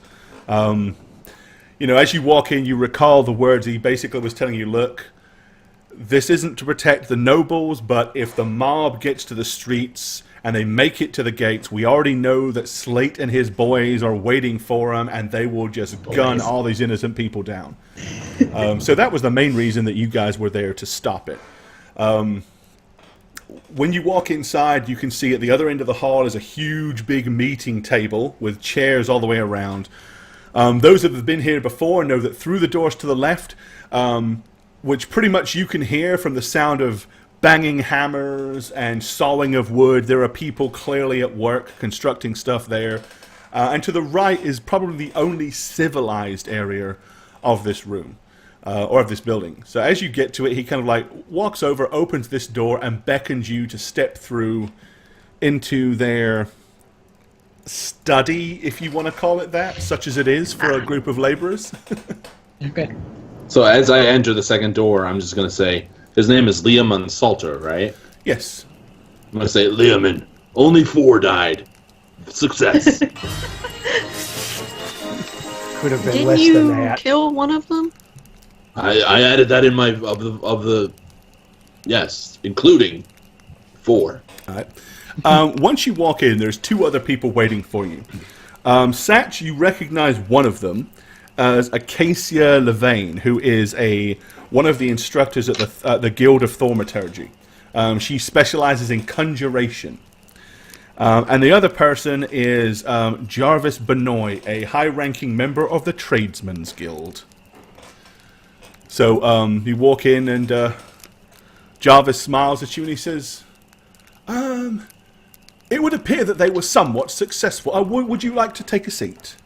As you walk in, you recall the words he basically was telling you, look, this isn't to protect the nobles, but if the mob gets to the streets and they make it to the gates, we already know that Slate and his boys are waiting for them, and they will just gun all these innocent people down. So that was the main reason that you guys were there, to stop it. When you walk inside, you can see at the other end of the hall is a huge, big meeting table with chairs all the way around. Those that have been here before know that through the doors to the left, which pretty much you can hear from the sound of banging hammers and sawing of wood, there are people clearly at work constructing stuff there. And to the right is probably the only civilized area of this room, or of this building. So as you get to it, he kind of like walks over, opens this door, and beckons you to step through into their study, if you want to call it that, such as it is for a group of laborers. Okay. So as I enter the second door, I'm just gonna say, his name is Leomund Salter, right? Yes. I'm gonna say, Leomund, only 4 died. Success. Could have been Didn't less you than that. kill one of them? I added that in my of the yes, including 4. All right. Once you walk in, there's 2 other people waiting for you. Satch, you recognize one of them as Acacia Levain, who is one of the instructors at the Guild of Thaumaturgy. She specializes in conjuration. And the other person is Jarvis Benoit, a high-ranking member of the Tradesmen's Guild. So you walk in, and Jarvis smiles at you, and he says, it would appear that they were somewhat successful. Would you like to take a seat?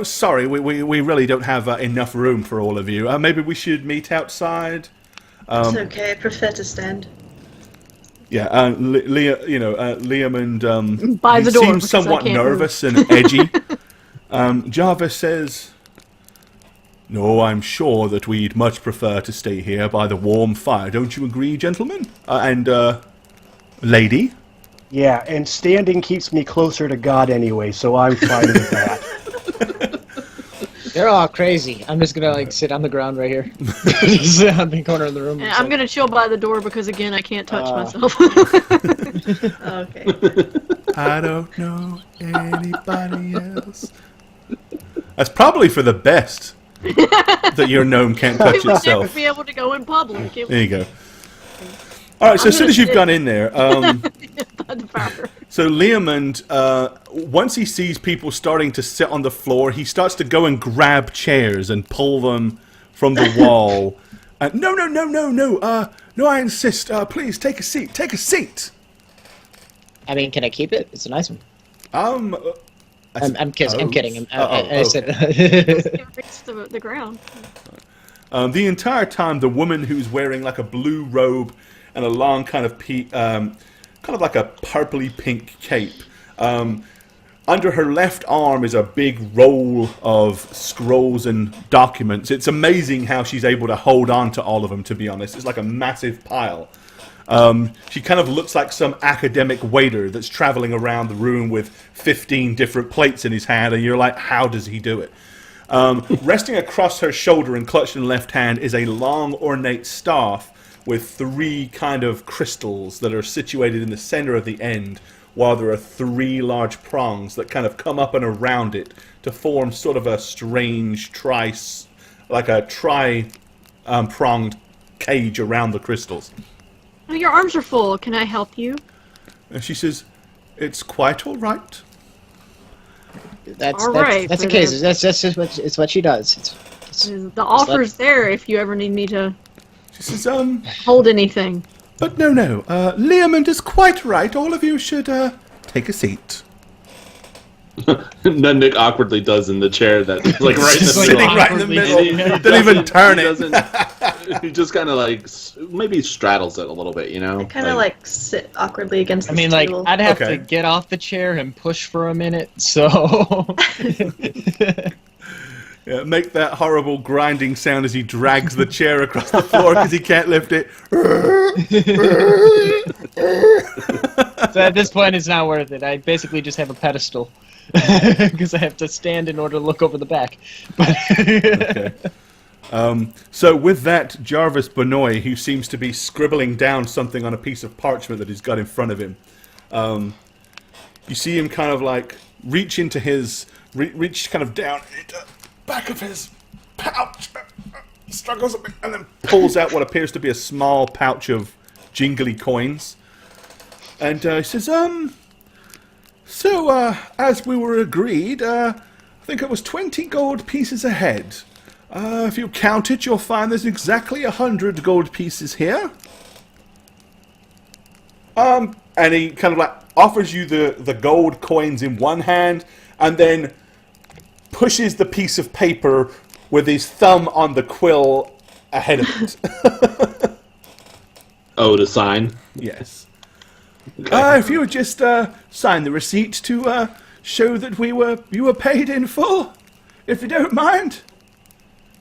Sorry, we really don't have enough room for all of you. Maybe we should meet outside. It's okay, I prefer to stand. Yeah, Liam and By the he door, seems because somewhat I can't nervous and edgy. Jarvis says, "No, I'm sure that we'd much prefer to stay here by the warm fire. Don't you agree, gentlemen? And lady?" Yeah, and standing keeps me closer to God anyway, so I'm fine with that. They're all crazy. I'm just gonna sit on the ground right here, just on the corner of the room. And I'm gonna chill by the door because again I can't touch myself. Okay. I don't know anybody else. That's probably for the best that your gnome can't touch We would never itself. be able to go in public. It There you go. All right, so as soon as you've gone in there, by the fire. so Leomund, once he sees people starting to sit on the floor, he starts to go and grab chairs and pull them from the wall. No, I insist. Please, take a seat. Take a seat. I mean, can I keep it? It's a nice one. I I'm kidding. I said. It reached the ground. The entire time, the woman who's wearing like a blue robe and a long kind of like a purpley pink cape, under her left arm is a big roll of scrolls and documents. It's amazing how she's able to hold on to all of them, to be honest. It's like a massive pile. She kind of looks like some academic waiter that's traveling around the room with 15 different plates in his hand, and you're like, how does he do it? Resting across her shoulder and clutched in the left hand is a long, ornate staff with 3 kind of crystals that are situated in the center of the end, while there are 3 large prongs that kind of come up and around it to form sort of a strange tri-pronged cage around the crystals. Oh, your arms are full. Can I help you? And she says, it's quite all right. That's All right, that's for okay. the- That's just what she does. It's The offer's there if you ever need me to She says, hold anything. but no. Leomund is quite right. All of you should, take a seat. Then Nick awkwardly does in the chair that, like, right in the Just, like, middle. Sitting right in the awkwardly middle. sitting there. Didn't even turn He it. doesn't- He just kind of like maybe straddles it a little bit, you know. Kind of like sit awkwardly against I the mean, like, table. I'd have Okay. to get off the chair and push for a minute, so... Yeah, make that horrible grinding sound as he drags the chair across the floor because he can't lift it. So at this point, it's not worth it. I basically just have a pedestal. Because I have to stand in order to look over the back. But Okay. So with that, Jarvis Benoit, who seems to be scribbling down something on a piece of parchment that he's got in front of him, you see him kind of like reach into his, reach kind of down into the back of his pouch, struggles a bit, and then pulls out what appears to be a small pouch of jingly coins. And he says, so, as we were agreed, I think it was 20 gold pieces ahead. If you count it, you'll find there's exactly 100 gold pieces here. And he kind of like offers you the gold coins in one hand, and then pushes the piece of paper with his thumb on the quill ahead of it. Oh, to sign. Yes. If you would just sign the receipt to show that you were paid in full, if you don't mind.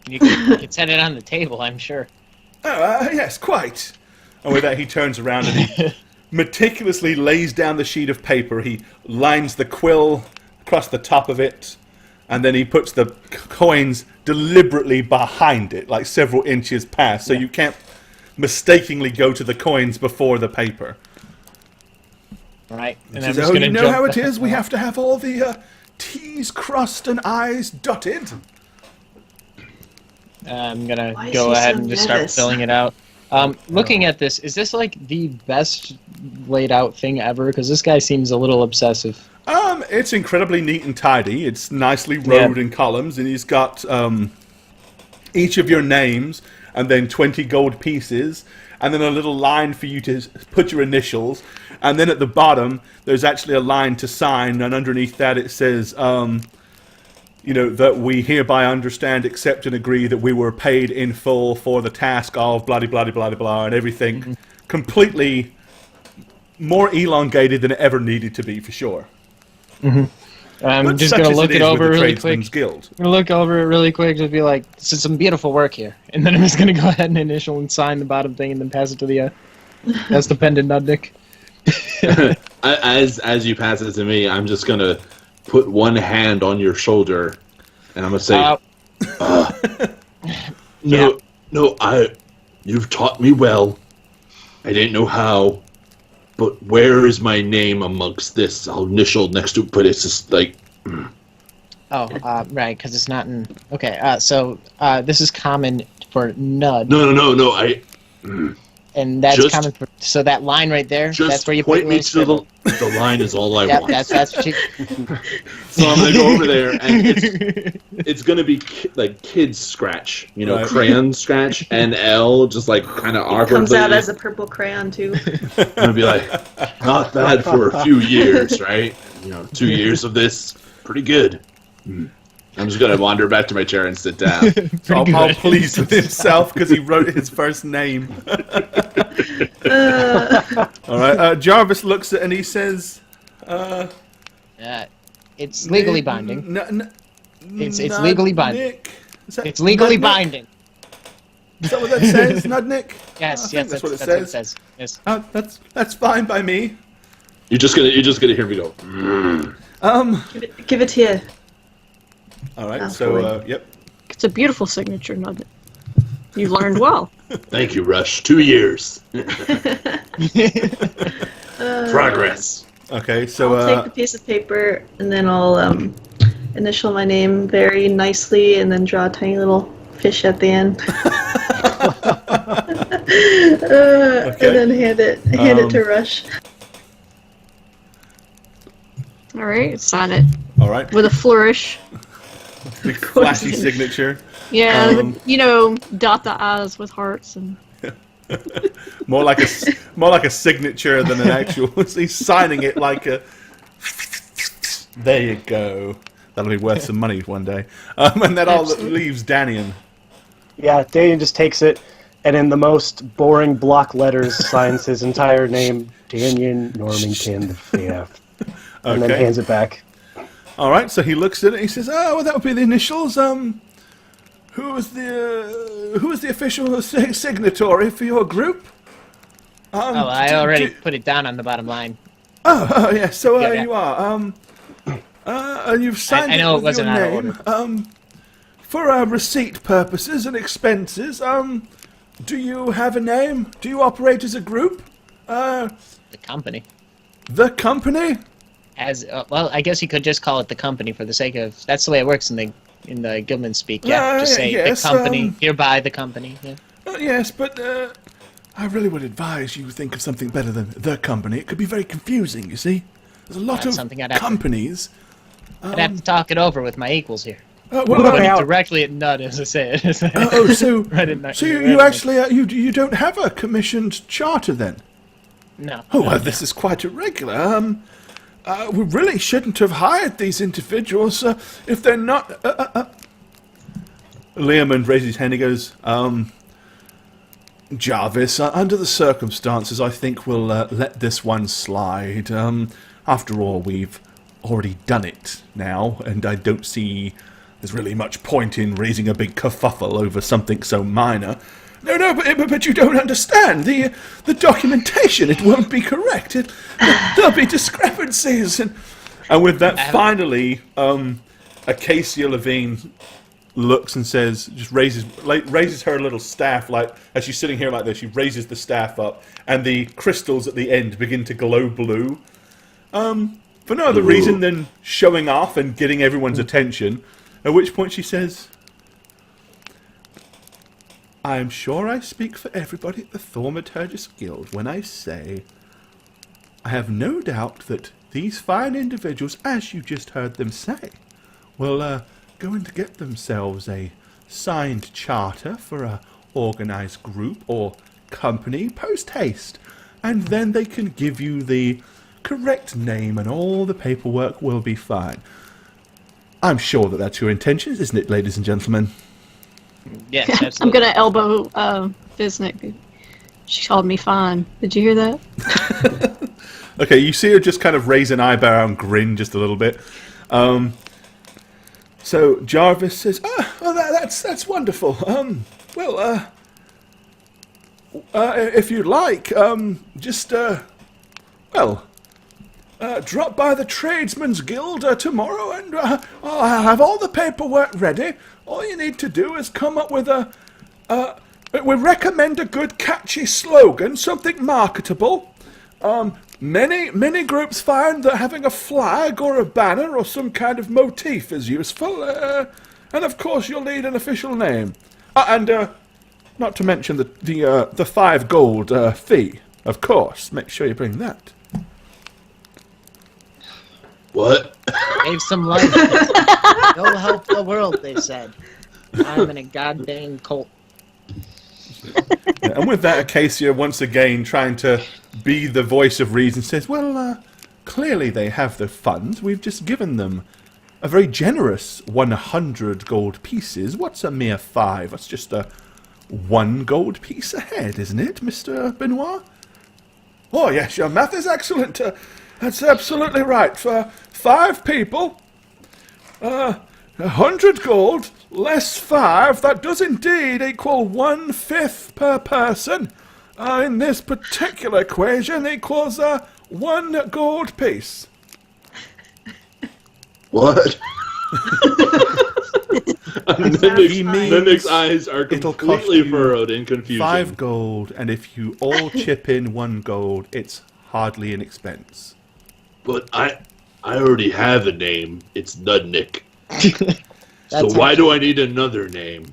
you can set it on the table, I'm sure. Oh, yes, quite. And with that, he turns around and he meticulously lays down the sheet of paper. He lines the quill across the top of it, and then he puts the coins deliberately behind it, like several inches past, so you can't mistakenly go to the coins before the paper. Right. And He says, oh, you know how it is? We have to have all the T's crossed and I's dotted. I'm gonna Why is go he ahead so and just start nervous? filling it out. Looking at this, is this like the best laid out thing ever? Because this guy seems a little obsessive. It's incredibly neat and tidy. It's nicely rowed in columns, and he's got each of your names, and then 20 gold pieces, and then a little line for you to put your initials, and then at the bottom, there's actually a line to sign, and underneath that it says, you know, that we hereby understand, accept, and agree that we were paid in full for the task of blah, blah, blah, blah, blah, and everything completely more elongated than it ever needed to be, for sure. I'm But just such gonna as look is it with over the really quick. Tradesmen's Guild. I'm gonna look over it really quick, just be like, this is some beautiful work here. And then I'm just gonna go ahead and initial and sign the bottom thing and then pass it to the that's the pendant Nudnik. As you pass it to me, I'm just gonna put one hand on your shoulder, and I'm gonna say, you've taught me well. I didn't know how, but where is my name amongst this? I'll initial next to it, but it's just like, Right, because it's not in... Okay, so this is common for Nud, no, and that's just- common for... So that line right there, just that's where you point put me your to the line is all I Yep, want. that's what you... So I'm gonna go over there, and it's gonna be like kids scratch, you know, Right. crayon scratch, and L just like kind of awkwardly. Comes out as a purple crayon too. I'm gonna be like, not bad for a few years, right? You know, 2 years of this, pretty good. I'm just gonna wander back to my chair and sit down. All pleased with himself because he wrote his first name. All right, Jarvis looks at it and he says, It's legally binding. It's legally binding. Nick? It's legally Nudnik? binding. Is that what that says, Nudnik? Yes, I yes, think that's what it what it says. says. Yes. That's fine by me. You're just gonna hear me go. "Mm." Give it here. All right. Oh, So, boy. yep. It's a beautiful signature, not it? You learned well. Thank you, Rush. 2 years. Progress. Okay. So, I'll take the piece of paper and then I'll initial my name very nicely and then draw a tiny little fish at the end. And then hand it to Rush. All right, sign it all right. with a flourish. Big flashy signature. Yeah, dot the I's with hearts and. More like a signature than an actual. He's signing it like a. There you go. That'll be worth some money one day. And that all leaves Danian. Yeah, Daniel just takes it, and in the most boring block letters signs his entire name, Daniel Normington the Fifth, and then hands it back. All right, so he looks at it. And he says, "Oh, well, that would be the initials. Who is the official signatory for your group?" I already put it down on the bottom line. Oh yeah. So Yeah. you are. You've signed I know it it with wasn't your out of name. For receipt purposes and expenses, do you have a name? Do you operate as a group? The company. The company? As well, I guess you could just call it the company for the sake of. That's the way it works in the Gilman speak. Yeah, just say yes, the company. Hereby the company. Yeah. Yes, but I really would advise you think of something better than the company. It could be very confusing, you see. There's a lot of companies. I'd have to talk it over with my equals here. Well, Put it directly at Nut, as I say it. So Right at Nut. so you actually you don't have a commissioned charter then? No. Oh, well, this is quite irregular. We really shouldn't have hired these individuals if they're not. Liam raises his hand. He goes, Jarvis, under the circumstances, I think we'll let this one slide. After all, we've already done it now, and I don't see there's really much point in raising a big kerfuffle over something so minor. No, but you don't understand. The documentation, it won't be correct. There'll be discrepancies. And with that, finally, Acacia Levine looks and says, just raises her little staff, like, as she's sitting here like this, she raises the staff up, and the crystals at the end begin to glow blue. For no other reason than showing off and getting everyone's attention, at which point she says, I am sure I speak for everybody at the Thaumaturgist Guild when I say I have no doubt that these fine individuals, as you just heard them say, will go and get themselves a signed charter for a organized group or company post-haste, and then they can give you the correct name and all the paperwork will be fine. I'm sure that that's your intentions, isn't it, ladies and gentlemen? Yes, absolutely. I'm gonna elbow Visnick. She called me fine. Did you hear that? Okay, you see her just kind of raise an eyebrow and grin just a little bit. So Jarvis says, that's wonderful. If you'd like, drop by the Tradesmen's Guild tomorrow and I'll have all the paperwork ready. All you need to do is come up with we recommend a good catchy slogan, something marketable. Many groups find that having a flag or a banner or some kind of motif is useful. And of course you'll need an official name. And not to mention the 5 gold fee, of course. Make sure you bring that. What? Save some life. They'll help the world, they said. I'm in a goddamn cult. And with that, Acacia, once again, trying to be the voice of reason, says, clearly they have the funds. We've just given them a very generous 100 gold pieces. What's a mere 5? That's just a 1 gold piece a head, isn't it, Mr. Benoit? Oh, yes, your math is excellent. That's absolutely right. For 5 people, 100 gold, less 5, that does indeed equal 1/5 per person. In this particular equation equals 1 gold piece. What? Mimic's eyes are it'll cost completely you furrowed in confusion. 5 gold, and if you all chip in 1 gold, it's hardly an expense. But I already have a name. It's Nudnik. So That's why do I need another name?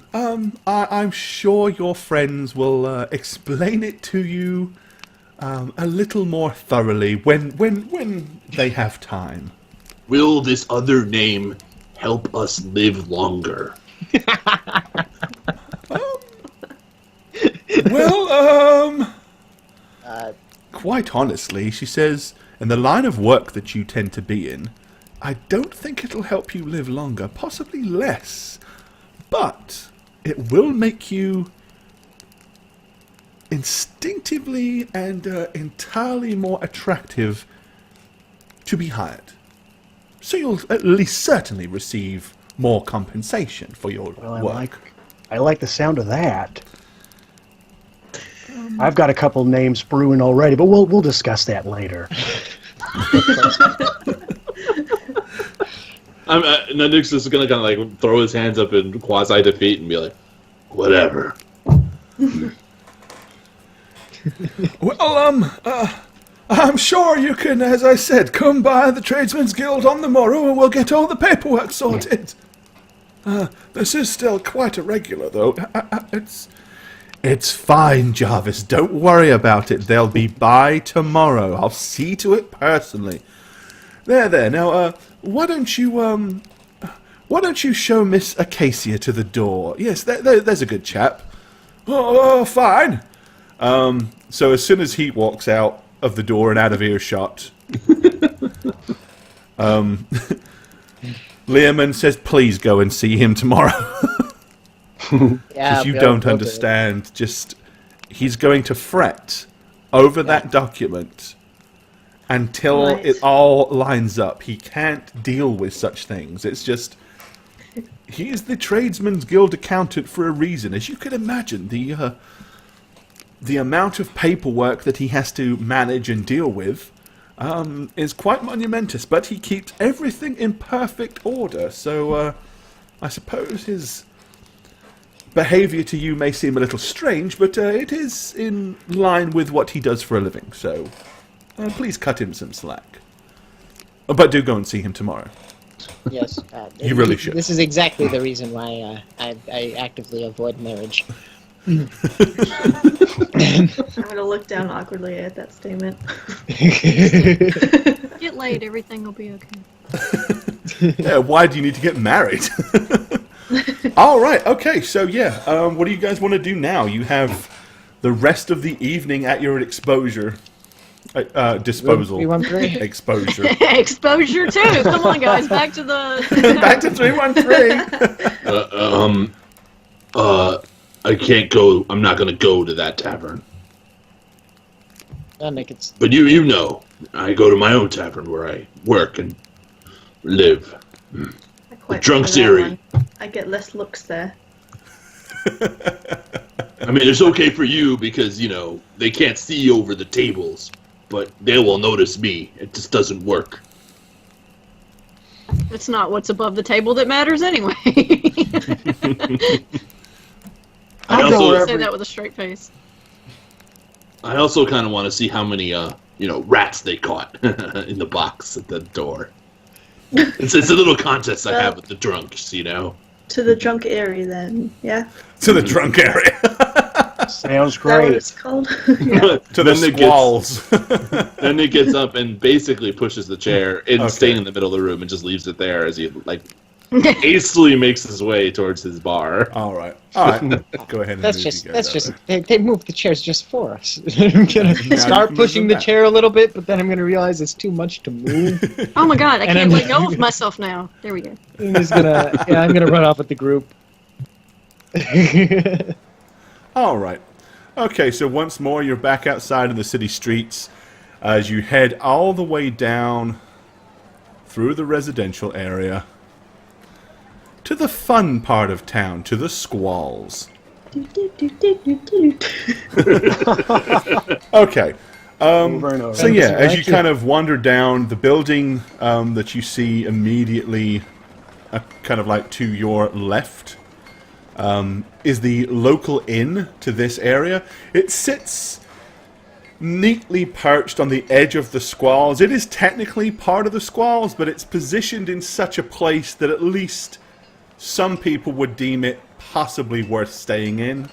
I'm sure your friends will explain it to you a little more thoroughly when they have time. Will this other name help us live longer? Well, quite honestly, she says, in the line of work that you tend to be in, I don't think it'll help you live longer, possibly less. But it will make you instinctively and entirely more attractive to be hired. So you'll at least certainly receive more compensation for your work. I like the sound of that. I've got a couple names brewing already, but we'll discuss that later. Nudnik's just gonna kind of like throw his hands up in quasi defeat and be like, "Whatever." Well, I'm sure you can, as I said, come by the Tradesmen's Guild on the morrow and we'll get all the paperwork sorted. This is still quite irregular, though. It's fine, Jarvis. Don't worry about it. They'll be by tomorrow. I'll see to it personally. There. Now, why don't you show Miss Acacia to the door? Yes, there's a good chap. Oh, fine. So as soon as he walks out of the door and out of earshot, Learman says, please go and see him tomorrow. Because you don't understand, he's going to fret over that document until it all lines up. He can't deal with such things. It's just, he's the Tradesmen's Guild accountant for a reason. As you can imagine, the amount of paperwork that he has to manage and deal with is quite monumentous, but he keeps everything in perfect order. So I suppose his behavior to you may seem a little strange, but it is in line with what he does for a living. So please cut him some slack. But do go and see him tomorrow. Yes. You really should. This is exactly the reason why I actively avoid marriage. I'm gonna look down awkwardly at that statement. Get laid, everything will be okay. Yeah, why do you need to get married? All right, okay, so what do you guys want to do now? You have the rest of the evening at your disposal. 313. Exposure. Exposure too. Come on, guys, back to the. Back to 313. I can't go. I'm not gonna go to that tavern. But you know, I go to my own tavern where I work and live. Quite Drunk remember that Siri. one. I get less looks there. I mean, it's okay for you because, you know, they can't see over the tables, but they will notice me. It just doesn't work. It's not what's above the table that matters anyway. I I'll go also wherever- Say that with a straight face. I also kind of want to see how many, rats they caught in the box at the door. It's a little contest I have with the drunks, you know. To the drunk area, then. Yeah. To the drunk area. Sounds Is that what great. it's called? Yeah. To the Then it squalls. Then he gets up and basically pushes the chair and staying in the middle of the room and just leaves it there as he hastily makes his way towards his bar. All right. Go ahead and That's move just you guys that's over. just they moved the chairs just for us. I'm gonna Now start you pushing move the them chair a little bit, but then I'm gonna realize it's too much to move. Oh my god, I And can't I'm- let go of myself now. There we go. I'm just gonna I'm gonna run off with the group. All right. Okay, so once more you're back outside in the city streets as you head all the way down through the residential area to the fun part of town, to the squalls. Okay. Over and over. So yeah, as you kind of wander down, the building that you see immediately, kind of like to your left, is the local inn to this area. It sits neatly perched on the edge of the squalls. It is technically part of the squalls, but it's positioned in such a place that at least some people would deem it possibly worth staying in,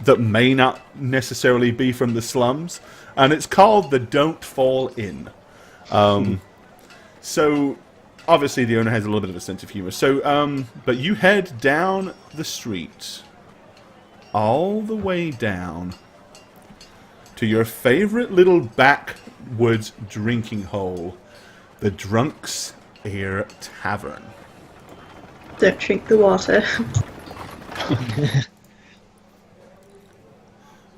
that may not necessarily be from the slums. And it's called the Don't Fall Inn. So, obviously the owner has a little bit of a sense of humor. So, but you head down the street, all the way down to your favorite little backwoods drinking hole, the Drunk's Ear Tavern. Don't drink the water.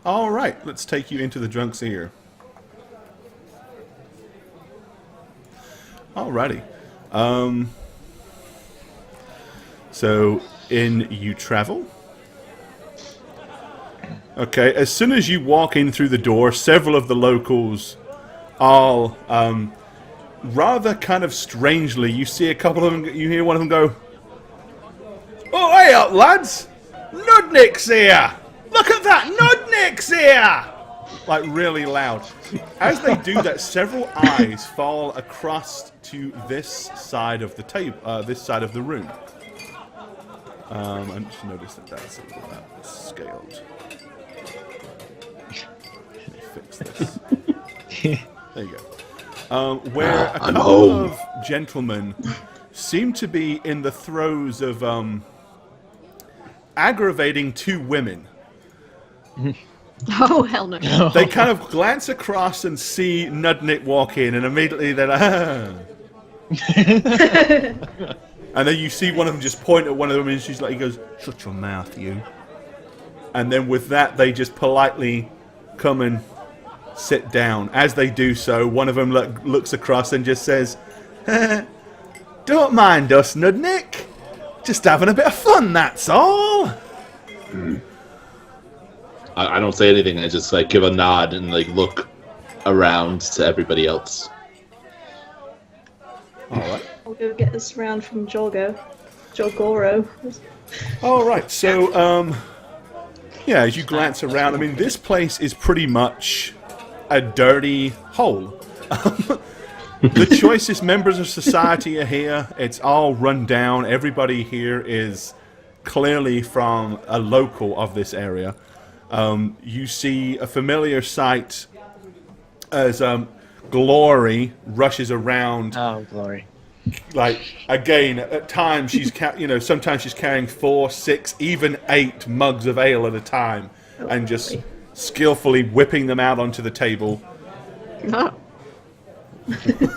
All right, let's take you into the Drunk's Ear. Alrighty. So, in you travel. Okay, as soon as you walk in through the door, several of the locals all, rather kind of strangely, you see a couple of them, you hear one of them go, "Oh, hey up, lads! Nudnik's here! Look at that! Nudnik's here!" Like, really loud. As they do that, several eyes fall across to this side of the table, this side of the room. I just noticed that that's a little bit scaled. Let me fix this. There you go. Where a couple of gentlemen seem to be in the throes of aggravating two women. Oh, hell no. They kind of glance across and see Nudnik walk in, and immediately they're like, "Ah." And then you see one of them just point at one of them, and she's like, he goes, "Shut your mouth, you." And then with that, they just politely come and sit down. As they do so, one of them looks across and just says, "Don't mind us, Nudnik. Just having a bit of fun, that's all." I don't say anything. I just like give a nod and like look around to everybody else. All right. I'll go get this round from Jogoro. All right. So, yeah, as you glance around, I mean, this place is pretty much a dirty hole. The choicest members of society are here. It's all run down. Everybody here is clearly from a local of this area. You see a familiar sight as Glory rushes around. Oh, Glory. Like, again, at times she's, sometimes she's carrying 4, 6, even 8 mugs of ale at a time, and just skillfully whipping them out onto the table. No. You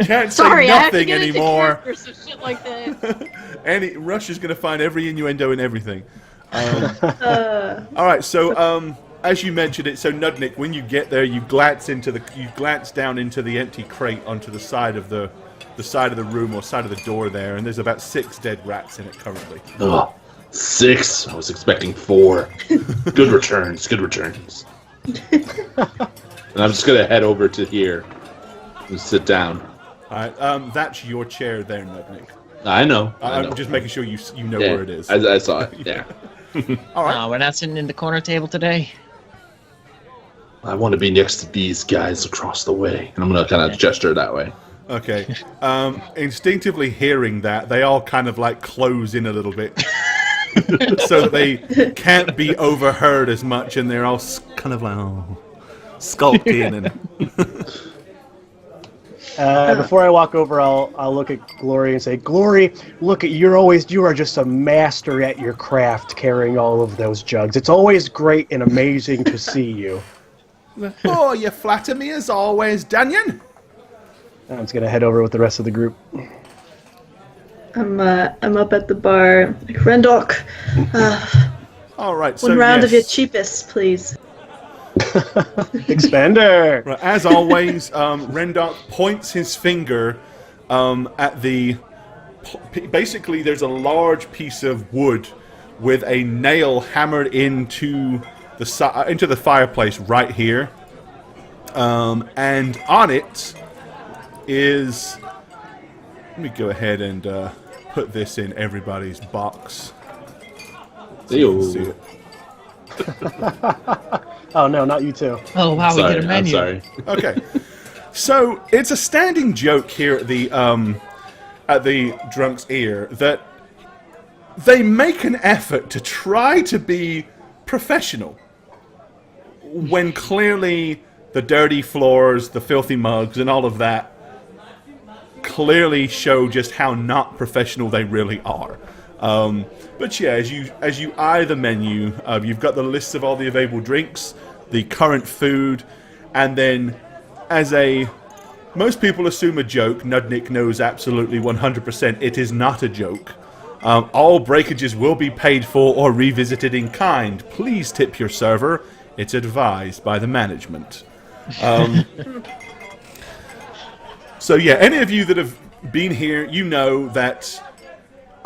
can't say nothing anymore. So shit like that. Rush is going to find every innuendo and everything. All right, so as you mentioned it, so Nudnik, when you get there, you glance down into the empty crate onto the side of the side of the room or side of the door there, and there's about 6 dead rats in it currently. Oh, 6. I was expecting 4. Good returns. Good returns. And I'm just gonna head over to here and sit down. All right, that's your chair there, Nudnik. I know. I'm just making sure you know where it is. I saw it. Yeah. All right. No, we're not sitting in the corner table today. I want to be next to these guys across the way, and I'm gonna kind of gesture that way. Okay. Instinctively hearing that, they all kind of like close in a little bit, so that they can't be overheard as much, and they're all kind of like skulking and. Before I walk over, I'll look at Glory and say, "Glory, look at you are just a master at your craft, carrying all of those jugs. It's always great and amazing to see you." "Oh, you flatter me as always, Danyan." I'm just gonna head over with the rest of the group. I'm up at the bar. Like, Rendok, All right. So one round of yes. your cheapest, please. Expander. Right, as always, Rendok points his finger at the basically there's a large piece of wood with a nail hammered into the fireplace right here, and on it is. Let me go ahead and put this in everybody's box. So you can see it. Oh no, not you too. Oh wow, we get a menu. I'm sorry. Okay, so it's a standing joke here at the drunk's ear that they make an effort to try to be professional when clearly the dirty floors, the filthy mugs, and all of that clearly show just how not professional they really are. But yeah, as you eye the menu, you've got the lists of all the available drinks, the current food, and then most people assume a joke. Nudnik knows absolutely 100% it is not a joke. All breakages will be paid for or revisited in kind. Please tip your server. It's advised by the management. So yeah, any of you that have been here, you know that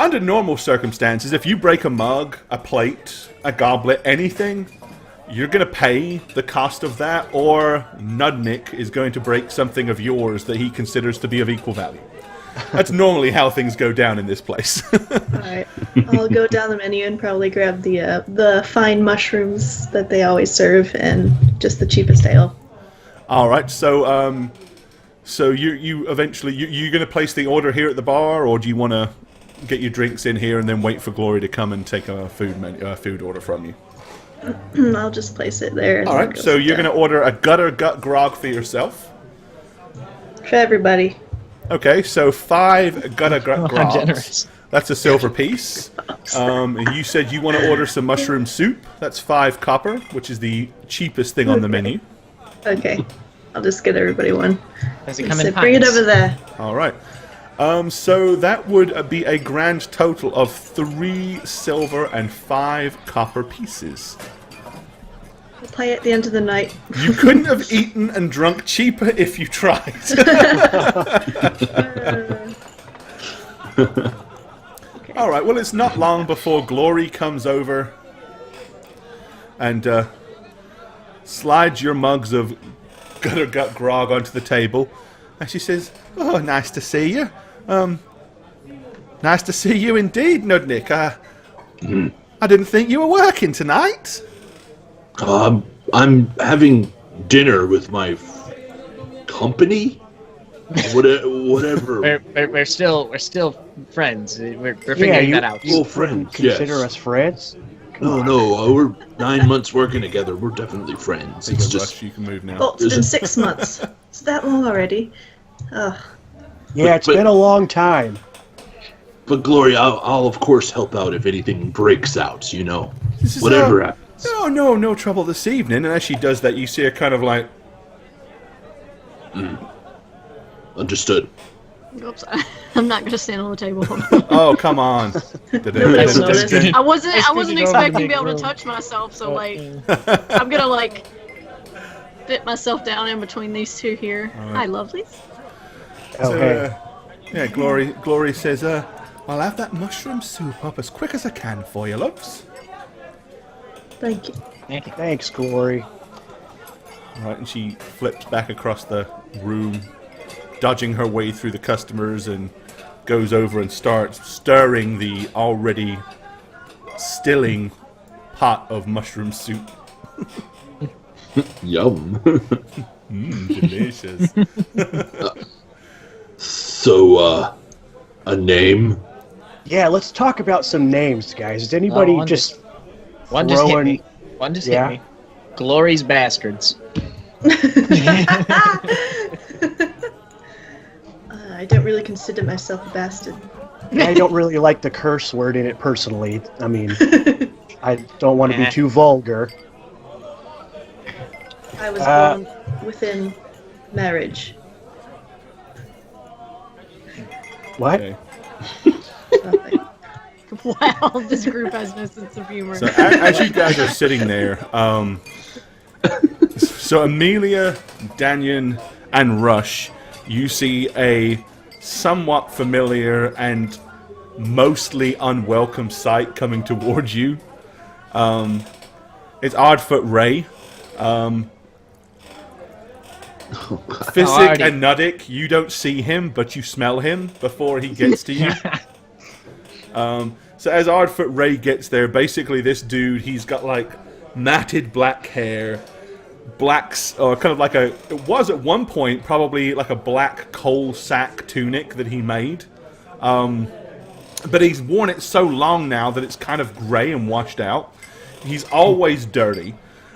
under normal circumstances, if you break a mug, a plate, a goblet, anything, you're going to pay the cost of that, or Nudnik is going to break something of yours that he considers to be of equal value. That's normally how things go down in this place. Alright, I'll go down the menu and probably grab the fine mushrooms that they always serve and just the cheapest ale. Alright, so you eventually, you're going to place the order here at the bar, or do you want to get your drinks in here and then wait for Glory to come and take a food order from you? I'll just place it there. And Alright, so you're going to order a gutter gut grog for yourself. For everybody. Okay, so 5 gutter gut How grogs. generous. That's a silver piece. And you said you want to order some mushroom soup. That's 5 copper, which is the cheapest thing on the menu. Okay. I'll just get everybody one. Does it come in Bring it pints? over there. Alright. So that would be a grand total of 3 silver and 5 copper pieces. I'll pay at the end of the night. You couldn't have eaten and drunk cheaper if you tried. Alright, well, it's not long before Glory comes over and slides your mugs of gutter gut grog onto the table. And she says, "Oh, nice to see you. Nice to see you indeed, Nudnik. I didn't think you were working tonight." I'm having dinner with my company. Whatever. We're still friends. We're figuring that out. Well, friends. Consider Yes. us friends? No. We're 9 months working together. We're definitely friends. Take It's a just rush, you can move now. Oh, it's been 6 months. It's that long already. Ugh. Yeah, it's But- been a long time. But Gloria, I'll of course help out if anything breaks out. You know, This is, whatever happens. No trouble this evening. And as she does that, you see her kind of like, Understood. Oops, I'm not gonna stand on the table. "Oh, come on." Nobody's noticed. I wasn't expecting to be able to room. touch myself, so like I'm gonna like fit myself down in between these two here. Hi, lovelies. Oh, So, hey. yeah, Glory says, "I'll have that mushroom soup up as quick as I can for you, loves." Thank you. Thanks, Glory. Right, and she flips back across the room, dodging her way through the customers, and goes over and starts stirring the already stilling pot of mushroom soup. Yum. Delicious. So, a name? Yeah, let's talk about some names, guys. Is anybody one just One just hit throwing- me. One just Yeah. hit me. Glory's bastards. I don't really consider myself a bastard. I don't really like the curse word in it personally. I mean, I don't want to be too vulgar. I was born within marriage. What? Okay. Nothing. Wow, this group has no sense of humor. So as you guys are sitting there, so Amelia, Danyan, and Rush, you see a somewhat familiar and mostly unwelcome sight coming towards you. It's Ardfoot Ray. Physic and Nuddick, you don't see him, but you smell him before he gets to you. So as Ardfoot Ray gets there, basically this dude, he's got like matted black hair, kind of like it was at one point probably like a black coal sack tunic that he made. But he's worn it so long now that it's kind of grey and washed out. He's always dirty.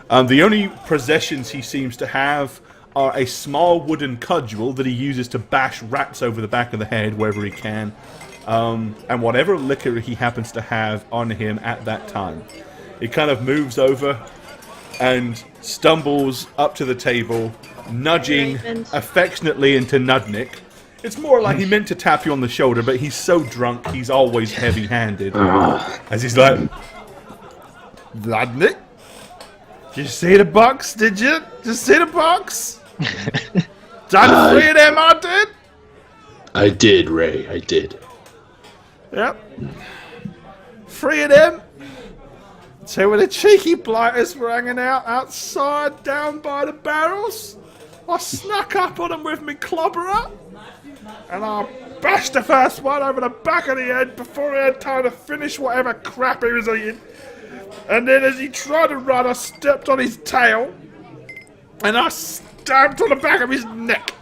The only possessions he seems to have are a small wooden cudgel that he uses to bash rats over the back of the head wherever he can, and whatever liquor he happens to have on him at that time. He kind of moves over and stumbles up to the table, nudging affectionately into Nudnik. It's more like he meant to tap you on the shoulder, but he's so drunk he's always heavy-handed. As he's like, Nudnik? Did you see the box, did you? Did you see the box? Done 3 of them, I did? I did, Ray, I did. Yep. 3 of them. 2 of the cheeky blighters were hanging out outside down by the barrels. I snuck up on them with me clobberer, and I bashed the first one over the back of the head before he had time to finish whatever crap he was eating. And then as he tried to run, I stepped on his tail, and I stabbed on the back of his neck.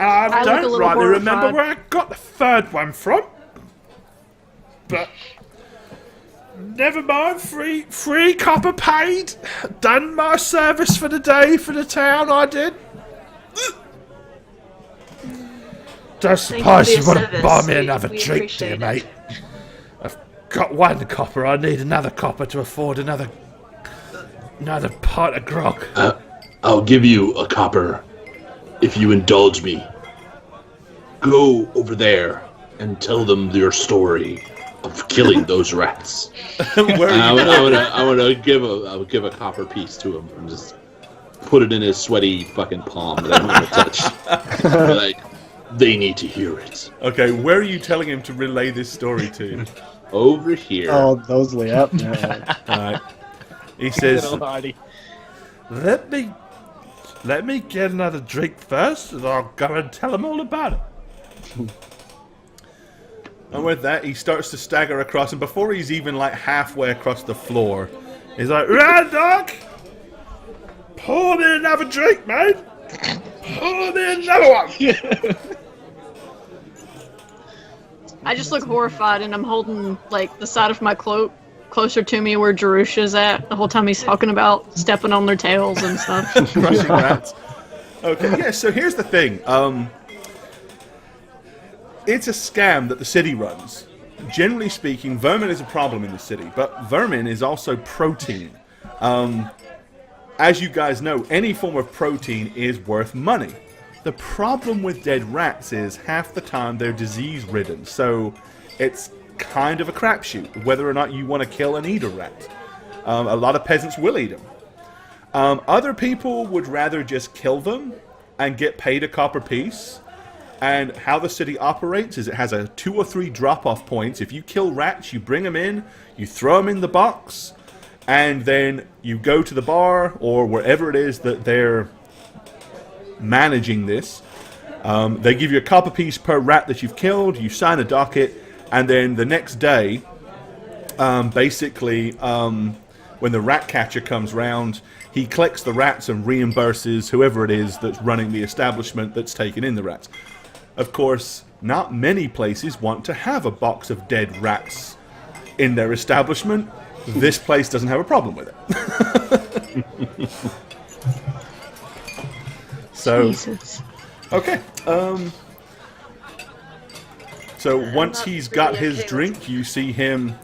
I don't rightly remember where I got the 3rd one from, but never mind. Free copper paid. Done my service for the day for the town. I did. Don't suppose you want to buy me another drink, do you, mate? I've got 1 copper. I need another copper to afford another pot of grog. I'll give you a copper if you indulge me. Go over there and tell them your story of killing those rats. I want to give a copper piece to him and just put it in his sweaty fucking palm that I don't want to touch. Like, they need to hear it. Okay, where are you telling him to relay this story to? Over here. Oh, those yep. Alright. He says, Let me get another drink first, and I'll go and tell him all about it. And with that, he starts to stagger across, and before he's even like halfway across the floor, he's like, "Right, Doc, pour me another drink, mate. Pour me another one." I just look horrified, and I'm holding like the side of my cloak closer to me where Jerusha's at the whole time he's talking about stepping on their tails and stuff. Crushing rats. Okay, yeah, so here's the thing. It's a scam that the city runs. Generally speaking, vermin is a problem in the city, but vermin is also protein. As you guys know, any form of protein is worth money. The problem with dead rats is half the time they're disease-ridden, so it's kind of a crapshoot whether or not you want to kill and eat a rat. A lot of peasants will eat them. Other people would rather just kill them and get paid a copper piece. And how the city operates is it has a 2 or 3 drop-off points. If you kill rats, you bring them in, you throw them in the box, and then you go to the bar or wherever it is that they're managing this. They give you a copper piece per rat that you've killed, you sign a docket, and then the next day, basically, when the rat catcher comes round, he collects the rats and reimburses whoever it is that's running the establishment that's taken in the rats. Of course, not many places want to have a box of dead rats in their establishment. This place doesn't have a problem with it. So, Jesus. okay. So once he's got his drink, you see him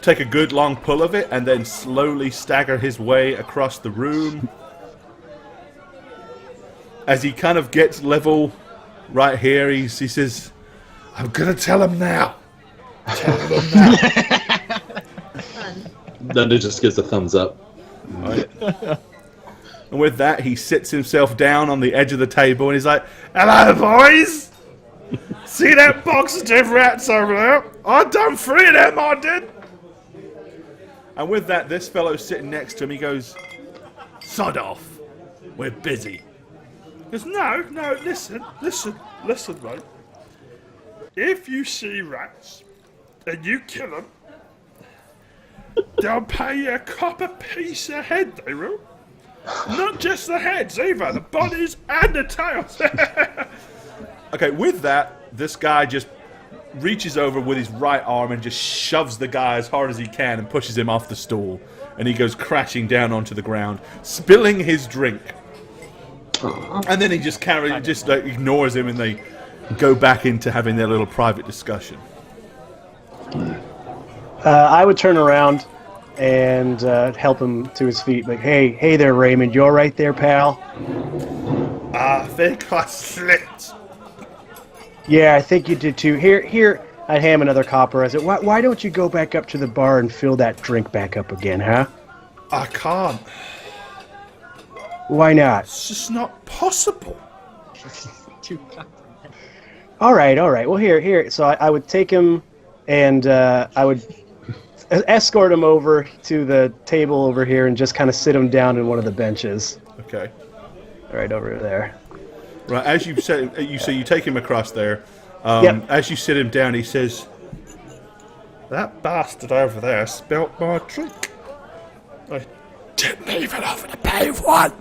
take a good long pull of it and then slowly stagger his way across the room. As he kind of gets level right here, he says, "I'm gonna tell him now. Tell him now." Then it just gives a thumbs up. Right. And with that, he sits himself down on the edge of the table and he's like, "Hello, boys! See that box of dead rats over there? I done 3 of them, I did!" And with that, this fellow sitting next to him, he goes, "Sod off. We're busy." He goes, No, listen, mate. If you see rats and you kill them, they'll pay you a copper piece a head, they will. Not just the heads either, the bodies and the tails. Okay, with that, this guy just reaches over with his right arm and just shoves the guy as hard as he can and pushes him off the stool. And he goes crashing down onto the ground, spilling his drink. And then he just ignores him, and they go back into having their little private discussion. I would turn around and help him to his feet. Like, hey there, Raymond. You all right there, pal? I think I slipped. Yeah, I think you did too. Here. I'd ham another copper. I said, why don't you go back up to the bar and fill that drink back up again, huh? I can't. Why not? It's just not possible. All right. Well, here. So I would take him, and I would escort him over to the table over here and just kind of sit him down in one of the benches. Okay. Right over there. Right, as you said, you take him across there. Yep. As you sit him down, he says, "That bastard over there spilt my drink. I didn't even offer to pay one."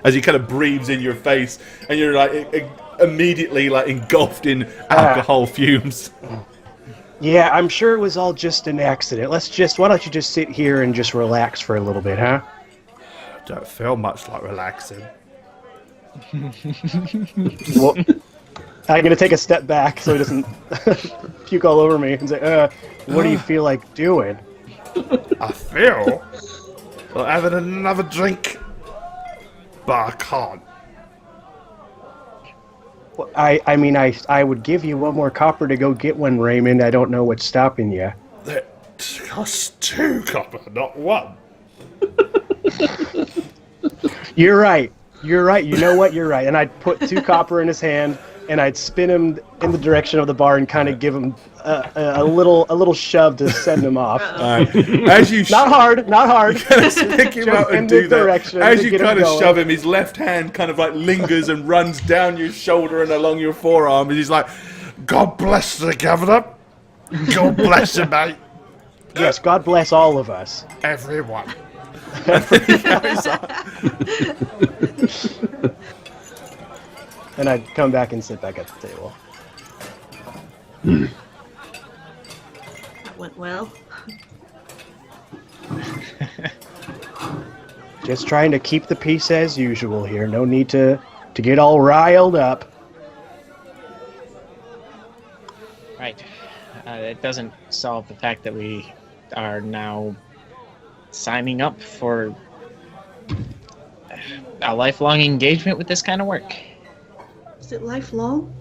As he kind of breathes in your face, and you're like immediately like engulfed in alcohol fumes. Yeah, I'm sure it was all just an accident. Why don't you just sit here and just relax for a little bit, huh? Don't feel much like relaxing. Well, I'm gonna take a step back so he doesn't puke all over me and say, "What do you feel like doing?" I feel like having another drink, but I can't. Well, I would give you one more copper to go get one, Raymond. I don't know what's stopping you. That costs 2 copper, not 1. You're right. You know what? You're right. And I'd put 2 copper in his hand, and I'd spin him in the direction of the bar and kind of give him a little shove to send him off. As you not hard. kind of pick him up and do that. As you kind of going. shove him, his left hand kind of like lingers and runs down your shoulder and along your forearm, and he's like, "God bless the governor. God bless you, mate." Yes, God bless all of us. Everyone. And then he carries on. And I'd come back and sit back at the table. That went well. Just trying to keep the peace as usual here. No need to get all riled up. Right. It doesn't solve the fact that we are now signing up for a lifelong engagement with this kind of work. Is it lifelong?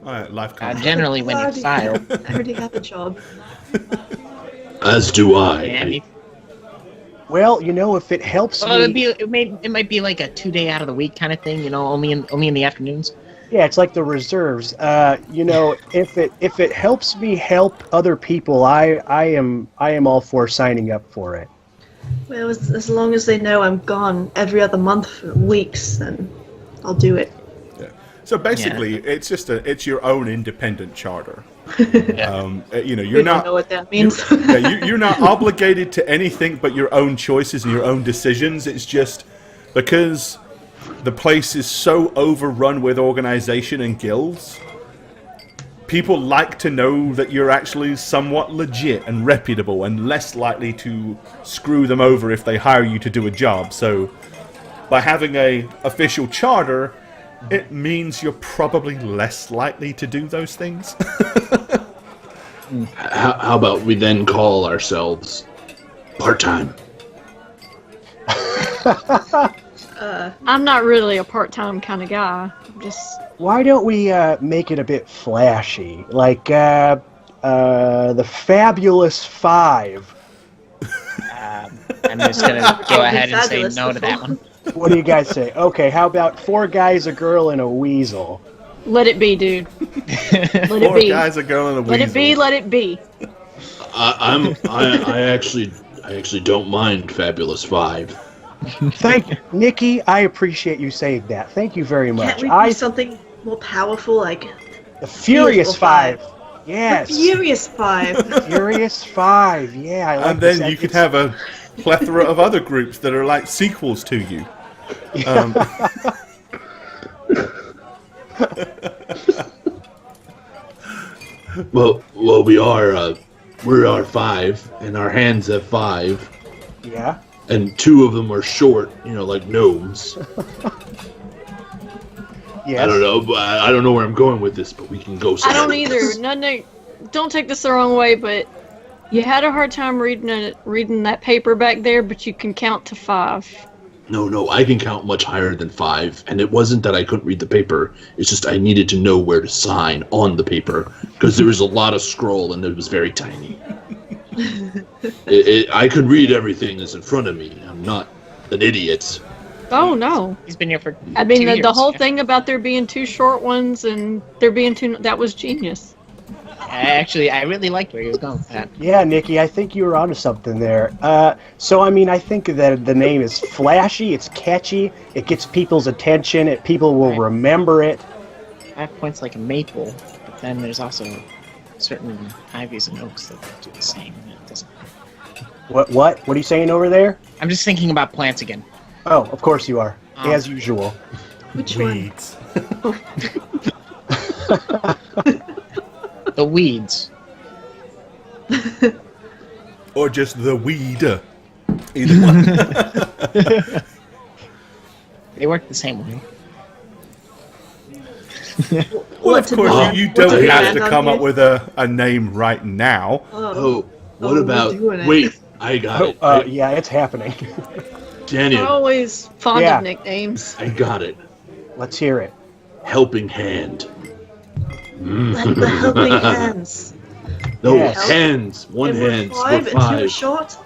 Life contract. Generally, when you file. I already have a job. As do I. Yeah, Well, if it helps me... it might be like a 2-day out of the week kind of thing, only in the afternoons. Yeah, it's like the reserves. If it helps me help other people, I am all for signing up for it. Well, as long as they know I'm gone every other month for weeks, then I'll do it. Yeah. So basically, it's your own independent charter. You're not. Know what that means. You're not obligated to anything but your own choices and your own decisions. It's just because the place is so overrun with organization and guilds. People like to know that you're actually somewhat legit and reputable and less likely to screw them over if they hire you to do a job. So by having a official charter, it means you're probably less likely to do those things. How about we then call ourselves part-time? I'm not really a part-time kind of guy. I'm just... Why don't we make it a bit flashy, like the Fabulous 5? I'm just gonna go ahead and say no to that one. What do you guys say? Okay, how about 4 guys, a girl, and a weasel? Let it be, dude. Let it 4 be. guys, a girl, and a weasel. Let it be. Let it be. I actually don't mind Fabulous 5. Nikki, I appreciate you saying that. Thank you very much. Can't we do something more powerful, like The Furious Beautiful 5. Yes. Furious 5? Furious 5. Yeah, I like And then this. you could have a plethora of other groups that are like sequels to you. Well, we are 5, and our hands have 5, Yeah. and 2 of them are short, like gnomes. Yes. I don't know, but I don't know where I'm going with this, but we can go. I don't either. No, don't take this the wrong way, but you had a hard time reading that paper back there, but you can count to 5. No, I can count much higher than 5, and it wasn't that I couldn't read the paper. It's just I needed to know where to sign on the paper, because there was a lot of scroll, and it was very tiny. I could read everything that's in front of me. I'm not an idiot. Oh no! He's been here for. I mean, 2 the years. whole thing about there being 2 short ones and there being 2, that was genius. Actually, I really liked where he was going with that. Yeah, Nikki, I think you were onto something there. So, I mean, I think that the name is flashy, it's catchy, it gets people's attention, people will Right. remember it. 5 points like a maple, but then there's also certain ivies and oaks that do the same. And it doesn't. What are you saying over there? I'm just thinking about plants again. Oh, of course you are, Oh. as usual. Which one? Weeds. The weeds. Or just the weed. Either one. They work the same way. Well, of course, you What don't to have to add come on up with a name right now. Oh, what we're about... doing it. Wait, I got it. Yeah, it's happening. We're Daniel, always fond Yeah. of nicknames. I got it. Let's hear it. Helping Hand. Like the helping hands. No, Yes. hands. One And we're hand. 5 We're and 2 are 5. short?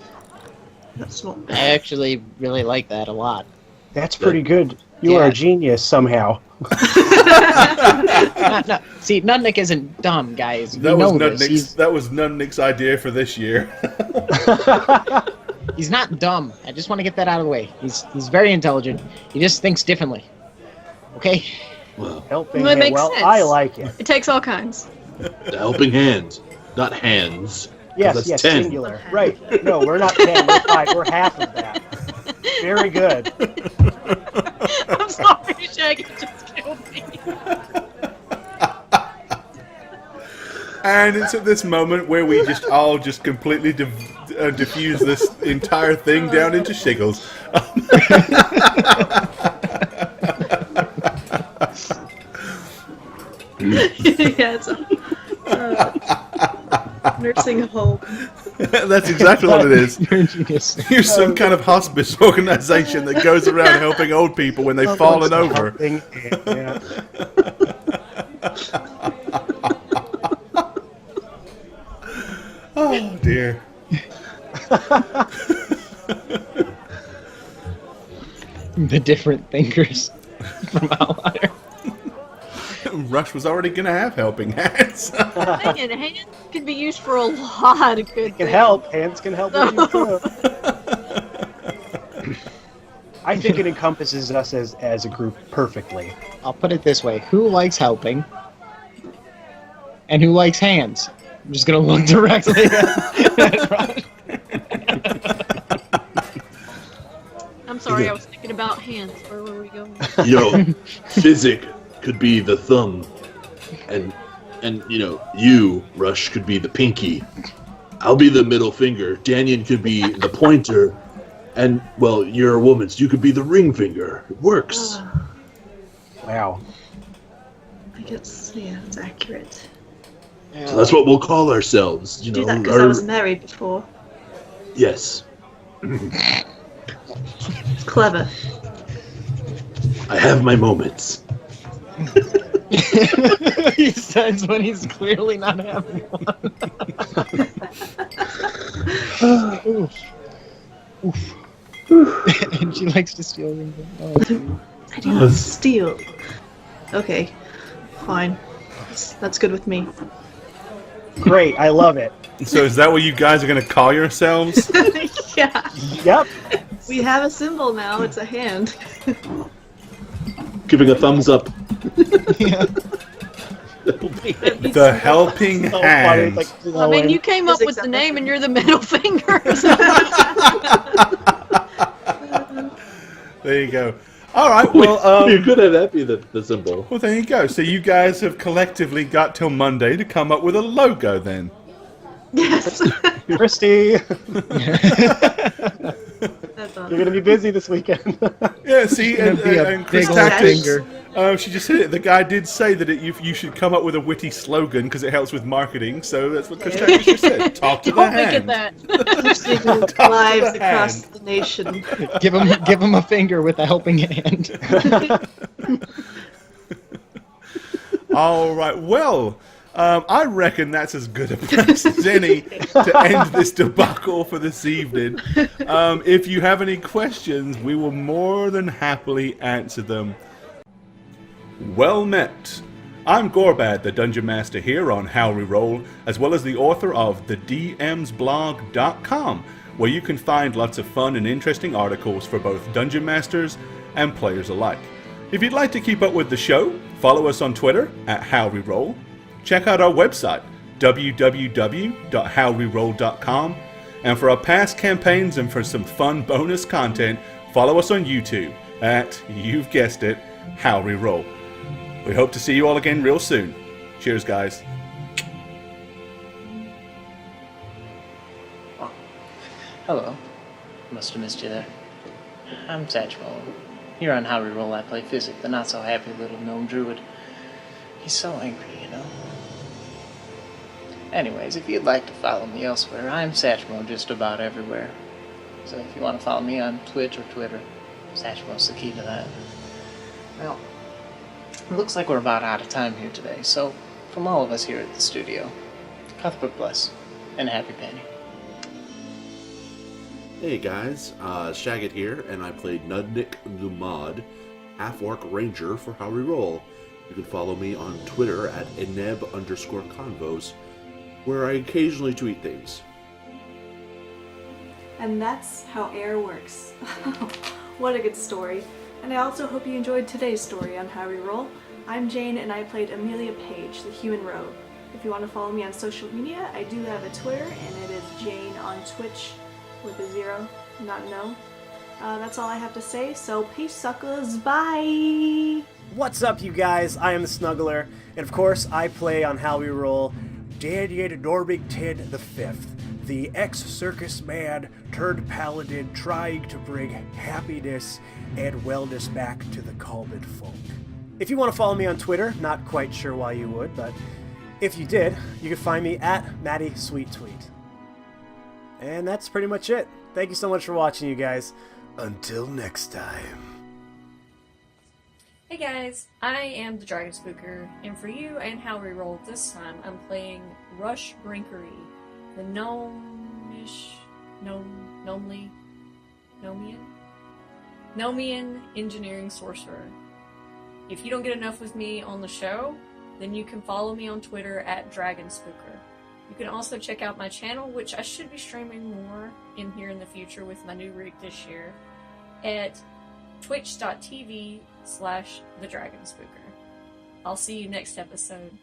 That's not I bad. actually really like that a lot. That's pretty good. You are Yeah. a genius somehow. No, see, Nudnik isn't dumb, guys. You That was know this. Nudnik's idea for this year. He's not dumb. I just want to get that out of the way. He's very intelligent. He just thinks differently. Okay? Well, Helping That hand. makes Well, sense. I like it. It takes all kinds. the helping hand, not hands. Yes, That's yes, 10. singular. Right. No, we're not 10, we're 5. We're half of that. Very good. I'm sorry, Shaggy just killed me. And it's at this moment where we just all just completely diffuse this entire thing down into shiggles. Yeah, it's nursing home. That's exactly what it is. You're a genius. You're some kind of hospice organization that goes around helping old people when they've fallen over. Helping hand, yeah. Oh dear. The different thinkers from Outlier. Rush was already going to have helping hands. Dang it, hands can be used for a lot of good Can things. help. Hands can help with you too. I think it encompasses us as a group perfectly. I'll put it this way. Who likes helping? And who likes hands? I'm just going to look directly at Rush. I'm sorry, I was thinking about hands. Where were we going? Physic could be the thumb, and you, Rush, could be the pinky. I'll be the middle finger. Daniel could be the pointer, and well, you're a woman, so you could be the ring finger. It works. Wow. I guess, yeah, it's accurate. So that's what we'll call ourselves. Do that because I was married before. Yes, It's clever. I have my moments. He says when he's clearly not having one. All And she likes to steal things. Oh, that's sweet. I do not steal. Okay, fine. That's good with me. Great, I love it. So is that what you guys are going to call yourselves? Yeah. Yep. We have a symbol now. It's a hand. Giving a thumbs up. Yeah. The helping So funny. hand. It's like I mean, glowing. you came up Physics with the at name the- and you're the middle finger. There you go. All right, well, You could have that be the symbol. well, there you go. So you guys have collectively got till Monday to come up with a logo then. Yes. Christy, That's awesome. you're gonna be busy this weekend. Yeah, see, Gonna and, be a and Chris big old Tactics, finger. she just said it. The guy did say that you should come up with a witty slogan because it helps with marketing. So that's what Chris Tactics just said. Talk to the Don't make it hand. that. Saving Top of lives the across hand. the nation. Give him a finger with a helping hand. All right, well, I reckon that's as good a place as any to end this debacle for this evening. If you have any questions, we will more than happily answer them. Well met. I'm Gorbad, the Dungeon Master here on How We Roll, as well as the author of thedmsblog.com, where you can find lots of fun and interesting articles for both Dungeon Masters and players alike. If you'd like to keep up with the show, follow us on Twitter at HowWeRoll. Check out our website, www.howweroll.com. And for our past campaigns and for some fun bonus content, follow us on YouTube at, you've guessed it, How We Roll. We hope to see you all again real soon. Cheers, guys. Hello. Must have missed you there. I'm Satchmo. Here on How We Roll, I play Physic, the not-so-happy little gnome druid. He's so angry, you know. Anyways, if you'd like to follow me elsewhere, I'm Satchmo just about everywhere. So if you want to follow me on Twitch or Twitter, Satchmo's the key to that. Well, it looks like we're about out of time here today, so from all of us here at the studio, Cuthbert bless, and a happy penny. Hey guys, Shaggot here, and I played Nudnik Lumad, Half-Orc Ranger for How We Roll. You can follow me on Twitter at eneb_convos, where I occasionally tweet things. And that's how air works. What a good story. And I also hope you enjoyed today's story on How We Roll. I'm Jane and I played Amelia Page, the human rogue. If you want to follow me on social media, I do have a Twitter and it is Jane on Twitch with a 0, not no. That's all I have to say, so peace suckers, bye! What's up, you guys? I am the Snuggler, and of course, I play on How We Roll Daniel Norbig Tid the Fifth, the ex-circus man turned paladin trying to bring happiness and wellness back to the Calman folk. If you want to follow me on Twitter, not quite sure why you would, but if you did, you can find me at MattySweetTweet. And that's pretty much it. Thank you so much for watching, you guys. Until next time. Hey guys, I am the Dragon Spooker, and for you and How We Roll this time, I'm playing Rush Brinkery, the Nomian engineering sorcerer. If you don't get enough with me on the show, then you can follow me on Twitter at Dragon Spooker. You can also check out my channel, which I should be streaming more in here in the future with my new rig this year, at twitch.tv/thedragonspooker. I'll see you next episode.